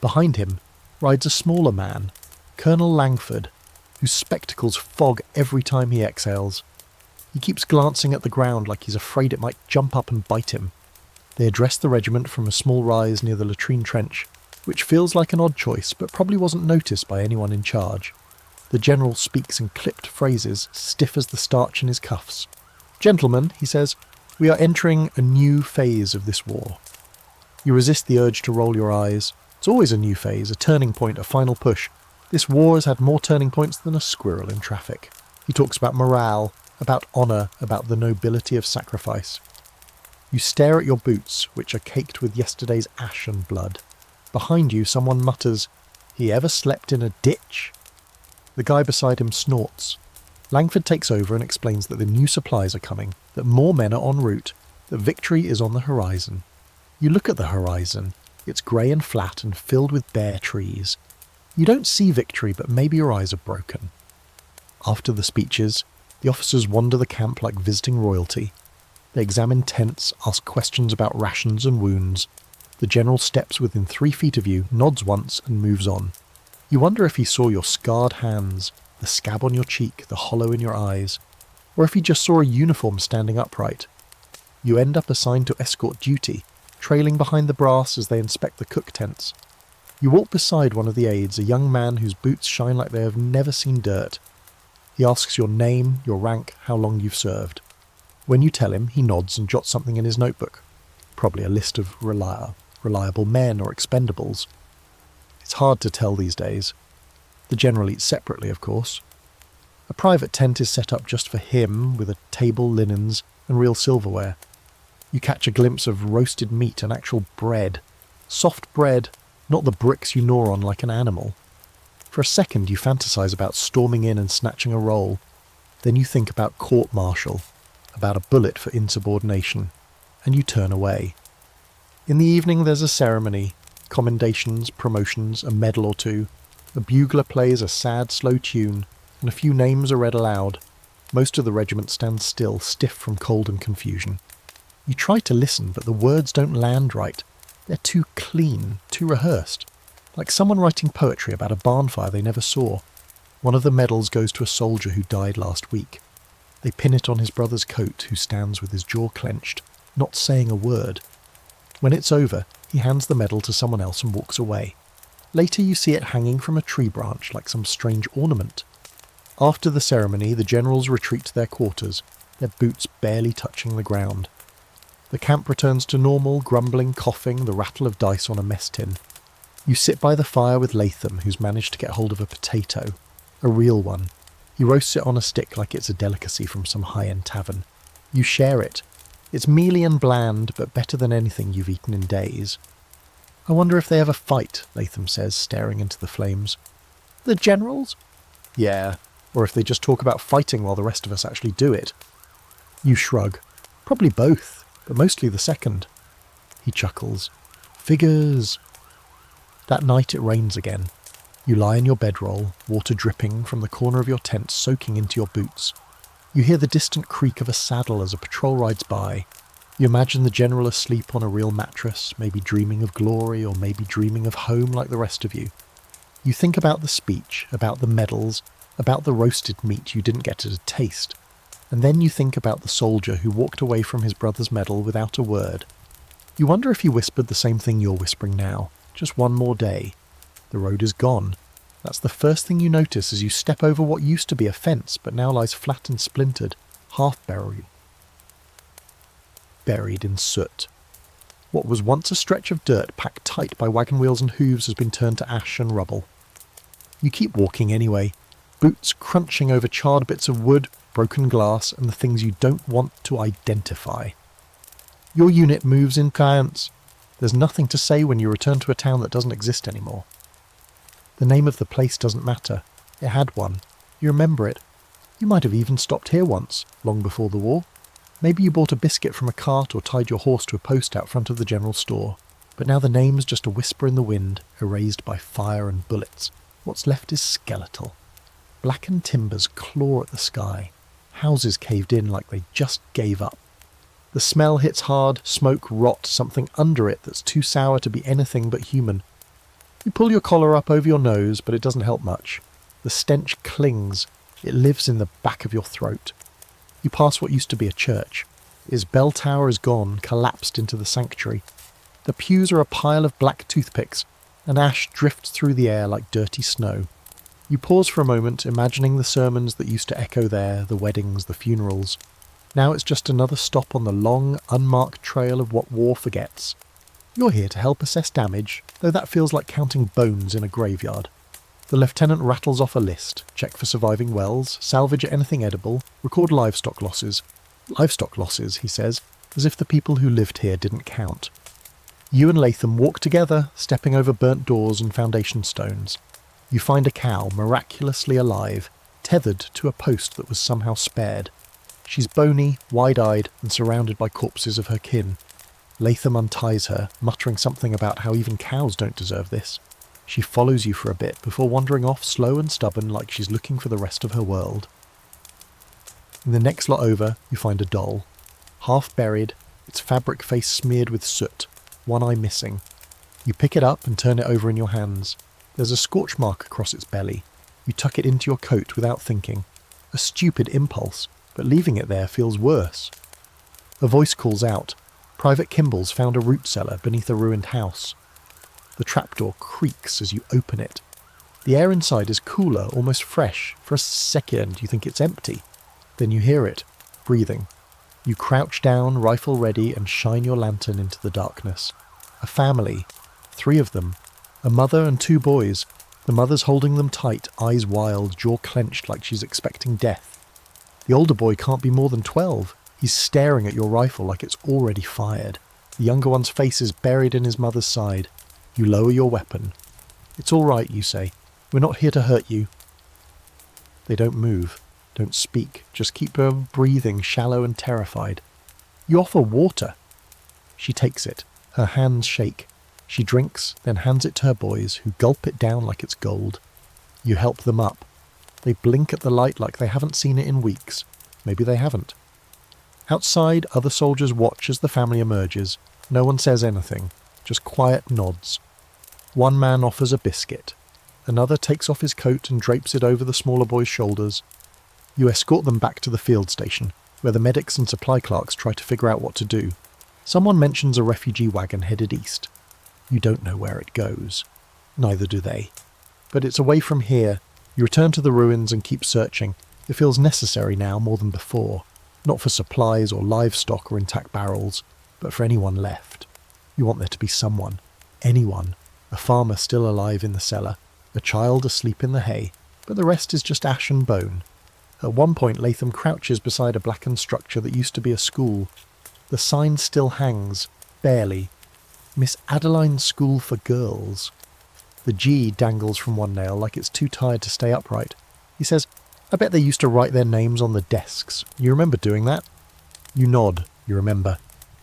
Behind him rides a smaller man, Colonel Langford, whose spectacles fog every time he exhales. He keeps glancing at the ground like he's afraid it might jump up and bite him. They address the regiment from a small rise near the latrine trench, which feels like an odd choice but probably wasn't noticed by anyone in charge. The general speaks in clipped phrases, stiff as the starch in his cuffs. "Gentlemen," he says, "we are entering a new phase of this war." You resist the urge to roll your eyes. It's always a new phase, a turning point, a final push. This war has had more turning points than a squirrel in traffic. He talks about morale, about honour, about the nobility of sacrifice. You stare at your boots, which are caked with yesterday's ash and blood. Behind you, someone mutters, "He ever slept in a ditch?" The guy beside him snorts. Langford takes over and explains that the new supplies are coming, that more men are en route, that victory is on the horizon. You look at the horizon. It's grey and flat and filled with bare trees. You don't see victory, but maybe your eyes are broken. After the speeches, the officers wander the camp like visiting royalty. They examine tents, ask questions about rations and wounds. The general steps within 3 feet of you, nods once and moves on. You wonder if he saw your scarred hands, the scab on your cheek, the hollow in your eyes, or if he just saw a uniform standing upright. You end up assigned to escort duty, trailing behind the brass as they inspect the cook tents. You walk beside one of the aides, a young man whose boots shine like they have never seen dirt. He asks your name, your rank, how long you've served. When you tell him, he nods and jots something in his notebook. Probably a list of reliable men or expendables. It's hard to tell these days. The general eats separately, of course. A private tent is set up just for him, with a table, linens, and real silverware. You catch a glimpse of roasted meat and actual bread. Soft bread, not the bricks you gnaw on like an animal. For a second you fantasize about storming in and snatching a roll. Then you think about court-martial, about a bullet for insubordination, and you turn away. In the evening there's a ceremony, commendations, promotions, a medal or two. A bugler plays a sad, slow tune, and a few names are read aloud. Most of the regiment stands still, stiff from cold and confusion. You try to listen, but the words don't land right. They're too clean, too rehearsed. Like someone writing poetry about a barn fire they never saw. One of the medals goes to a soldier who died last week. They pin it on his brother's coat, who stands with his jaw clenched, not saying a word. When it's over, he hands the medal to someone else and walks away. Later you see it hanging from a tree branch like some strange ornament. After the ceremony, the generals retreat to their quarters, their boots barely touching the ground. The camp returns to normal, grumbling, coughing, the rattle of dice on a mess tin. You sit by the fire with Latham, who's managed to get hold of a potato. A real one. He roasts it on a stick like it's a delicacy from some high-end tavern. You share it. It's mealy and bland, but better than anything you've eaten in days. "I wonder if they ever fight," Latham says, staring into the flames. "The generals?" "Yeah, or if they just talk about fighting while the rest of us actually do it." You shrug. "Probably both, but mostly the second." He chuckles. "Figures." That night it rains again. You lie in your bedroll, water dripping from the corner of your tent soaking into your boots. You hear the distant creak of a saddle as a patrol rides by. You imagine the general asleep on a real mattress, maybe dreaming of glory or maybe dreaming of home like the rest of you. You think about the speech, about the medals, about the roasted meat you didn't get to taste. And then you think about the soldier who walked away from his brother's medal without a word. You wonder if he whispered the same thing you're whispering now. Just one more day. The road is gone. That's the first thing you notice as you step over what used to be a fence but now lies flat and splintered, half buried in soot. What was once a stretch of dirt packed tight by wagon wheels and hooves has been turned to ash and rubble. You keep walking anyway. boots crunching over charred bits of wood, broken glass, and the things you don't want to identify. Your unit moves in giants. There's nothing to say when you return to a town that doesn't exist anymore. The name of the place doesn't matter. It had one. You remember it. You might have even stopped here once, long before the war. Maybe you bought a biscuit from a cart or tied your horse to a post out front of the general store. But now the name's just a whisper in the wind, erased by fire and bullets. What's left is skeletal. Blackened timbers claw at the sky. Houses caved in like they just gave up. The smell hits hard, smoke, rot, something under it that's too sour to be anything but human. You pull your collar up over your nose, but it doesn't help much. The stench clings. It lives in the back of your throat. You pass what used to be a church. Its bell tower is gone, collapsed into the sanctuary. The pews are a pile of black toothpicks, and ash drifts through the air like dirty snow. You pause for a moment, imagining the sermons that used to echo there, the weddings, the funerals. Now it's just another stop on the long, unmarked trail of what war forgets. You're here to help assess damage, though that feels like counting bones in a graveyard. The lieutenant rattles off a list, check for surviving wells, salvage anything edible, record livestock losses. Livestock losses, he says, as if the people who lived here didn't count. You and Latham walk together, stepping over burnt doors and foundation stones. You find a cow miraculously alive, tethered to a post that was somehow spared. She's bony, wide-eyed, and surrounded by corpses of her kin. Latham unties her, muttering something about how even cows don't deserve this. She follows you for a bit before wandering off slow and stubborn like she's looking for the rest of her world. In the next lot over, you find a doll. Half buried, its fabric face smeared with soot, one eye missing. You pick it up and turn it over in your hands. There's a scorch mark across its belly. You tuck it into your coat without thinking. A stupid impulse, but leaving it there feels worse. A voice calls out. Private Kimball's found a root cellar beneath a ruined house. The trapdoor creaks as you open it. The air inside is cooler, almost fresh. For a second you think it's empty. Then you hear it, breathing. You crouch down, rifle ready, and shine your lantern into the darkness. A family. 3 of them. A mother and 2 boys. The mother's holding them tight, eyes wild, jaw clenched like she's expecting death. The older boy can't be more than 12. He's staring at your rifle like it's already fired. The younger one's face is buried in his mother's side. You lower your weapon. It's all right, you say. We're not here to hurt you. They don't move, don't speak, just keep her breathing, shallow and terrified. You offer water. She takes it. Her hands shake. She drinks, then hands it to her boys, who gulp it down like it's gold. You help them up. They blink at the light like they haven't seen it in weeks. Maybe they haven't. Outside, other soldiers watch as the family emerges. No one says anything, just quiet nods. One man offers a biscuit. Another takes off his coat and drapes it over the smaller boy's shoulders. You escort them back to the field station, where the medics and supply clerks try to figure out what to do. Someone mentions a refugee wagon headed east. You don't know where it goes. Neither do they. But it's away from here. You return to the ruins and keep searching. It feels necessary now more than before. Not for supplies or livestock or intact barrels, but for anyone left. You want there to be someone. Anyone. A farmer still alive in the cellar. A child asleep in the hay. But the rest is just ash and bone. At one point Latham crouches beside a blackened structure that used to be a school. The sign still hangs, barely. Miss Adeline's School for Girls. The G dangles from one nail like it's too tired to stay upright. He says, I bet they used to write their names on the desks. You remember doing that? You nod, you remember.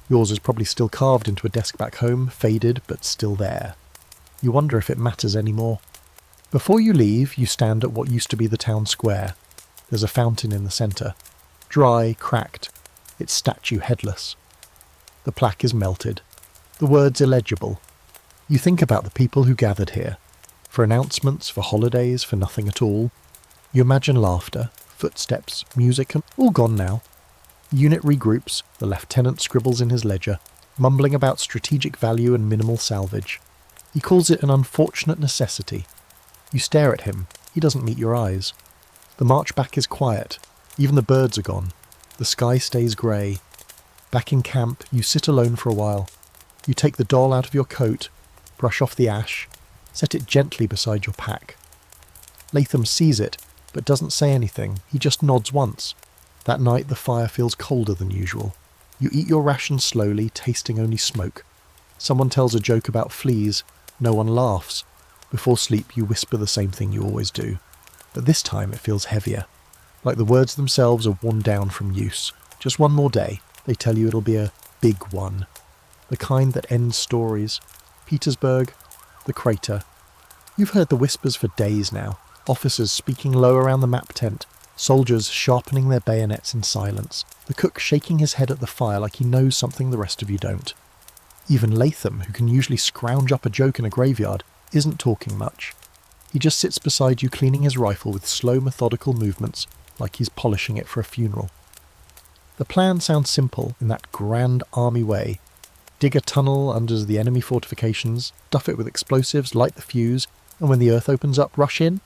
Yours is probably still carved into a desk back home, faded but still there. You wonder if it matters anymore. Before you leave, you stand at what used to be the town square. There's a fountain in the centre. Dry, cracked. Its statue headless. The plaque is melted. The words illegible. You think about the people who gathered here. For announcements, for holidays, for nothing at all. You imagine laughter, footsteps, music, and all gone now. The unit regroups, the lieutenant scribbles in his ledger, mumbling about strategic value and minimal salvage. He calls it an unfortunate necessity. You stare at him. He doesn't meet your eyes. The march back is quiet. Even the birds are gone. The sky stays grey. Back in camp, you sit alone for a while. You take the doll out of your coat, brush off the ash, set it gently beside your pack. Latham sees it, but doesn't say anything. He just nods once. That night the fire feels colder than usual. You eat your ration slowly, tasting only smoke. Someone tells a joke about fleas. No one laughs. Before sleep you whisper the same thing you always do. But this time it feels heavier. Like the words themselves are worn down from use. Just one more day. They tell you it'll be a big one. The kind that ends stories. Petersburg, the crater. You've heard the whispers for days now. Officers speaking low around the map tent. Soldiers sharpening their bayonets in silence. The cook shaking his head at the fire like he knows something the rest of you don't. Even Latham, who can usually scrounge up a joke in a graveyard, isn't talking much. He just sits beside you cleaning his rifle with slow, methodical movements, like he's polishing it for a funeral. The plan sounds simple in that grand army way. Dig a tunnel under the enemy fortifications, stuff it with explosives, light the fuse, and when the earth opens up, rush in.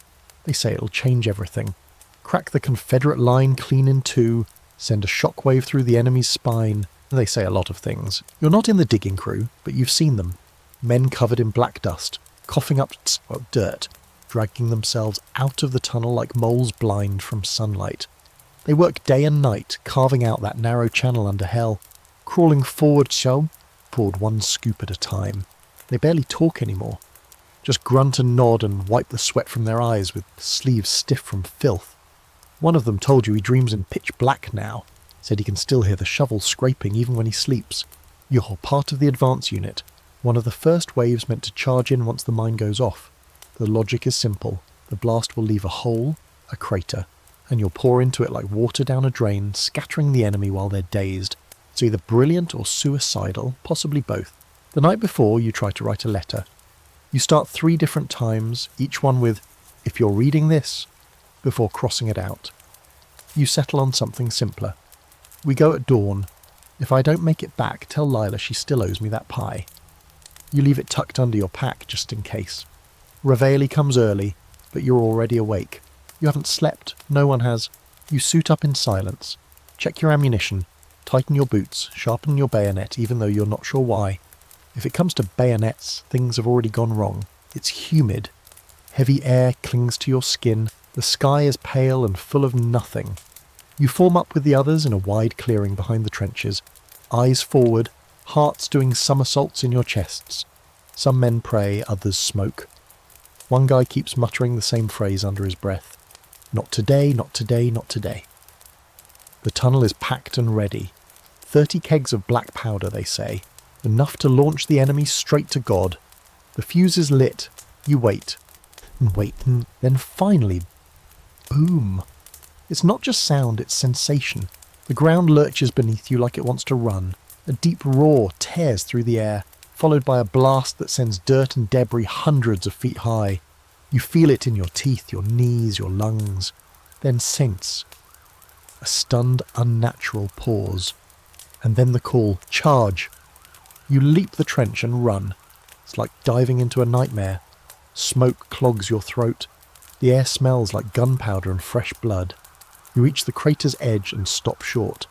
They say it'll change everything. Crack the Confederate line clean in two, send a shockwave through the enemy's spine. They say a lot of things. You're not in the digging crew, but you've seen them. Men covered in black dust, coughing up dirt, dragging themselves out of the tunnel like moles blind from sunlight. They work day and night, carving out that narrow channel under hell, crawling forward one scoop at a time. They barely talk anymore. Just grunt and nod and wipe the sweat from their eyes with sleeves stiff from filth. One of them told you he dreams in pitch black now, said he can still hear the shovel scraping even when he sleeps. You're part of the advance unit, one of the first waves meant to charge in once the mine goes off. The logic is simple. The blast will leave a hole, a crater, and you'll pour into it like water down a drain, scattering the enemy while they're dazed. It's either brilliant or suicidal, possibly both. The night before, you try to write a letter. You start 3 different times, each one with, "If you're reading this," before crossing it out. You settle on something simpler. "We go at dawn. If I don't make it back, tell Lila she still owes me that pie." You leave it tucked under your pack just in case. Reveille comes early, but you're already awake. You haven't slept, no one has. You suit up in silence. Check your ammunition. Tighten your boots, sharpen your bayonet even though you're not sure why. If it comes to bayonets, things have already gone wrong. It's humid. Heavy air clings to your skin. The sky is pale and full of nothing. You form up with the others in a wide clearing behind the trenches. Eyes forward, hearts doing somersaults in your chests. Some men pray, others smoke. One guy keeps muttering the same phrase under his breath. "Not today, not today, not today." The tunnel is packed and ready. 30 kegs of black powder, they say. Enough to launch the enemy straight to God. The fuse is lit. You wait. And wait, and then finally, boom. It's not just sound, it's sensation. The ground lurches beneath you like it wants to run. A deep roar tears through the air, followed by a blast that sends dirt and debris hundreds of feet high. You feel it in your teeth, your knees, your lungs. Then sense. A stunned, unnatural pause. And then the call, "Charge!" You leap the trench and run. It's like diving into a nightmare. Smoke clogs your throat. The air smells like gunpowder and fresh blood. You reach the crater's edge and stop short.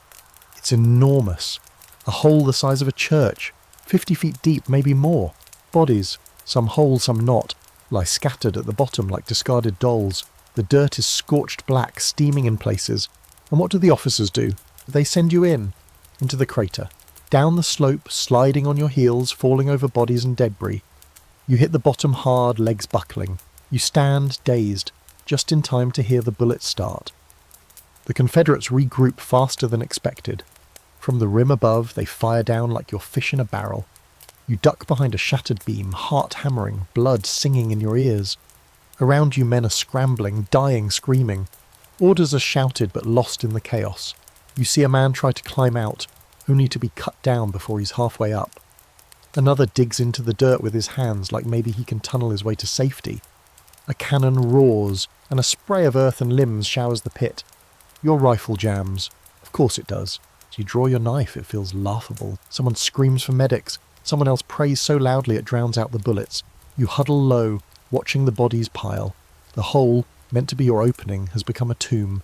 It's enormous. A hole the size of a church, 50 feet deep, maybe more. Bodies, some whole, some not, lie scattered at the bottom like discarded dolls. The dirt is scorched black, steaming in places. And what do the officers do? They send you into the crater. Down the slope, sliding on your heels, falling over bodies and debris. You hit the bottom hard, legs buckling. You stand, dazed, just in time to hear the bullets start. The Confederates regroup faster than expected. From the rim above, they fire down like you're fish in a barrel. You duck behind a shattered beam, heart hammering, blood singing in your ears. Around you men are scrambling, dying, screaming. Orders are shouted but lost in the chaos. You see a man try to climb out, only to be cut down before he's halfway up. Another digs into the dirt with his hands like maybe he can tunnel his way to safety. A cannon roars, and a spray of earth and limbs showers the pit. Your rifle jams. Of course it does. As you draw your knife, it feels laughable. Someone screams for medics. Someone else prays so loudly it drowns out the bullets. You huddle low, watching the bodies pile. The hole, meant to be your opening, has become a tomb.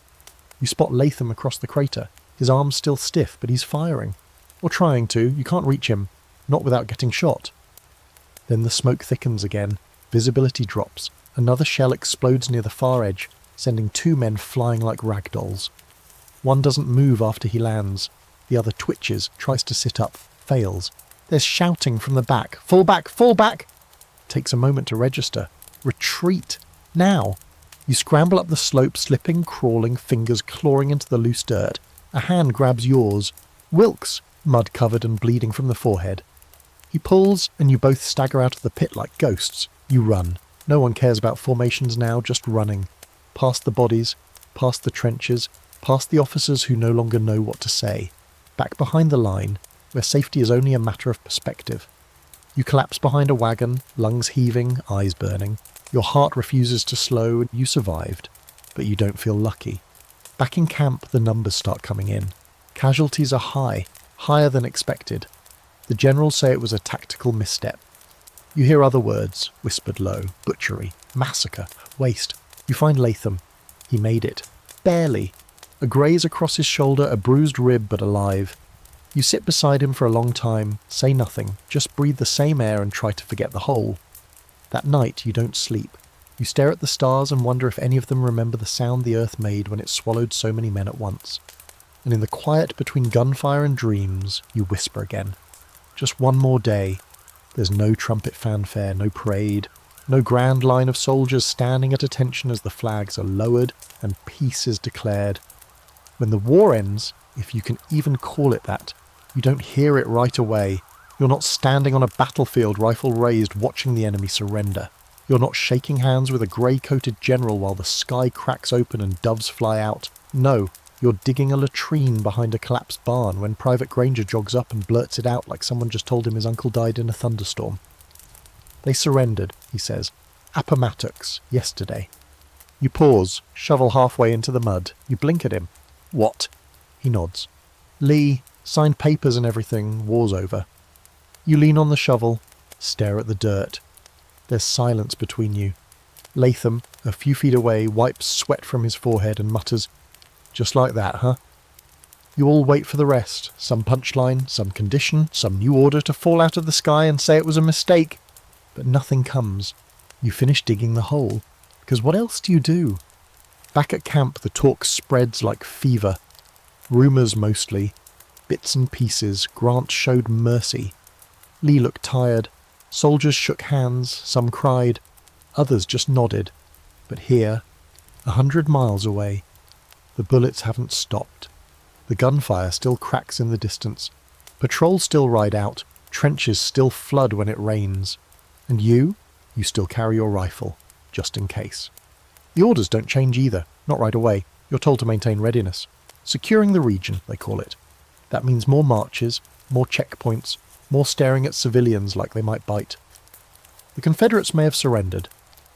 You spot Latham across the crater. His arm's still stiff, but he's firing. Or trying to. You can't reach him. Not without getting shot. Then the smoke thickens again. Visibility drops. Another shell explodes near the far edge. sending 2 men flying like ragdolls. One doesn't move after he lands. The other twitches, tries to sit up, fails. There's shouting from the back. Fall back! Fall back! Takes a moment to register. Retreat! Now! You scramble up the slope, slipping, crawling, fingers clawing into the loose dirt. A hand grabs yours. Wilkes! Mud covered and bleeding from the forehead. He pulls, and you both stagger out of the pit like ghosts. You run. No one cares about formations now, just running. Past the bodies, past the trenches, past the officers who no longer know what to say. Back behind the line, where safety is only a matter of perspective. You collapse behind a wagon, lungs heaving, eyes burning. Your heart refuses to slow, and you survived. But you don't feel lucky. Back in camp, the numbers start coming in. Casualties are high, higher than expected. The generals say it was a tactical misstep. You hear other words, whispered low: butchery, massacre, waste. You find Latham. He made it. Barely. A graze across his shoulder, a bruised rib but alive. You sit beside him for a long time, say nothing, just breathe the same air and try to forget the whole. That night you don't sleep. You stare at the stars and wonder if any of them remember the sound the earth made when it swallowed so many men at once. And in the quiet between gunfire and dreams, you whisper again. Just one more day. There's no trumpet fanfare, no parade, no grand line of soldiers standing at attention as the flags are lowered and peace is declared. When the war ends, if you can even call it that, you don't hear it right away. You're not standing on a battlefield, rifle raised, watching the enemy surrender. You're not shaking hands with a grey-coated general while the sky cracks open and doves fly out. No, you're digging a latrine behind a collapsed barn when Private Granger jogs up and blurts it out like someone just told him his uncle died in a thunderstorm. They surrendered, he says. Appomattox, yesterday. You pause, shovel halfway into the mud. You blink at him. What? He nods. Lee, signed papers and everything, war's over. You lean on the shovel, stare at the dirt. There's silence between you. Latham, a few feet away, wipes sweat from his forehead and mutters, "Just like that, huh?" You all wait for the rest, some punchline, some condition, some new order to fall out of the sky and say it was a mistake. But nothing comes. You finish digging the hole, because what else do you do? Back at camp, the talk spreads like fever. Rumours mostly. Bits and pieces. Grant showed mercy. Lee looked tired. Soldiers shook hands, some cried. Others just nodded. But here, 100 miles away, the bullets haven't stopped. The gunfire still cracks in the distance. Patrols still ride out. Trenches still flood when it rains. And you still carry your rifle, just in case. The orders don't change either, not right away. You're told to maintain readiness. Securing the region, they call it. That means more marches, more checkpoints, more staring at civilians like they might bite. The Confederates may have surrendered,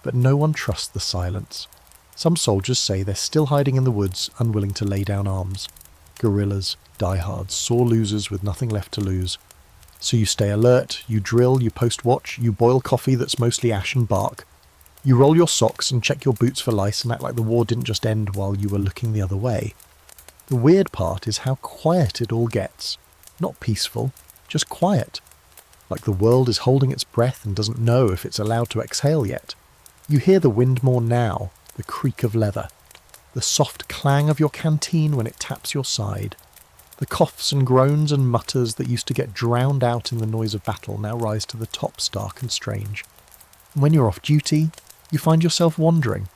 but no one trusts the silence. Some soldiers say they're still hiding in the woods, unwilling to lay down arms. Guerrillas, diehards, sore losers with nothing left to lose. So you stay alert, you drill, you post watch, you boil coffee that's mostly ash and bark. You roll your socks and check your boots for lice and act like the war didn't just end while you were looking the other way. The weird part is how quiet it all gets. Not peaceful, just quiet. Like the world is holding its breath and doesn't know if it's allowed to exhale yet. You hear the wind more now, the creak of leather. The soft clang of your canteen when it taps your side. The coughs and groans and mutters that used to get drowned out in the noise of battle now rise to the top, stark and strange. And when you're off duty, you find yourself wandering.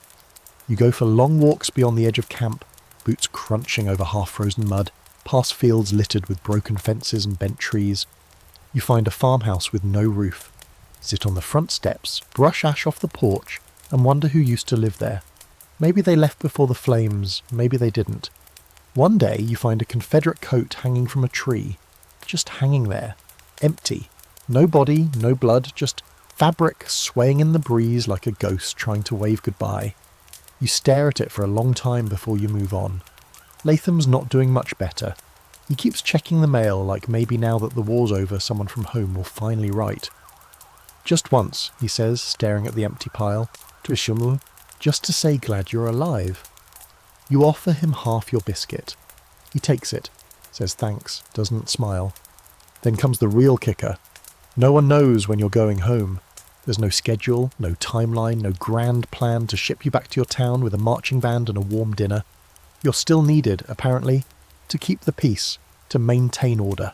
You go for long walks beyond the edge of camp, boots crunching over half-frozen mud, past fields littered with broken fences and bent trees. You find a farmhouse with no roof. Sit on the front steps, brush ash off the porch, and wonder who used to live there. Maybe they left before the flames, maybe they didn't. One day you find a Confederate coat hanging from a tree, just hanging there, empty. No body, no blood, just fabric swaying in the breeze like a ghost trying to wave goodbye. You stare at it for a long time before you move on. Latham's not doing much better. He keeps checking the mail like maybe now that the war's over someone from home will finally write. "Just once," he says, staring at the empty pile, to Ishimul, "just to say glad you're alive." You offer him half your biscuit. He takes it, says thanks, doesn't smile. Then comes the real kicker. No one knows when you're going home. There's no schedule, no timeline, no grand plan to ship you back to your town with a marching band and a warm dinner. You're still needed, apparently, to keep the peace, to maintain order.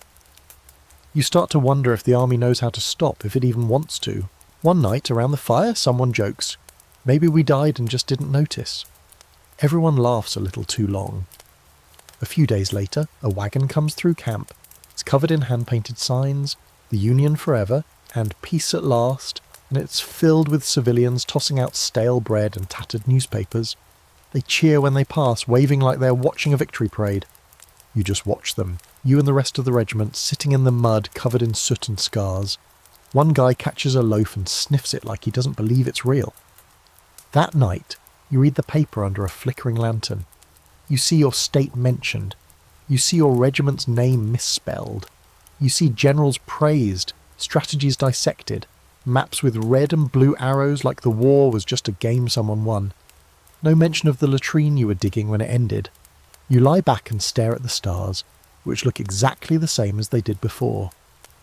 You start to wonder if the army knows how to stop, if it even wants to. One night, around the fire, someone jokes, "Maybe we died and just didn't notice." Everyone laughs a little too long. A few days later, a wagon comes through camp. It's covered in hand-painted signs, "The Union Forever," and "Peace at Last," and it's filled with civilians tossing out stale bread and tattered newspapers. They cheer when they pass, waving like they're watching a victory parade. You just watch them, you and the rest of the regiment, sitting in the mud covered in soot and scars. One guy catches a loaf and sniffs it like he doesn't believe it's real. That night, you read the paper under a flickering lantern. You see your state mentioned. You see your regiment's name misspelled. You see generals praised, strategies dissected, maps with red and blue arrows like the war was just a game someone won. No mention of the latrine you were digging when it ended. You lie back and stare at the stars, which look exactly the same as they did before.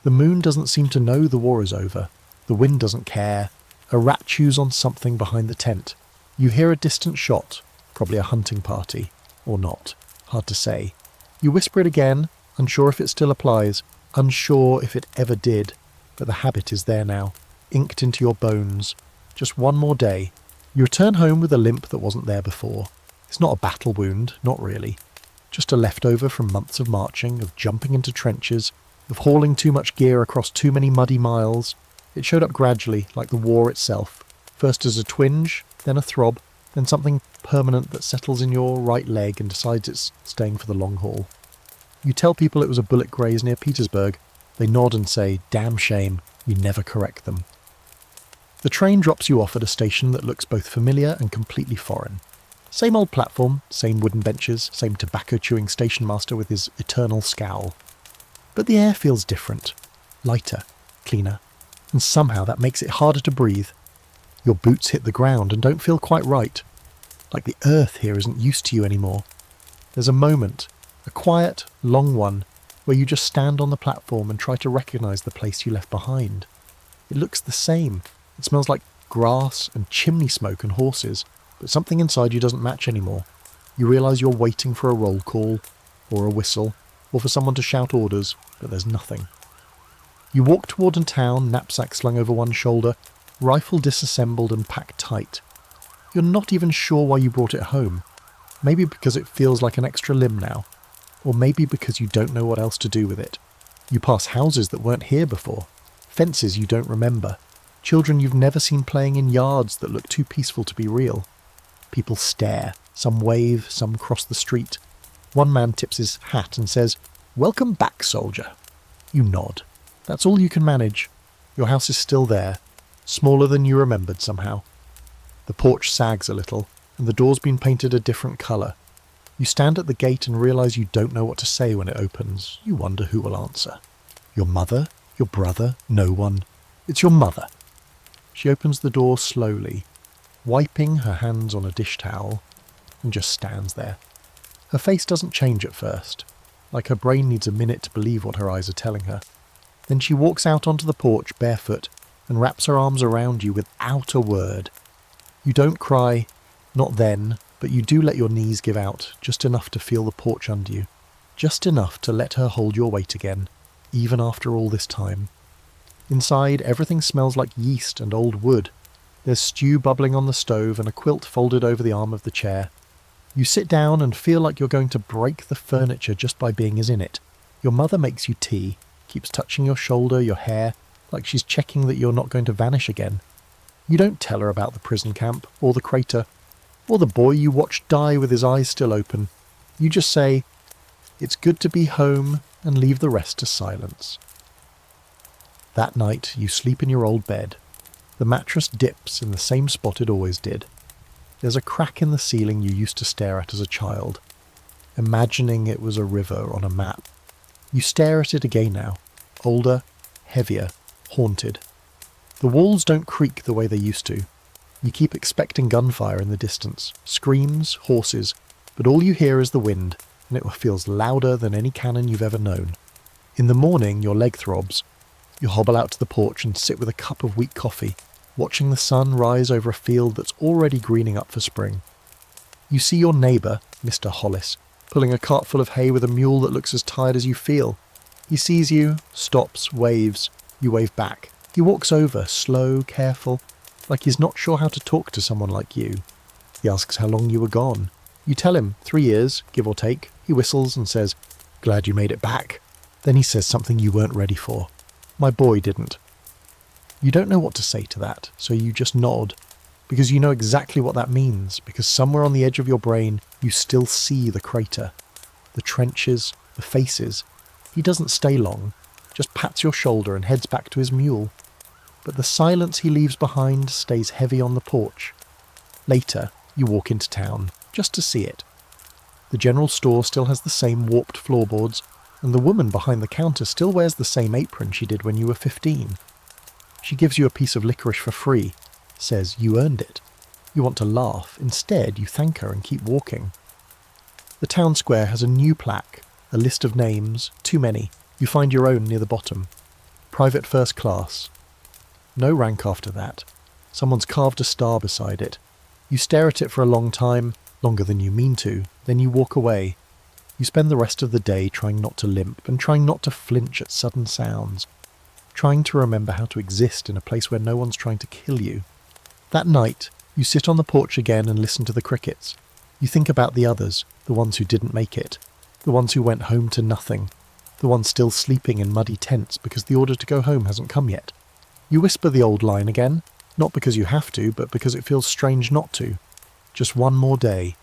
The moon doesn't seem to know the war is over. The wind doesn't care. A rat chews on something behind the tent. You hear a distant shot, probably a hunting party, or not. Hard to say. You whisper it again, unsure if it still applies, unsure if it ever did, but the habit is there now, inked into your bones. Just one more day. You return home with a limp that wasn't there before. It's not a battle wound, not really. Just a leftover from months of marching, of jumping into trenches, of hauling too much gear across too many muddy miles. It showed up gradually, like the war itself. First as a twinge, then a throb, then something permanent that settles in your right leg and decides it's staying for the long haul. You tell people it was a bullet graze near Petersburg. They nod and say, "Damn shame." You never correct them. The train drops you off at a station that looks both familiar and completely foreign. Same old platform, same wooden benches, same tobacco-chewing station master with his eternal scowl. But the air feels different, lighter, cleaner, and somehow that makes it harder to breathe. Your boots hit the ground and don't feel quite right, like the earth here isn't used to you anymore. There's a moment, a quiet, long one, where you just stand on the platform and try to recognise the place you left behind. It looks the same. It smells like grass and chimney smoke and horses, but something inside you doesn't match anymore. You realise you're waiting for a roll call, or a whistle, or for someone to shout orders, but there's nothing. You walk toward a town, knapsack slung over one shoulder, rifle disassembled and packed tight. You're not even sure why you brought it home. Maybe because it feels like an extra limb now, or maybe because you don't know what else to do with it. You pass houses that weren't here before, fences you don't remember, children you've never seen playing in yards that look too peaceful to be real. People stare, some wave, some cross the street. One man tips his hat and says, "Welcome back, soldier." You nod. That's all you can manage. Your house is still there, smaller than you remembered somehow. The porch sags a little, and the door's been painted a different colour. You stand at the gate and realise you don't know what to say when it opens. You wonder who will answer. Your mother? Your brother? No one. It's your mother. She opens the door slowly, wiping her hands on a dish towel, and just stands there. Her face doesn't change at first, like her brain needs a minute to believe what her eyes are telling her. Then she walks out onto the porch barefoot and wraps her arms around you without a word. You don't cry, not then, but you do let your knees give out, just enough to feel the porch under you, just enough to let her hold your weight again, even after all this time. Inside, everything smells like yeast and old wood. There's stew bubbling on the stove and a quilt folded over the arm of the chair. You sit down and feel like you're going to break the furniture just by being in it. Your mother makes you tea, keeps touching your shoulder, your hair, like she's checking that you're not going to vanish again. You don't tell her about the prison camp, or the crater, or the boy you watched die with his eyes still open. You just say, "It's good to be home," and leave the rest to silence. That night, you sleep in your old bed. The mattress dips in the same spot it always did. There's a crack in the ceiling you used to stare at as a child, imagining it was a river on a map. You stare at it again now, older, heavier, haunted. The walls don't creak the way they used to. You keep expecting gunfire in the distance, screams, horses, but all you hear is the wind, and it feels louder than any cannon you've ever known. In the morning, your leg throbs. You hobble out to the porch and sit with a cup of weak coffee. watching the sun rise over a field that's already greening up for spring. You see your neighbour, Mr. Hollis, pulling a cart full of hay with a mule that looks as tired as you feel. He sees you, stops, waves. You wave back. He walks over, slow, careful, like he's not sure how to talk to someone like you. He asks how long you were gone. You tell him, 3 years, give or take. He whistles and says, "Glad you made it back." Then he says something you weren't ready for. "My boy didn't." You don't know what to say to that, so you just nod, because you know exactly what that means, because somewhere on the edge of your brain you still see the crater, the trenches, the faces. He doesn't stay long, just pats your shoulder and heads back to his mule. But the silence he leaves behind stays heavy on the porch. Later, you walk into town, just to see it. The general store still has the same warped floorboards, and the woman behind the counter still wears the same apron she did when you were 15. She gives you a piece of licorice for free, says you earned it. You want to laugh. Instead, you thank her and keep walking. The town square has a new plaque, a list of names, too many. You find your own near the bottom. Private first class. No rank after that. Someone's carved a star beside it. You stare at it for a long time, longer than you mean to, then you walk away. You spend the rest of the day trying not to limp and trying not to flinch at sudden sounds. Trying to remember how to exist in a place where no one's trying to kill you. That night, you sit on the porch again and listen to the crickets. You think about the others, the ones who didn't make it, the ones who went home to nothing, the ones still sleeping in muddy tents because the order to go home hasn't come yet. You whisper the old line again, not because you have to, but because it feels strange not to. Just one more day.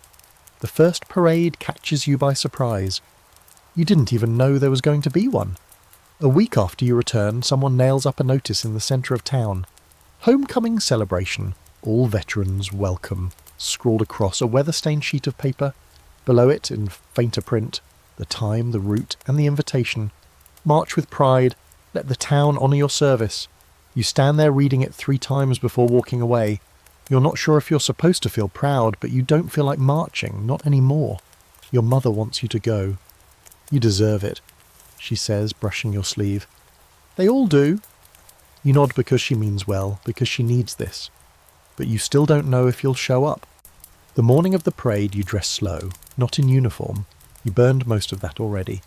The first parade catches you by surprise. You didn't even know there was going to be one. A week after you return, someone nails up a notice in the centre of town. Homecoming celebration. All veterans welcome. Scrawled across a weather-stained sheet of paper. Below it, in fainter print, the time, the route, and the invitation. March with pride. Let the town honour your service. You stand there reading it 3 times before walking away. You're not sure if you're supposed to feel proud, but you don't feel like marching, not anymore. Your mother wants you to go. You deserve it, she says, brushing your sleeve. They all do. You nod because she means well, because she needs this. But you still don't know if you'll show up. The morning of the parade you dress slow, not in uniform. You burned most of that already.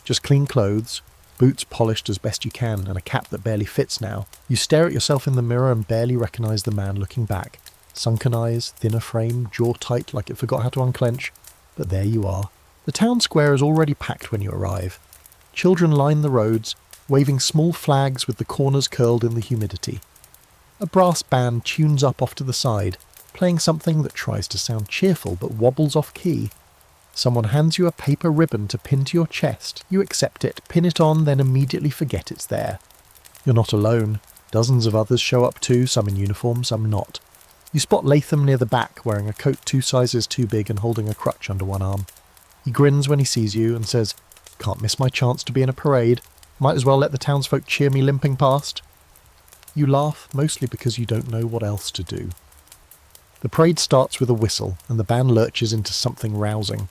Just clean clothes, boots polished as best you can, and a cap that barely fits now. You stare at yourself in the mirror and barely recognise the man looking back. Sunken eyes, thinner frame, jaw tight like it forgot how to unclench. But there you are. The town square is already packed when you arrive. Children line the roads, waving small flags with the corners curled in the humidity. A brass band tunes up off to the side, playing something that tries to sound cheerful but wobbles off key. Someone hands you a paper ribbon to pin to your chest. You accept it, pin it on, then immediately forget it's there. You're not alone. Dozens of others show up too, some in uniform, some not. You spot Latham near the back, wearing a coat 2 sizes too big and holding a crutch under one arm. He grins when he sees you and says, "Can't miss my chance to be in a parade. Might as well let the townsfolk cheer me limping past." You laugh, mostly because you don't know what else to do. The parade starts with a whistle, and the band lurches into something rousing.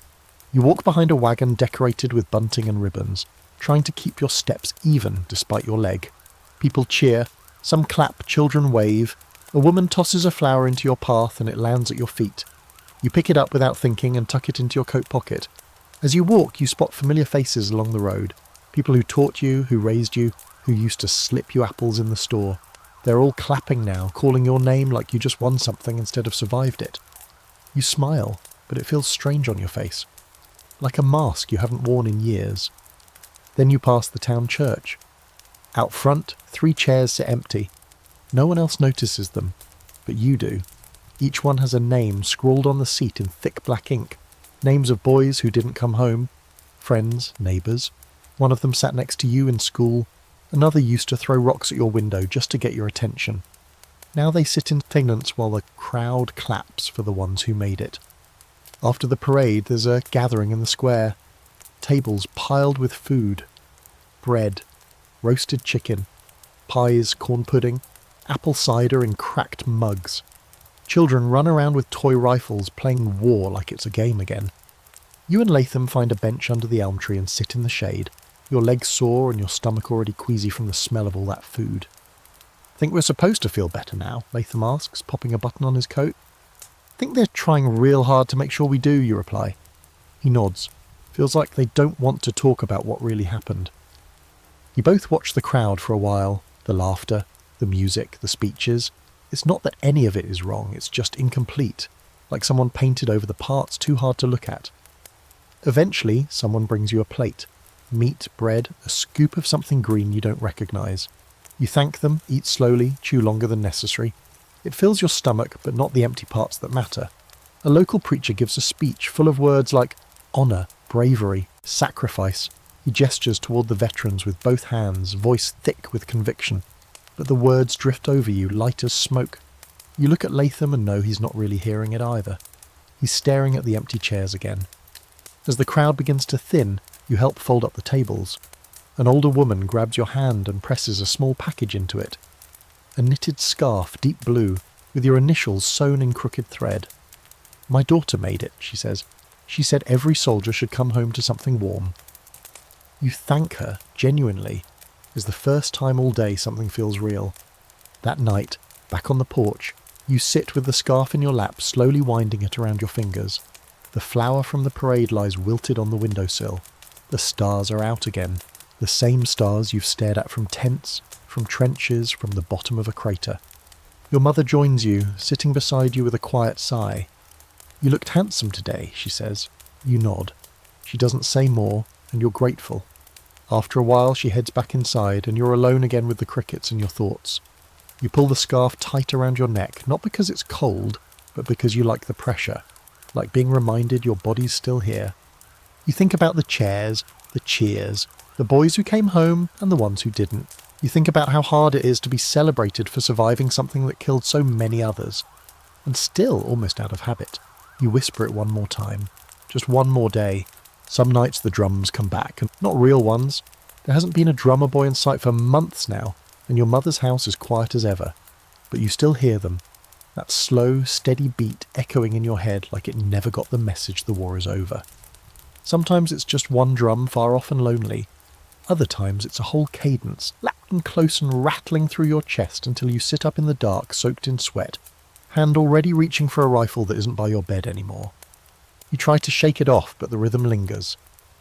You walk behind a wagon decorated with bunting and ribbons, trying to keep your steps even despite your leg. People cheer, some clap, children wave. A woman tosses a flower into your path and it lands at your feet. You pick it up without thinking and tuck it into your coat pocket. As you walk, you spot familiar faces along the road. People who taught you, who raised you, who used to slip you apples in the store. They're all clapping now, calling your name like you just won something instead of survived it. You smile, but it feels strange on your face. Like a mask you haven't worn in years. Then you pass the town church. Out front, 3 chairs sit empty. No one else notices them, but you do. Each one has a name scrawled on the seat in thick black ink. Names of boys who didn't come home. Friends, neighbours. One of them sat next to you in school. Another used to throw rocks at your window just to get your attention. Now they sit in silence while the crowd claps for the ones who made it. After the parade, there's a gathering in the square. Tables piled with food. Bread, roasted chicken, pies, corn pudding, apple cider in cracked mugs. Children run around with toy rifles playing war like it's a game again. You and Latham find a bench under the elm tree and sit in the shade, your legs sore and your stomach already queasy from the smell of all that food. Think we're supposed to feel better now? Latham asks, popping a button on his coat. Think they're trying real hard to make sure we do, you reply. He nods. Feels like they don't want to talk about what really happened. You both watch the crowd for a while, the laughter, the music, the speeches. It's not that any of it is wrong, it's just incomplete, like someone painted over the parts too hard to look at. Eventually, someone brings you a plate. Meat, bread, a scoop of something green you don't recognise. You thank them, eat slowly, chew longer than necessary. It fills your stomach, but not the empty parts that matter. A local preacher gives a speech full of words like honour, bravery, sacrifice. He gestures toward the veterans with both hands, voice thick with conviction. But the words drift over you, light as smoke. You look at Latham and know he's not really hearing it either. He's staring at the empty chairs again. As the crowd begins to thin, you help fold up the tables. An older woman grabs your hand and presses a small package into it. A knitted scarf, deep blue, with your initials sewn in crooked thread. My daughter made it, she says. She said every soldier should come home to something warm. You thank her, genuinely. It's the first time all day something feels real. That night, back on the porch, you sit with the scarf in your lap, slowly winding it around your fingers. The flower from the parade lies wilted on the windowsill. The stars are out again. The same stars you've stared at from tents, from trenches, from the bottom of a crater. Your mother joins you, sitting beside you with a quiet sigh. You looked handsome today, she says. You nod. She doesn't say more, and you're grateful. After a while she heads back inside, and you're alone again with the crickets and your thoughts. You pull the scarf tight around your neck, not because it's cold, but because you like the pressure, like being reminded your body's still here. You think about the chairs, the cheers, the boys who came home and the ones who didn't. You think about how hard it is to be celebrated for surviving something that killed so many others. And still, almost out of habit, you whisper it one more time. Just one more day. Some nights the drums come back, and not real ones. There hasn't been a drummer boy in sight for months now, and your mother's house is quiet as ever. But you still hear them. That slow, steady beat echoing in your head like it never got the message the war is over. Sometimes it's just one drum far off and lonely. Other times it's a whole cadence, loud and close and rattling through your chest until you sit up in the dark, soaked in sweat, hand already reaching for a rifle that isn't by your bed anymore. You try to shake it off, but the rhythm lingers.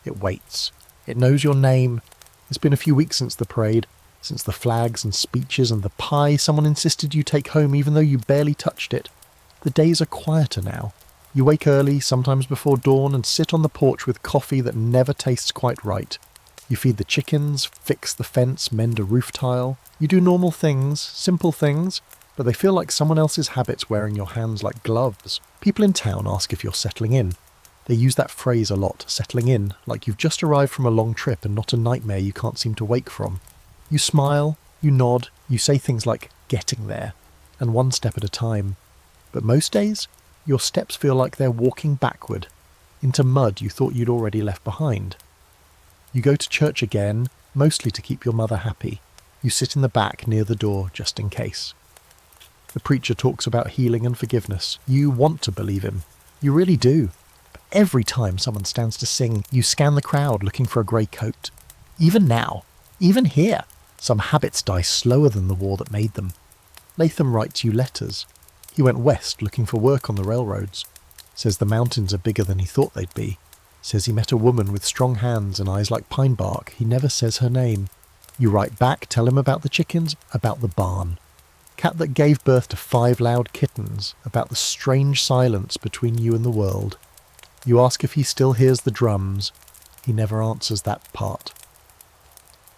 It waits. It knows your name. It's been a few weeks since the parade, since the flags and speeches and the pie someone insisted you take home even though you barely touched it. The days are quieter now. You wake early, sometimes before dawn, and sit on the porch with coffee that never tastes quite right. You feed the chickens, fix the fence, mend a roof tile. You do normal things, simple things, but they feel like someone else's habits wearing your hands like gloves. People in town ask if you're settling in. They use that phrase a lot, settling in, like you've just arrived from a long trip and not a nightmare you can't seem to wake from. You smile, you nod, you say things like getting there, and one step at a time. But most days, your steps feel like they're walking backward, into mud you thought you'd already left behind. You go to church again, mostly to keep your mother happy. You sit in the back near the door, just in case. The preacher talks about healing and forgiveness. You want to believe him. You really do. But every time someone stands to sing, you scan the crowd looking for a grey coat. Even now, even here, some habits die slower than the war that made them. Latham writes you letters. He went west looking for work on the railroads. Says the mountains are bigger than he thought they'd be. Says he met a woman with strong hands and eyes like pine bark. He never says her name. You write back, tell him about the chickens, about the barn. Cat that gave birth to 5 loud kittens, about the strange silence between you and the world. You ask if he still hears the drums. He never answers that part.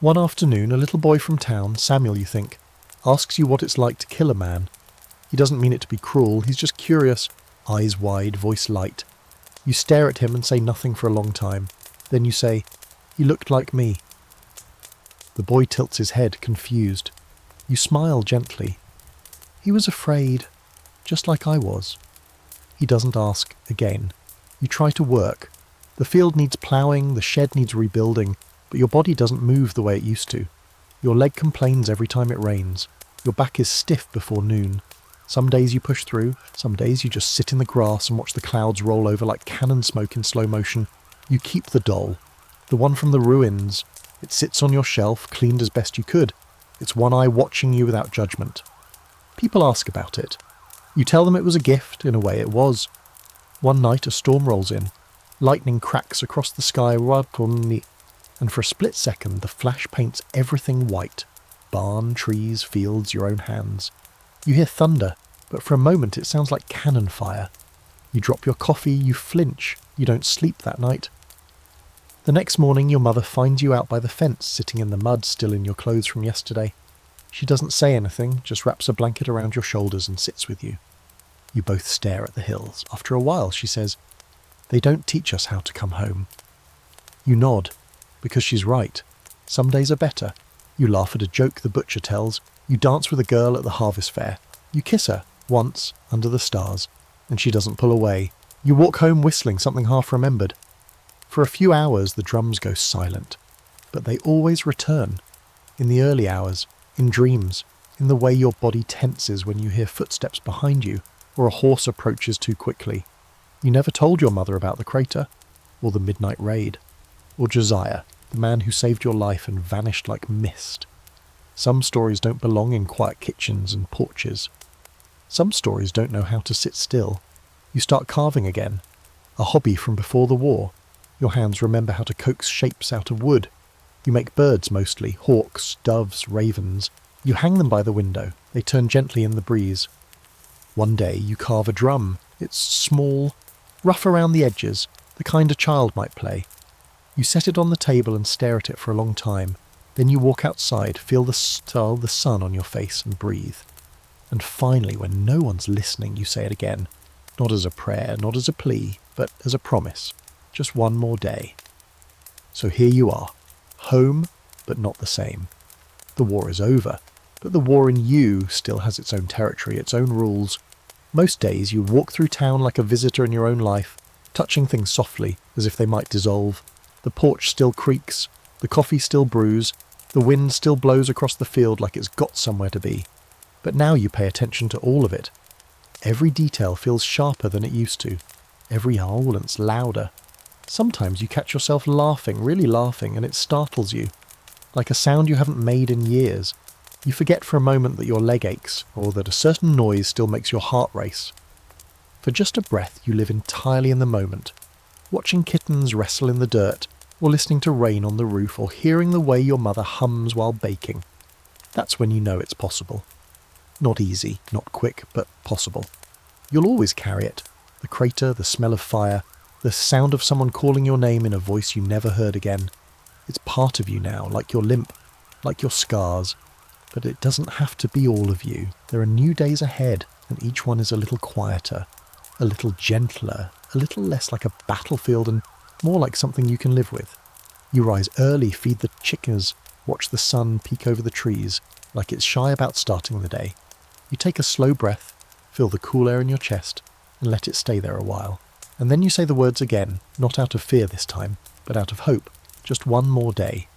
One afternoon, a little boy from town, Samuel you think, asks you what it's like to kill a man. He doesn't mean it to be cruel, he's just curious, eyes wide, voice light. You stare at him and say nothing for a long time. Then you say, "He looked like me." The boy tilts his head, confused. You smile gently. "He was afraid, just like I was." He doesn't ask again. You try to work. The field needs ploughing, the shed needs rebuilding, but your body doesn't move the way it used to. Your leg complains every time it rains. Your back is stiff before noon. Some days you push through, some days you just sit in the grass and watch the clouds roll over like cannon smoke in slow motion. You keep the doll, the one from the ruins. It sits on your shelf, cleaned as best you could. Its one eye watching you without judgment. People ask about it. You tell them it was a gift, in a way it was. One night a storm rolls in. Lightning cracks across the sky, and for a split second the flash paints everything white. Barn, trees, fields, your own hands. You hear thunder, but for a moment it sounds like cannon fire. You drop your coffee, you flinch, you don't sleep that night. The next morning your mother finds you out by the fence, sitting in the mud, still in your clothes from yesterday. She doesn't say anything, just wraps a blanket around your shoulders and sits with you. You both stare at the hills. After a while she says, "They don't teach us how to come home." You nod, because she's right. Some days are better. You laugh at a joke the butcher tells. You dance with a girl at the harvest fair. You kiss her, once, under the stars, and she doesn't pull away. You walk home whistling something half remembered. For a few hours the drums go silent, but they always return. In the early hours, in dreams, in the way your body tenses when you hear footsteps behind you, or a horse approaches too quickly. You never told your mother about the crater, or the midnight raid, or Josiah, the man who saved your life and vanished like mist. Some stories don't belong in quiet kitchens and porches. Some stories don't know how to sit still. You start carving again, a hobby from before the war. Your hands remember how to coax shapes out of wood. You make birds mostly, hawks, doves, ravens. You hang them by the window. They turn gently in the breeze. One day you carve a drum. It's small, rough around the edges, the kind a child might play. You set it on the table and stare at it for a long time. Then you walk outside, feel the sun on your face and breathe. And finally, when no one's listening, you say it again. Not as a prayer, not as a plea, but as a promise. Just one more day. So here you are. Home, but not the same. The war is over, but the war in you still has its own territory, its own rules. Most days you walk through town like a visitor in your own life, touching things softly, as if they might dissolve. The porch still creaks, the coffee still brews, the wind still blows across the field like it's got somewhere to be. But now you pay attention to all of it. Every detail feels sharper than it used to. Every howlance louder. Sometimes you catch yourself laughing, really laughing, and it startles you. Like a sound you haven't made in years. You forget for a moment that your leg aches, or that a certain noise still makes your heart race. For just a breath you live entirely in the moment, watching kittens wrestle in the dirt, or listening to rain on the roof, or hearing the way your mother hums while baking. That's when you know it's possible. Not easy, not quick, but possible. You'll always carry it. The crater, the smell of fire, the sound of someone calling your name in a voice you never heard again. It's part of you now, like your limp, like your scars. But it doesn't have to be all of you. There are new days ahead, and each one is a little quieter, a little gentler, a little less like a battlefield and more like something you can live with. You rise early, feed the chickens, watch the sun peek over the trees, like it's shy about starting the day. You take a slow breath, feel the cool air in your chest, and let it stay there a while. And then you say the words again, not out of fear this time, but out of hope. Just one more day.